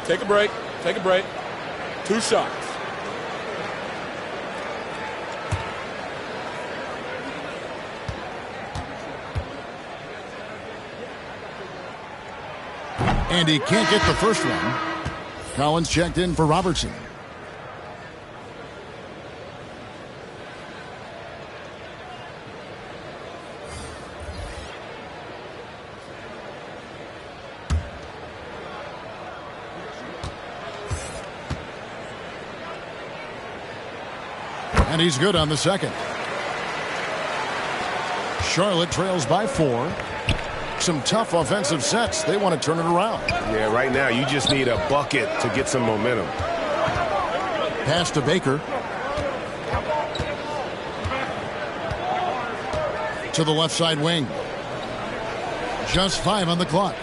Take a break. Take a break. 2 shots. And he can't get the first one. Collins checked in for Robertson. And he's good on the second. Charlotte trails by 4. Some tough offensive sets. They want to turn it around. Yeah, right now you just need a bucket to get some momentum. Pass to Baker. To the left side wing. Just 5 on the clock.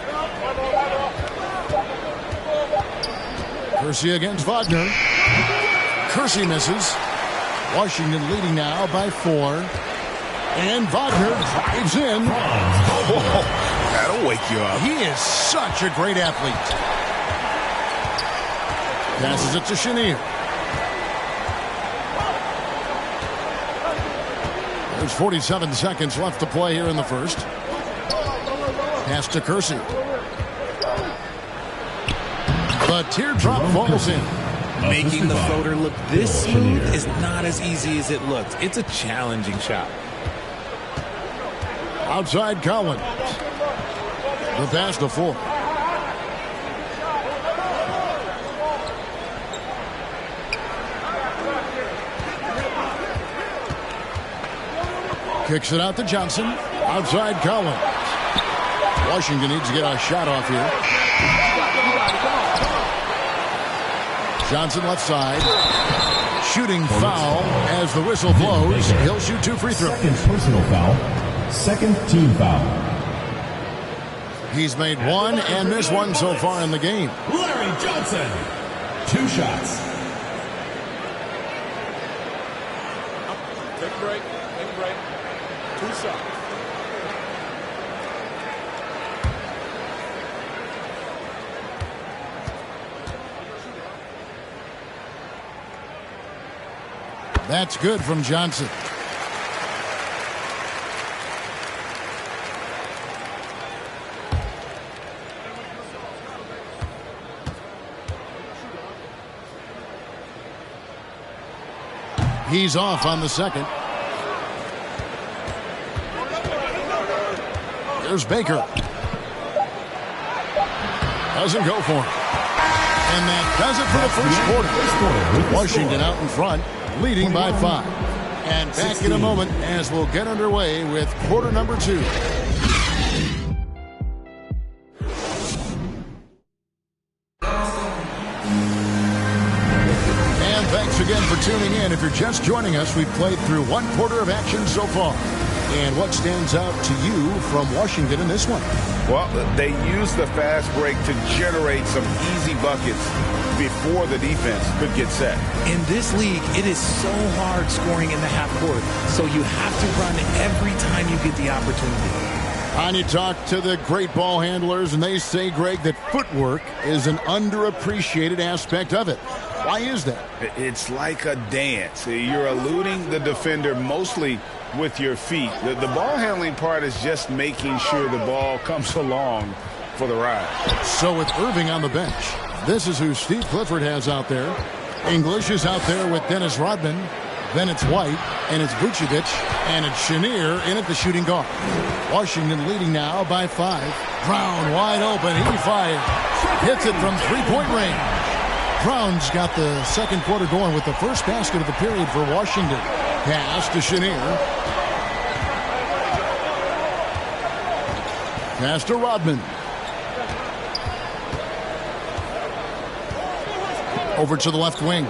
Kersey against Wagner. Kersey misses. Washington leading now by 4. And Wagner drives in. Oh, that'll wake you up. He is such a great athlete. Passes it to Chenier. There's 47 seconds left to play here in the first. Pass to Kersey. The teardrop falls in. Making the floater look this smooth is not as easy as it looks. It's a challenging shot. Outside Collins. The pass to Ford. Kicks it out to Johnson. Outside Collins. Washington needs to get a shot off here. Johnson left side. Shooting foul as the whistle blows. He'll shoot 2 free throws. Second personal foul. Second team foul. He's made 1 and missed 1 so far in the game. Larry Johnson. 2 shots. Take a break. Take a break. 2 shots. That's good from Johnson. He's off on the second. There's Baker. Doesn't go for it. And that does it for the first quarter. Washington out in front, leading by 5. And back in a moment as we'll get underway with quarter number 2. And thanks again for tuning in. If you're just joining us, we've played through 1 quarter of action so far. And what stands out to you from Washington in this one? Well, they used the fast break to generate some easy buckets before the defense could get set. In this league, it is so hard scoring in the half court, so you have to run every time you get the opportunity. And you talk to the great ball handlers, and they say, Greg, that footwork is an underappreciated aspect of it. Why is that? It's like a dance. You're eluding the defender mostly with your feet. The ball handling part is just making sure the ball comes along for the ride. So with Irving on the bench, this is who Steve Clifford has out there. English is out there with Dennis Rodman. Then it's White, and it's Vucevic, and it's Chenier in at the shooting guard. Washington leading now by 5. Brown wide open. He fires. Hits it from three-point range. Brown's got the second quarter going with the first basket of the period for Washington. Pass to Chenier. Pass to Rodman. Over to the left wing.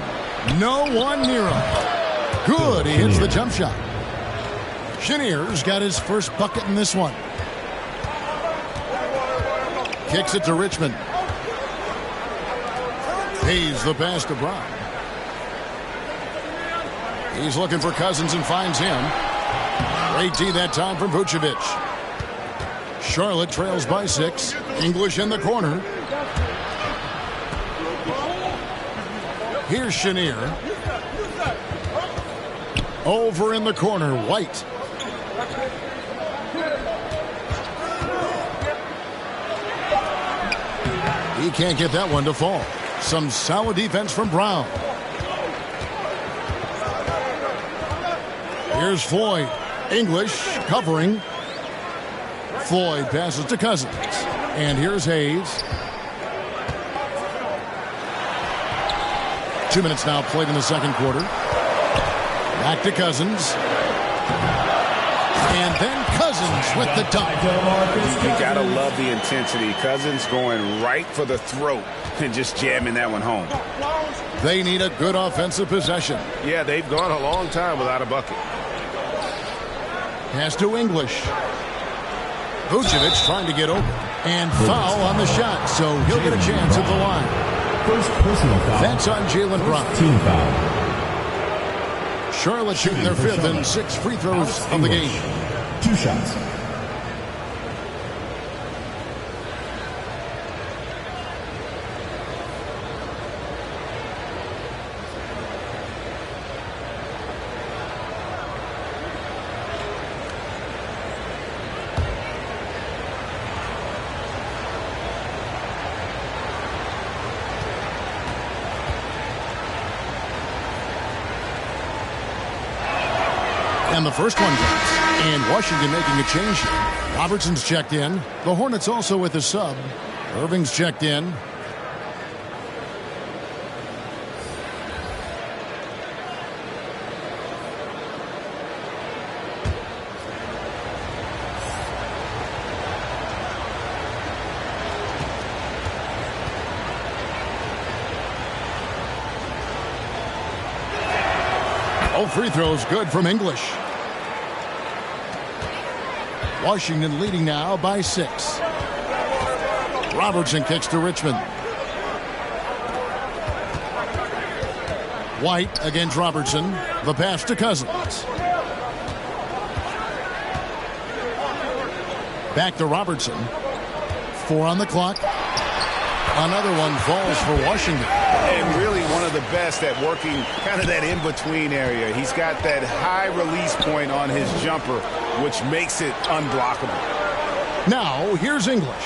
No one near him. Good. He hits the jump shot. Chenier's got his first bucket in this one. Kicks it to Richmond. He's the pass to Brown. He's looking for Cousins and finds him. Great D that time from Vucevic. Charlotte trails by 6. English in the corner. Here's Chenier. Over in the corner, White. He can't get that one to fall. Some solid defense from Brown. Here's Floyd. English covering. Floyd passes to Cousins. And here's Hayes. 2 minutes now played in the second quarter. Back to Cousins. And then Cousins with the dunk. You got to love the intensity. Cousins going right for the throat and just jamming that one home. They need a good offensive possession. Yeah, they've gone a long time without a bucket. Pass to English. Vucevic trying to get open. And foul on the shot, so he'll get a chance at the line. First personal foul. That's on Jaylen Brown. Team foul. Charlotte shooting their fifth and 6 free throws of the game. 2 shots. And the first one goes. And Washington making a change here. Robertson's checked in. The Hornets also with a sub. Irving's checked in. All free throws good from English. Washington leading now by 6. Robertson kicks to Richmond. White against Robertson. The pass to Cousins. Back to Robertson. 4 on the clock. Another one falls for Washington. And really one of the best at working kind of that in-between area. He's got that high release point on his jumper, which makes it unblockable. Now, here's English.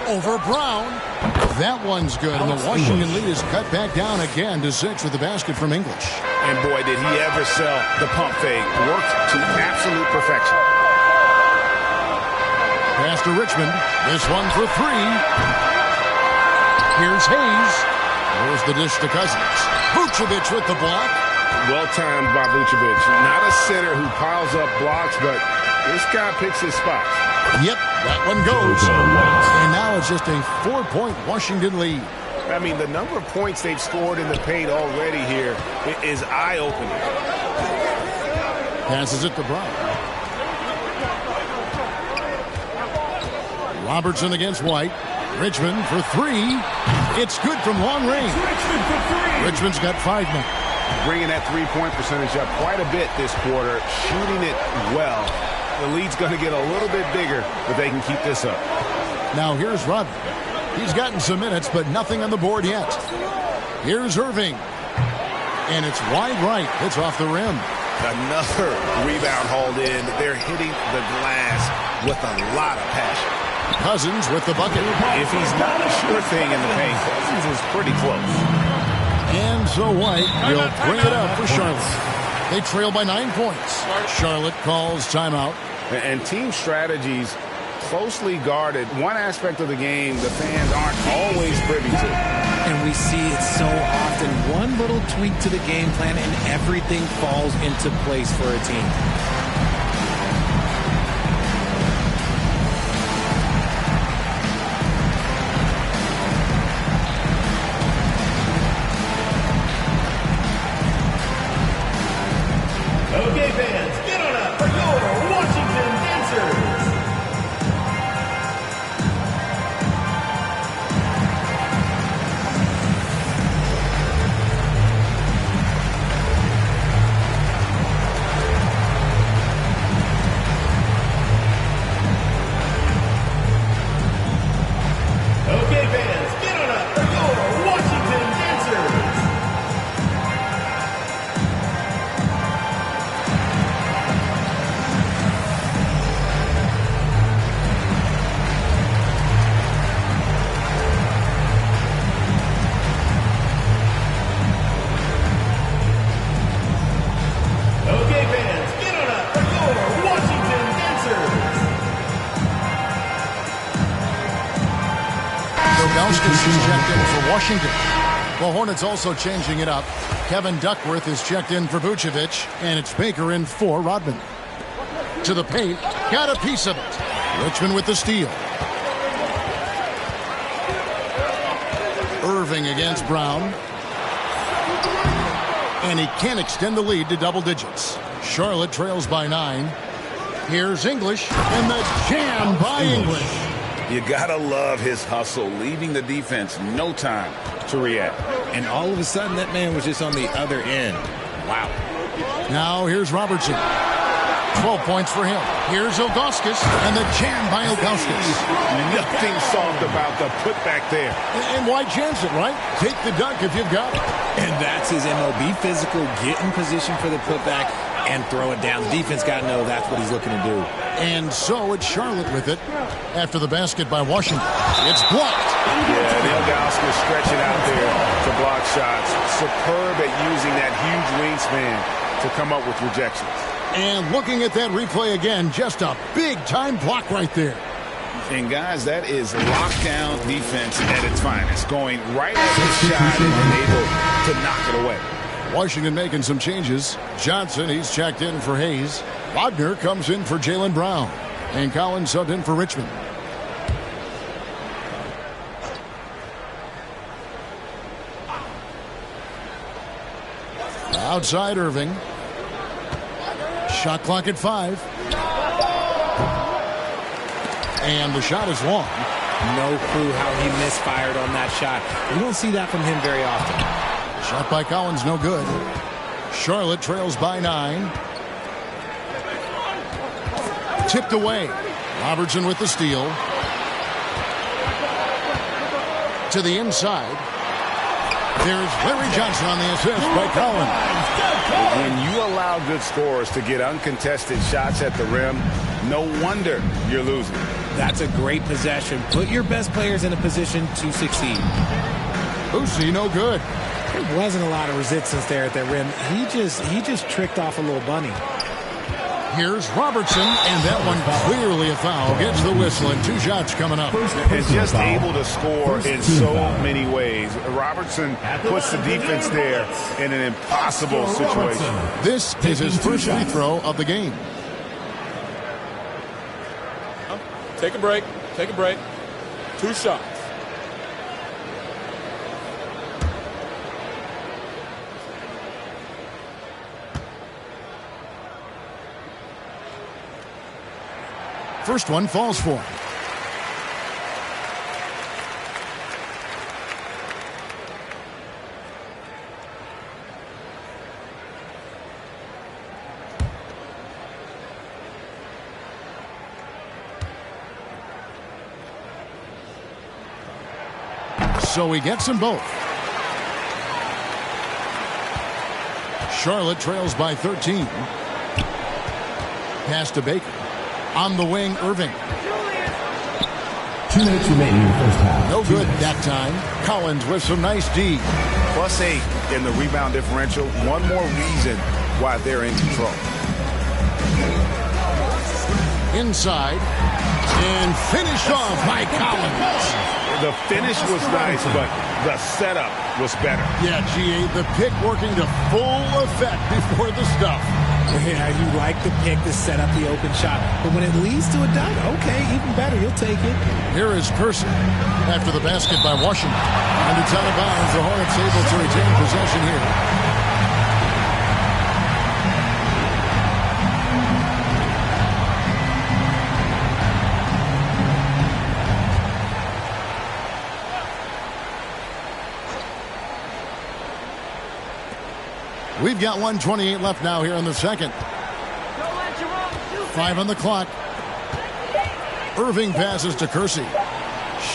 Over Brown. That one's good, and the Washington lead is cut back down again to 6 with the basket from English. And boy, did he ever sell the pump fake. Worked to absolute perfection. Pass to Richmond. This one for 3. Here's Hayes. There's the dish to Cousins. Vucevic with the block. Well-timed by Vucevic. Not a center who piles up blocks, but this guy picks his spots. Yep, that one goes. And now it's just a 4-point Washington lead. I mean, the number of points they've scored in the paint already here is eye-opening. Passes it to Brown. Robertson against White. Richmond for 3. It's good from long range. Richmond's got 5 now. Bringing that three-point percentage up quite a bit this quarter, shooting it well. The lead's going to get a little bit bigger, but they can keep this up. Now here's Rodman. He's gotten some minutes, but nothing on the board yet. Here's Irving. And it's wide right. It's off the rim. Another rebound hauled in. They're hitting the glass with a lot of passion. Cousins with the bucket. If he's not a sure thing in the paint, Cousins is pretty close. And so White will bring it up for Charlotte. They trail by 9 points. Charlotte calls timeout. And team strategies closely guarded. One aspect of the game the fans aren't always privy to. And we see it so often. One little tweak to the game plan and everything falls into place for a team. Okay, fans, get on up for your Washington Dancers. Okay, fans, get on up for your Washington Dancers. Okay, fans, get on up for your Washington Dancers. Ilgauskas is checked in for Washington. The Hornets also changing it up. Kevin Duckworth is checked in for Vucevic, and it's Baker in for Rodman. To the paint, got a piece of it. Richmond with the steal. Irving against Brown. And he can't extend the lead to double digits. Charlotte trails by 9. Here's English, and the jam by English. You gotta love his hustle, leaving the defense no time to react. And all of a sudden, that man was just on the other end. Wow. Now here's Robertson. 12 points for him. Here's Ilgauskas, and the jam by Ilgauskas. Nothing soft about the putback there. And why chance it, right? Take the dunk if you've got it. And that's his MO. Be physical, get in position for the putback, and throw it down. The defense got to know that's what he's looking to do. And so it's Charlotte with it after the basket by Washington. It's blocked. Yeah, Ilgauskas stretching out there to block shots. Superb at using that huge wingspan to come up with rejections. And looking at that replay again, just a big-time block right there. And, guys, that is lockdown defense at its finest. Going right at the shot and able to knock it away. Washington making some changes. Johnson, he's checked in for Hayes. Wagner comes in for Jaylen Brown. And Collins subbed in for Richmond. Outside Irving. Shot clock at 5. And the shot is long. No clue how he misfired on that shot. We don't see that from him very often. Shot by Collins, no good. Charlotte trails by 9. Tipped away. Robertson with the steal. To the inside. There's Larry Johnson on the assist by Collins. When you allow good scorers to get uncontested shots at the rim, no wonder you're losing. That's a great possession. Put your best players in a position to succeed. Boosie, no good. There wasn't a lot of resistance there at that rim. He just tricked off a little bunny. Here's Robertson, and that one clearly a foul. Gets the whistle, and 2 shots coming up. And just able to score in so many ways. Robertson puts the defense there in an impossible situation. This is his first free throw of the game. Take a break. Take a break. 2 shots. First one falls for him. So he gets them both. Charlotte trails by 13. Pass to Baker. On the wing, Irving. 2 minutes remaining in the first half. No good that time. Collins with some nice D. +8 in the rebound differential. One more reason why they're in control. Inside. And finished off by Collins. The finish was nice, but the setup was better. Yeah, GA, the pick working to full effect before the stuff. Yeah, you like the pick to set up the open shot. But when it leads to a dunk, okay, even better. You'll take it. Here is Person after the basket by Washington. And it's out of bounds. The Hornets able to retain possession here. We've got 1:28 left now here in the second. 5 on the clock. Irving passes to Kersey.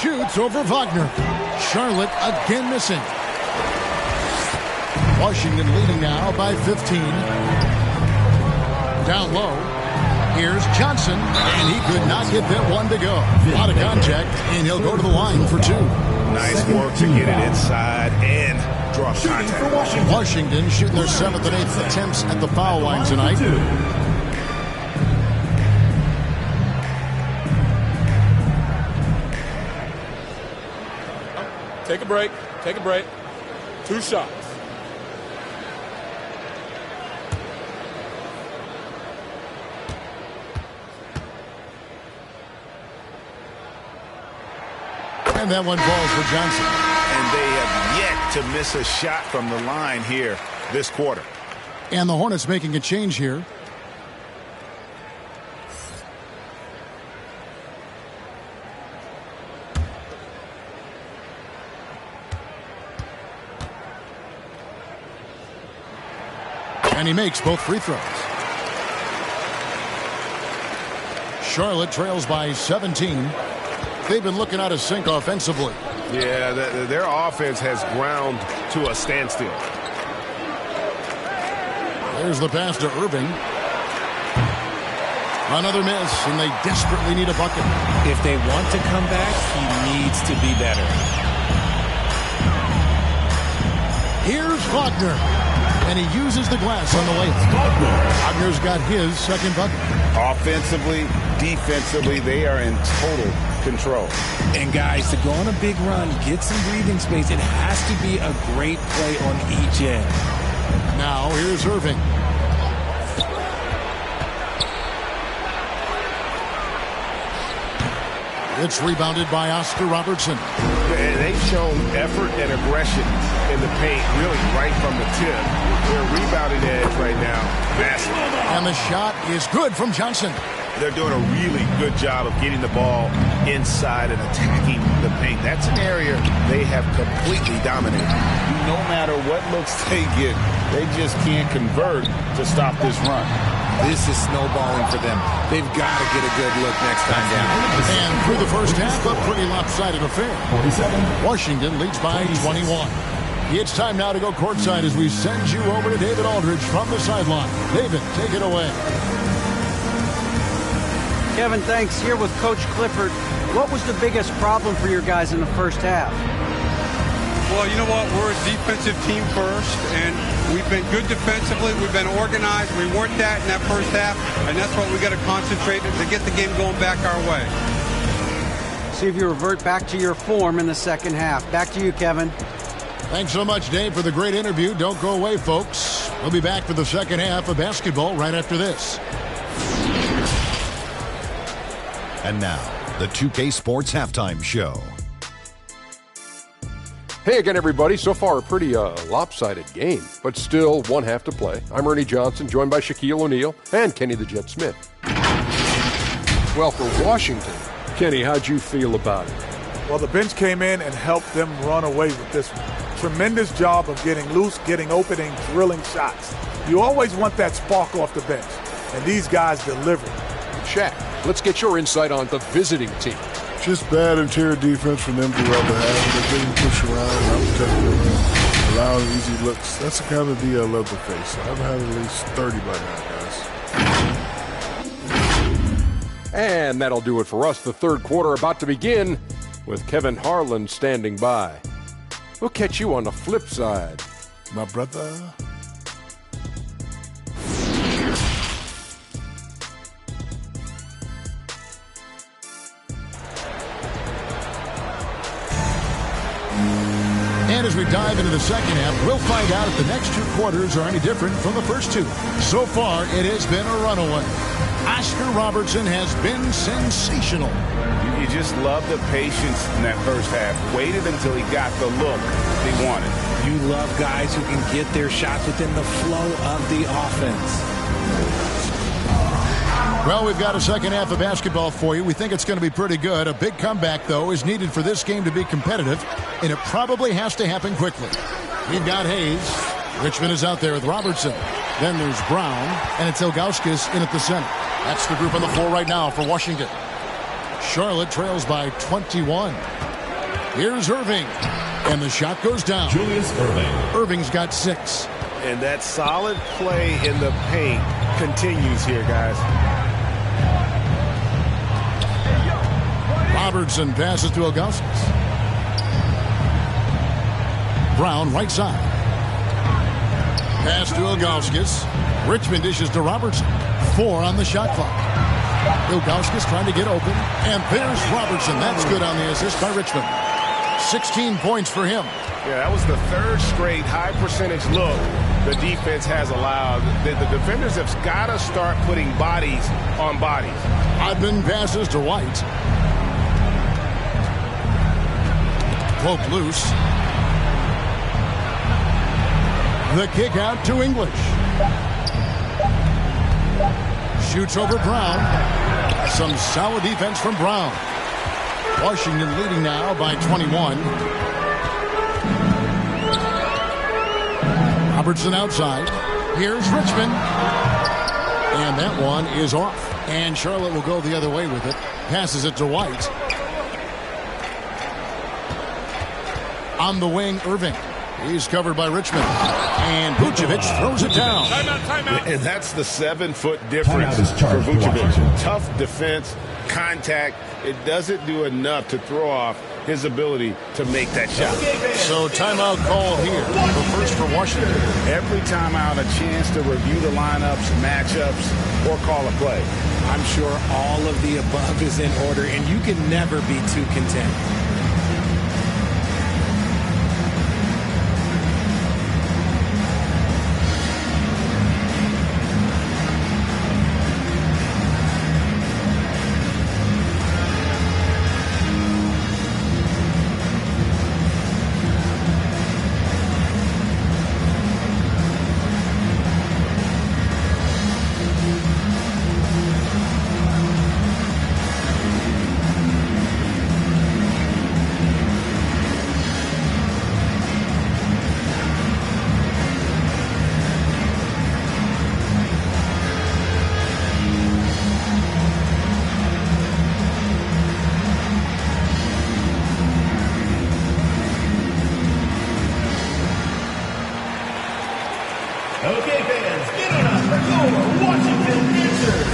Shoots over Wagner. Charlotte again missing. Washington leading now by 15. Down low. Here's Johnson, and he could not get that one to go. A lot of contact, and he'll go to the line for 2. Nice work to get it inside and draw contact. Washington shooting their 7th and 8th attempts at the foul line tonight. Take a break. Take a break. 2 shots. And that one falls for Johnson. And they have yet to miss a shot from the line here this quarter. And the Hornets making a change here. And he makes both free throws. Charlotte trails by 17. They've been looking out of sync offensively. Yeah, their offense has ground to a standstill. There's the pass to Irving. Another miss, and they desperately need a bucket. If they want to come back, he needs to be better. Here's Wagner, and he uses the glass on the layup. Wagner's got his second bucket. Offensively, defensively, they are in total control. And guys, to go on a big run, get some breathing space, it has to be a great play on each end. Now here's Irving. It's rebounded by Oscar Robertson. They've shown effort and aggression in the paint, really right from the tip. Their rebounding edge right now, massive. And the shot is good from Johnson. They're doing a really good job of getting the ball inside and attacking the paint. That's an area they have completely dominated. No matter what looks they get, they just can't convert to stop this run. This is snowballing for them. They've got to get a good look next time down. And through the first half, a pretty lopsided affair. Washington leads by 21. It's time now to go courtside as we send you over to David Aldridge from the sideline. David, take it away. Kevin, thanks. Here with Coach Clifford. What was the biggest problem for your guys in the first half? Well, you know what? We're a defensive team first, and we've been good defensively. We've been organized. We weren't that in that first half, and that's what we got to concentrate to get the game going back our way. See if you revert back to your form in the second half. Back to you, Kevin. Thanks so much, Dave, for the great interview. Don't go away, folks. We'll be back for the second half of basketball right after this. And now, the 2K Sports Halftime Show. Hey again, everybody. So far, a pretty lopsided game, but still one half to play. I'm Ernie Johnson, joined by Shaquille O'Neal and Kenny the Jet Smith. Well, for Washington, Kenny, how'd you feel about it? Well, the bench came in and helped them run away with this one. Tremendous job of getting loose, getting open, and drilling shots. You always want that spark off the bench, and these guys delivered. Shaq, let's get your insight on the visiting team. Just bad interior defense from them throughout the half. They're getting pushed around, not protecting the rim, allowing easy looks. That's the kind of D I love to face. I've had at least 30 by now, guys. And that'll do it for us. The third quarter about to begin with Kevin Harlan standing by. We'll catch you on the flip side, my brother. And as we dive into the second half, we'll find out if the next two quarters are any different from the first two. So far, it has been a runaway. Oscar Robertson has been sensational. You just love the patience in that first half. Waited until he got the look he wanted. You love guys who can get their shots within the flow of the offense. Well, we've got a second half of basketball for you. We think it's going to be pretty good. A big comeback, though, is needed for this game to be competitive, and it probably has to happen quickly. We've got Hayes. Richmond is out there with Robertson. Then there's Brown, and it's Ilgauskas in at the center. That's the group on the floor right now for Washington. Charlotte trails by 21. Here's Irving, and the shot goes down. Julius Irving. Irving's got 6. And that solid play in the paint continues here, guys. Robertson passes to Ilgauskas. Brown right side. Pass to Ilgauskas. Richmond dishes to Robertson. 4 on the shot clock. Ilgauskas trying to get open. And there's Robertson. That's good on the assist by Richmond. 16 points for him. Yeah, that was the third straight high percentage look the defense has allowed. The defenders have got to start putting bodies on bodies. Odman passes to White. Cloak loose. The kick out to English. Shoots over Brown. Some solid defense from Brown. Washington leading now by 21. Robertson outside. Here's Richmond. And that one is off. And Charlotte will go the other way with it. Passes it to White. On the wing, Irving. He's covered by Richmond. And Vucevic throws it down. Timeout. And that's the 7-foot difference for Vucevic. Tough defense, contact. It doesn't do enough to throw off his ability to make that shot. So timeout call here. The first for Washington. Every timeout, a chance to review the lineups, matchups, or call a play. I'm sure all of the above is in order, and you can never be too content. Okay, fans, get on up for your Washington answers.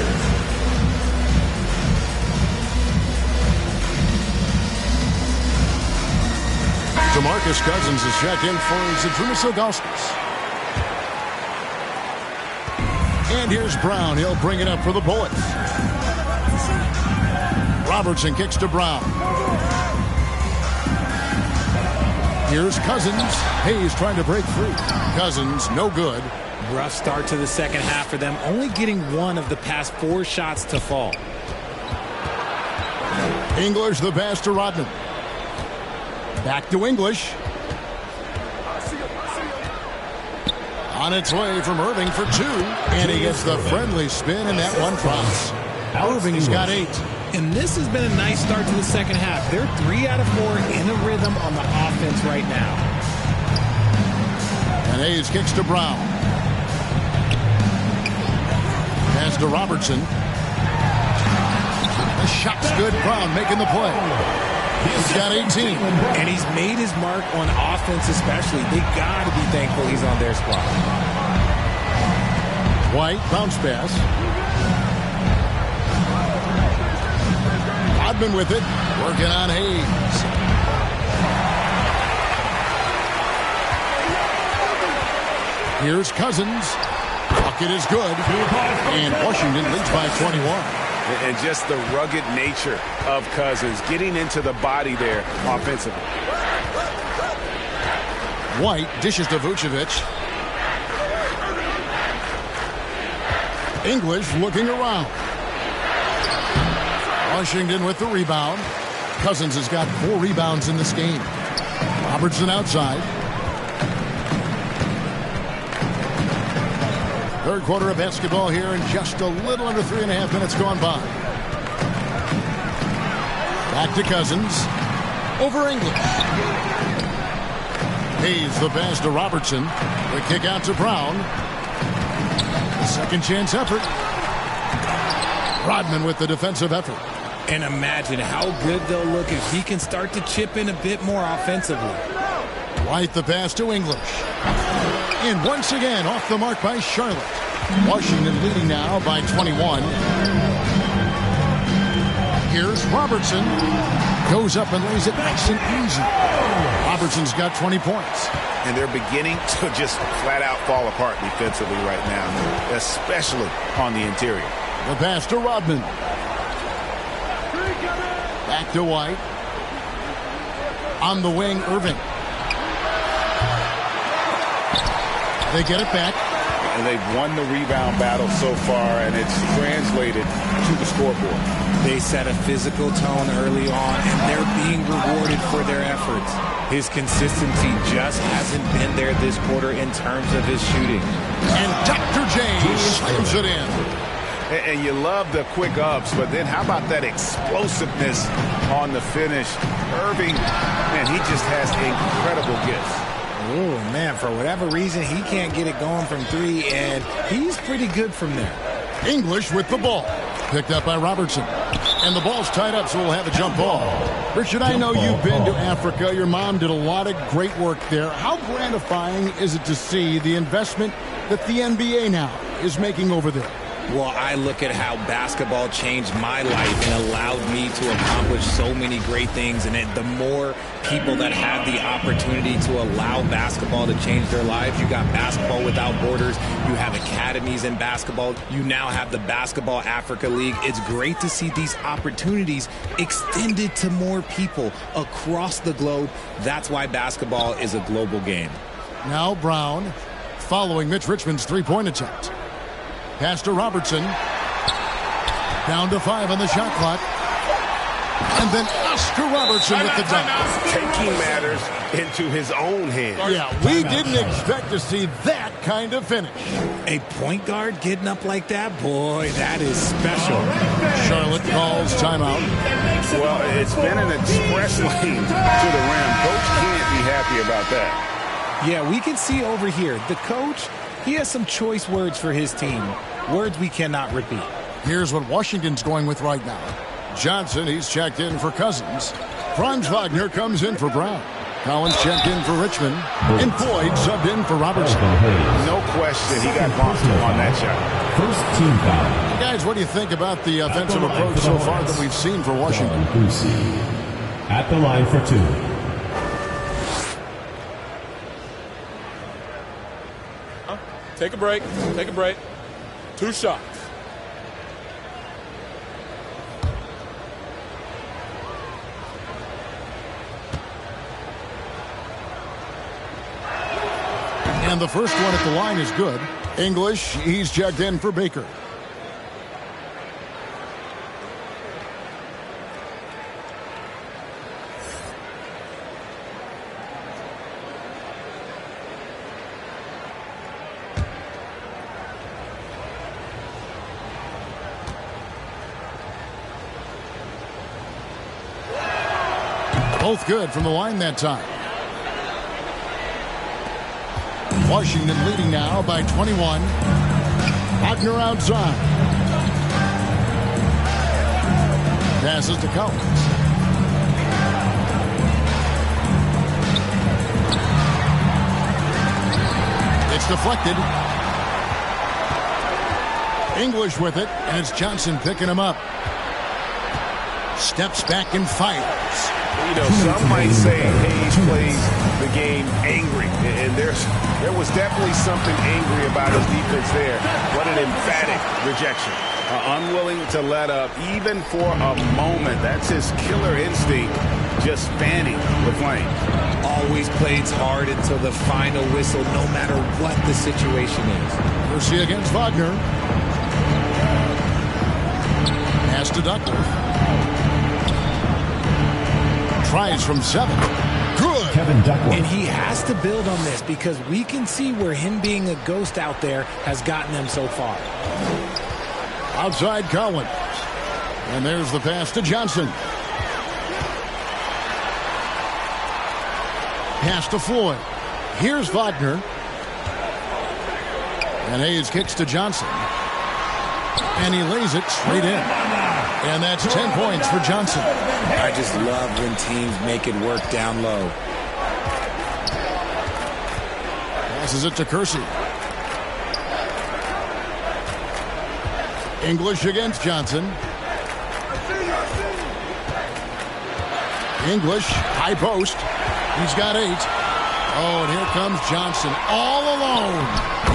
DeMarcus Cousins is checked in for Zydrunas Ilgauskas. And here's Brown. He'll bring it up for the Bullets. Robertson kicks to Brown. Here's Cousins. Hayes trying to break free. Cousins, no good. Rough start to the second half for them, only getting one of the past 4 shots to fall. English the pass to Rodman. Back to English. On its way from Irving for 2. And he gets the friendly spin, and that one drops. Irving's got 8. And this has been a nice start to the second half. They're 3 out of 4 in a rhythm on the offense right now. And Hayes kicks to Brown. Pass to Robertson. The shot's good. Brown making the play. He's got 18. And he's made his mark on offense especially. They got to be thankful he's on their squad. White, bounce pass. Rodman with it. Working on Hayes. Here's Cousins. Bucket is good. And Washington leads by 21. And just the rugged nature of Cousins getting into the body there offensively. White dishes to Vucevic. English looking around. Washington with the rebound. Cousins has got 4 rebounds in this game. Robertson outside. Third quarter of basketball here, and just a little under 3.5 minutes gone by. Back to Cousins. Over English. Hayes the pass to Robertson. The kick out to Brown. Second chance effort. Rodman with the defensive effort. And imagine how good they'll look if he can start to chip in a bit more offensively. White the pass to English. And once again off the mark by Charlotte. Washington leading now by 21. Here's Robertson. Goes up and lays it nice and easy. Robertson's got 20 points. And they're beginning to just flat out fall apart defensively right now, especially on the interior. The pass to Rodman. Back to White. On the wing, Irving. They get it back. And they've won the rebound battle so far, and it's translated to the scoreboard. They set a physical tone early on, and they're being rewarded for their efforts. His consistency just hasn't been there this quarter in terms of his shooting. And Dr. J slams it in. And you love the quick ups, but then how about that explosiveness on the finish? Irving, man, he just has incredible gifts. Oh, man, for whatever reason, he can't get it going from three, and he's pretty good from there. English with the ball. Picked up by Robertson. And the ball's tied up, so we'll have a jump ball. Richard, I know you've been to Africa. Your mom did a lot of great work there. How gratifying is it to see the investment that the NBA now is making over there? Well, I look at how basketball changed my life and allowed me to accomplish so many great things. And the more people that have the opportunity to allow basketball to change their lives, you got Basketball Without Borders, you have academies in basketball, you now have the Basketball Africa League. It's great to see these opportunities extended to more people across the globe. That's why basketball is a global game. Now Brown following Mitch Richmond's three-point attempt. Pass to Robertson. Down to 5 on the shot clock. And then Oscar Robertson with the dunk. Taking matters into his own hands. Yeah, we didn't expect to see that kind of finish. A point guard getting up like that? Boy, that is special. Charlotte calls timeout. Well, it's been an express lane to the rim. Coach can't be happy about that. Yeah, we can see over here, the coach, he has some choice words for his team. Words we cannot repeat. Here's what Washington's going with right now. Johnson, he's checked in for Cousins. Franz Wagner comes in for Brown. Collins checked in for Richmond. And Boyd subbed in for Robertson. No question, he got bumped on that shot. First team foul. Guys, what do you think about the offensive approach so far that we've seen for Washington? At the line for 2. Take a break. Take a break. 2 shots. And the first one at the line is good. English, he's checked in for Baker. Both good from the line that time. Washington leading now by 21. Wagner outside. Passes to Collins. It's deflected. English with it, and it's Johnson picking him up. Steps back and fires. You know, some might say Hayes plays the game angry, and there was definitely something angry about his defense there. What an emphatic rejection. Unwilling to let up, even for a moment. That's his killer instinct, just fanning the flame. Always plays hard until the final whistle, no matter what the situation is. Mercy against Wagner. Pass to Duckworth. Tries from 7. Good. Kevin Duckworth. And he has to build on this because we can see where him being a ghost out there has gotten them so far. Outside Collins. And there's the pass to Johnson. Pass to Floyd. Here's Wagner. And Hayes kicks to Johnson. And he lays it straight in. And that's 10 points for Johnson. I just love when teams make it work down low. Passes it to Kersey. English against Johnson. English, high post. He's got 8. Oh, and here comes Johnson all alone.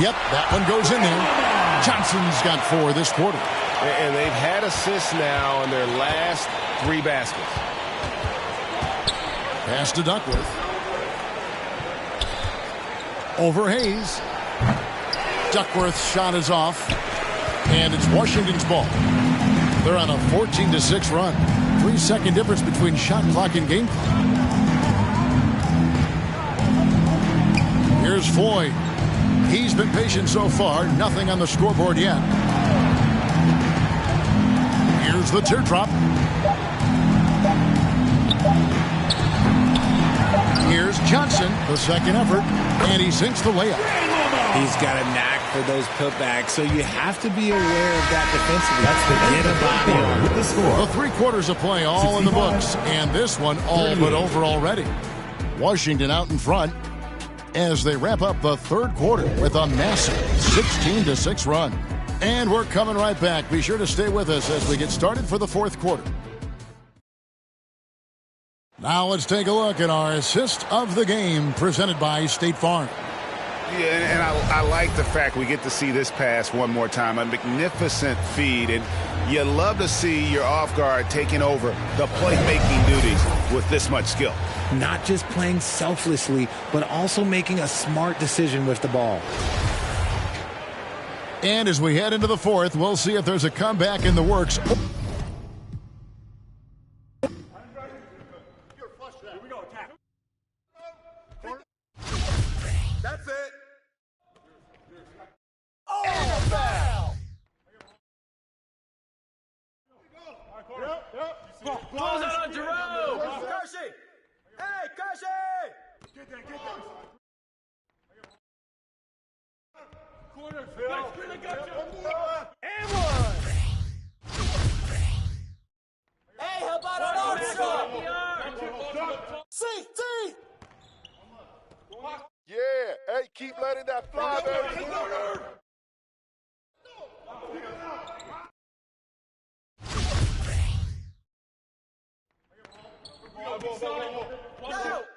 Yep, that one goes in there. Johnson's got 4 this quarter. And they've had assists now in their last 3 baskets. Pass to Duckworth. Over Hayes. Duckworth's shot is off. And it's Washington's ball. They're on a 14-6 run. 3-second difference between shot clock and game clock. Here's Floyd. He's been patient so far. Nothing on the scoreboard yet. Here's the teardrop. Here's Johnson, the second effort, and he sinks the layup. He's got a knack for those putbacks, so you have to be aware of that defensively. That's the get a body on with the score. The 3 quarters of play all in the books, and this one all but over already. Washington out in front as they wrap up the 3rd quarter with a massive 16-6 run. And we're coming right back. Be sure to stay with us as we get started for the 4th quarter. Now let's take a look at our assist of the game presented by State Farm. Yeah, and I like the fact we get to see this pass one more time. A magnificent feed, and you love to see your off guard taking over the playmaking duties with this much skill. Not just playing selflessly, but also making a smart decision with the ball. And as we head into the 4th, we'll see if there's a comeback in the works. That's it. Oh, foul! Close out on Jerome. Kersey. Hey, Kersey. Get that. Corner, Phil. And one. Hey, how about an arm shot? See. Yeah, hey, keep letting that fly, baby.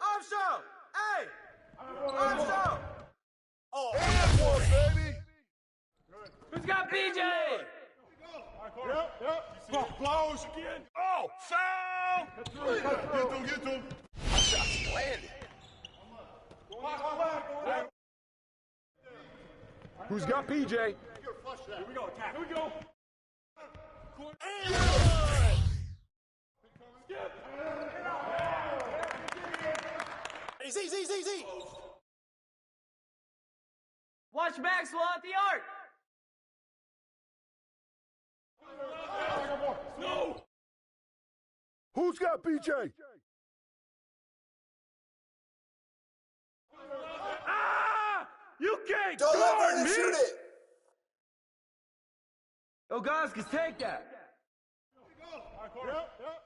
Armstrong! Hey! Armstrong! Oh, and one, baby. Who's got BJ? Yep. Close again. Oh, foul! Get them. Shots landed. Who's got PJ? Here we go, attack. Here we go. Easy. Watch Maxwell at the arc. No. Who's got PJ? You can't Don't let guard Vernon me. shoot it. Ogaskis, take that. Yep.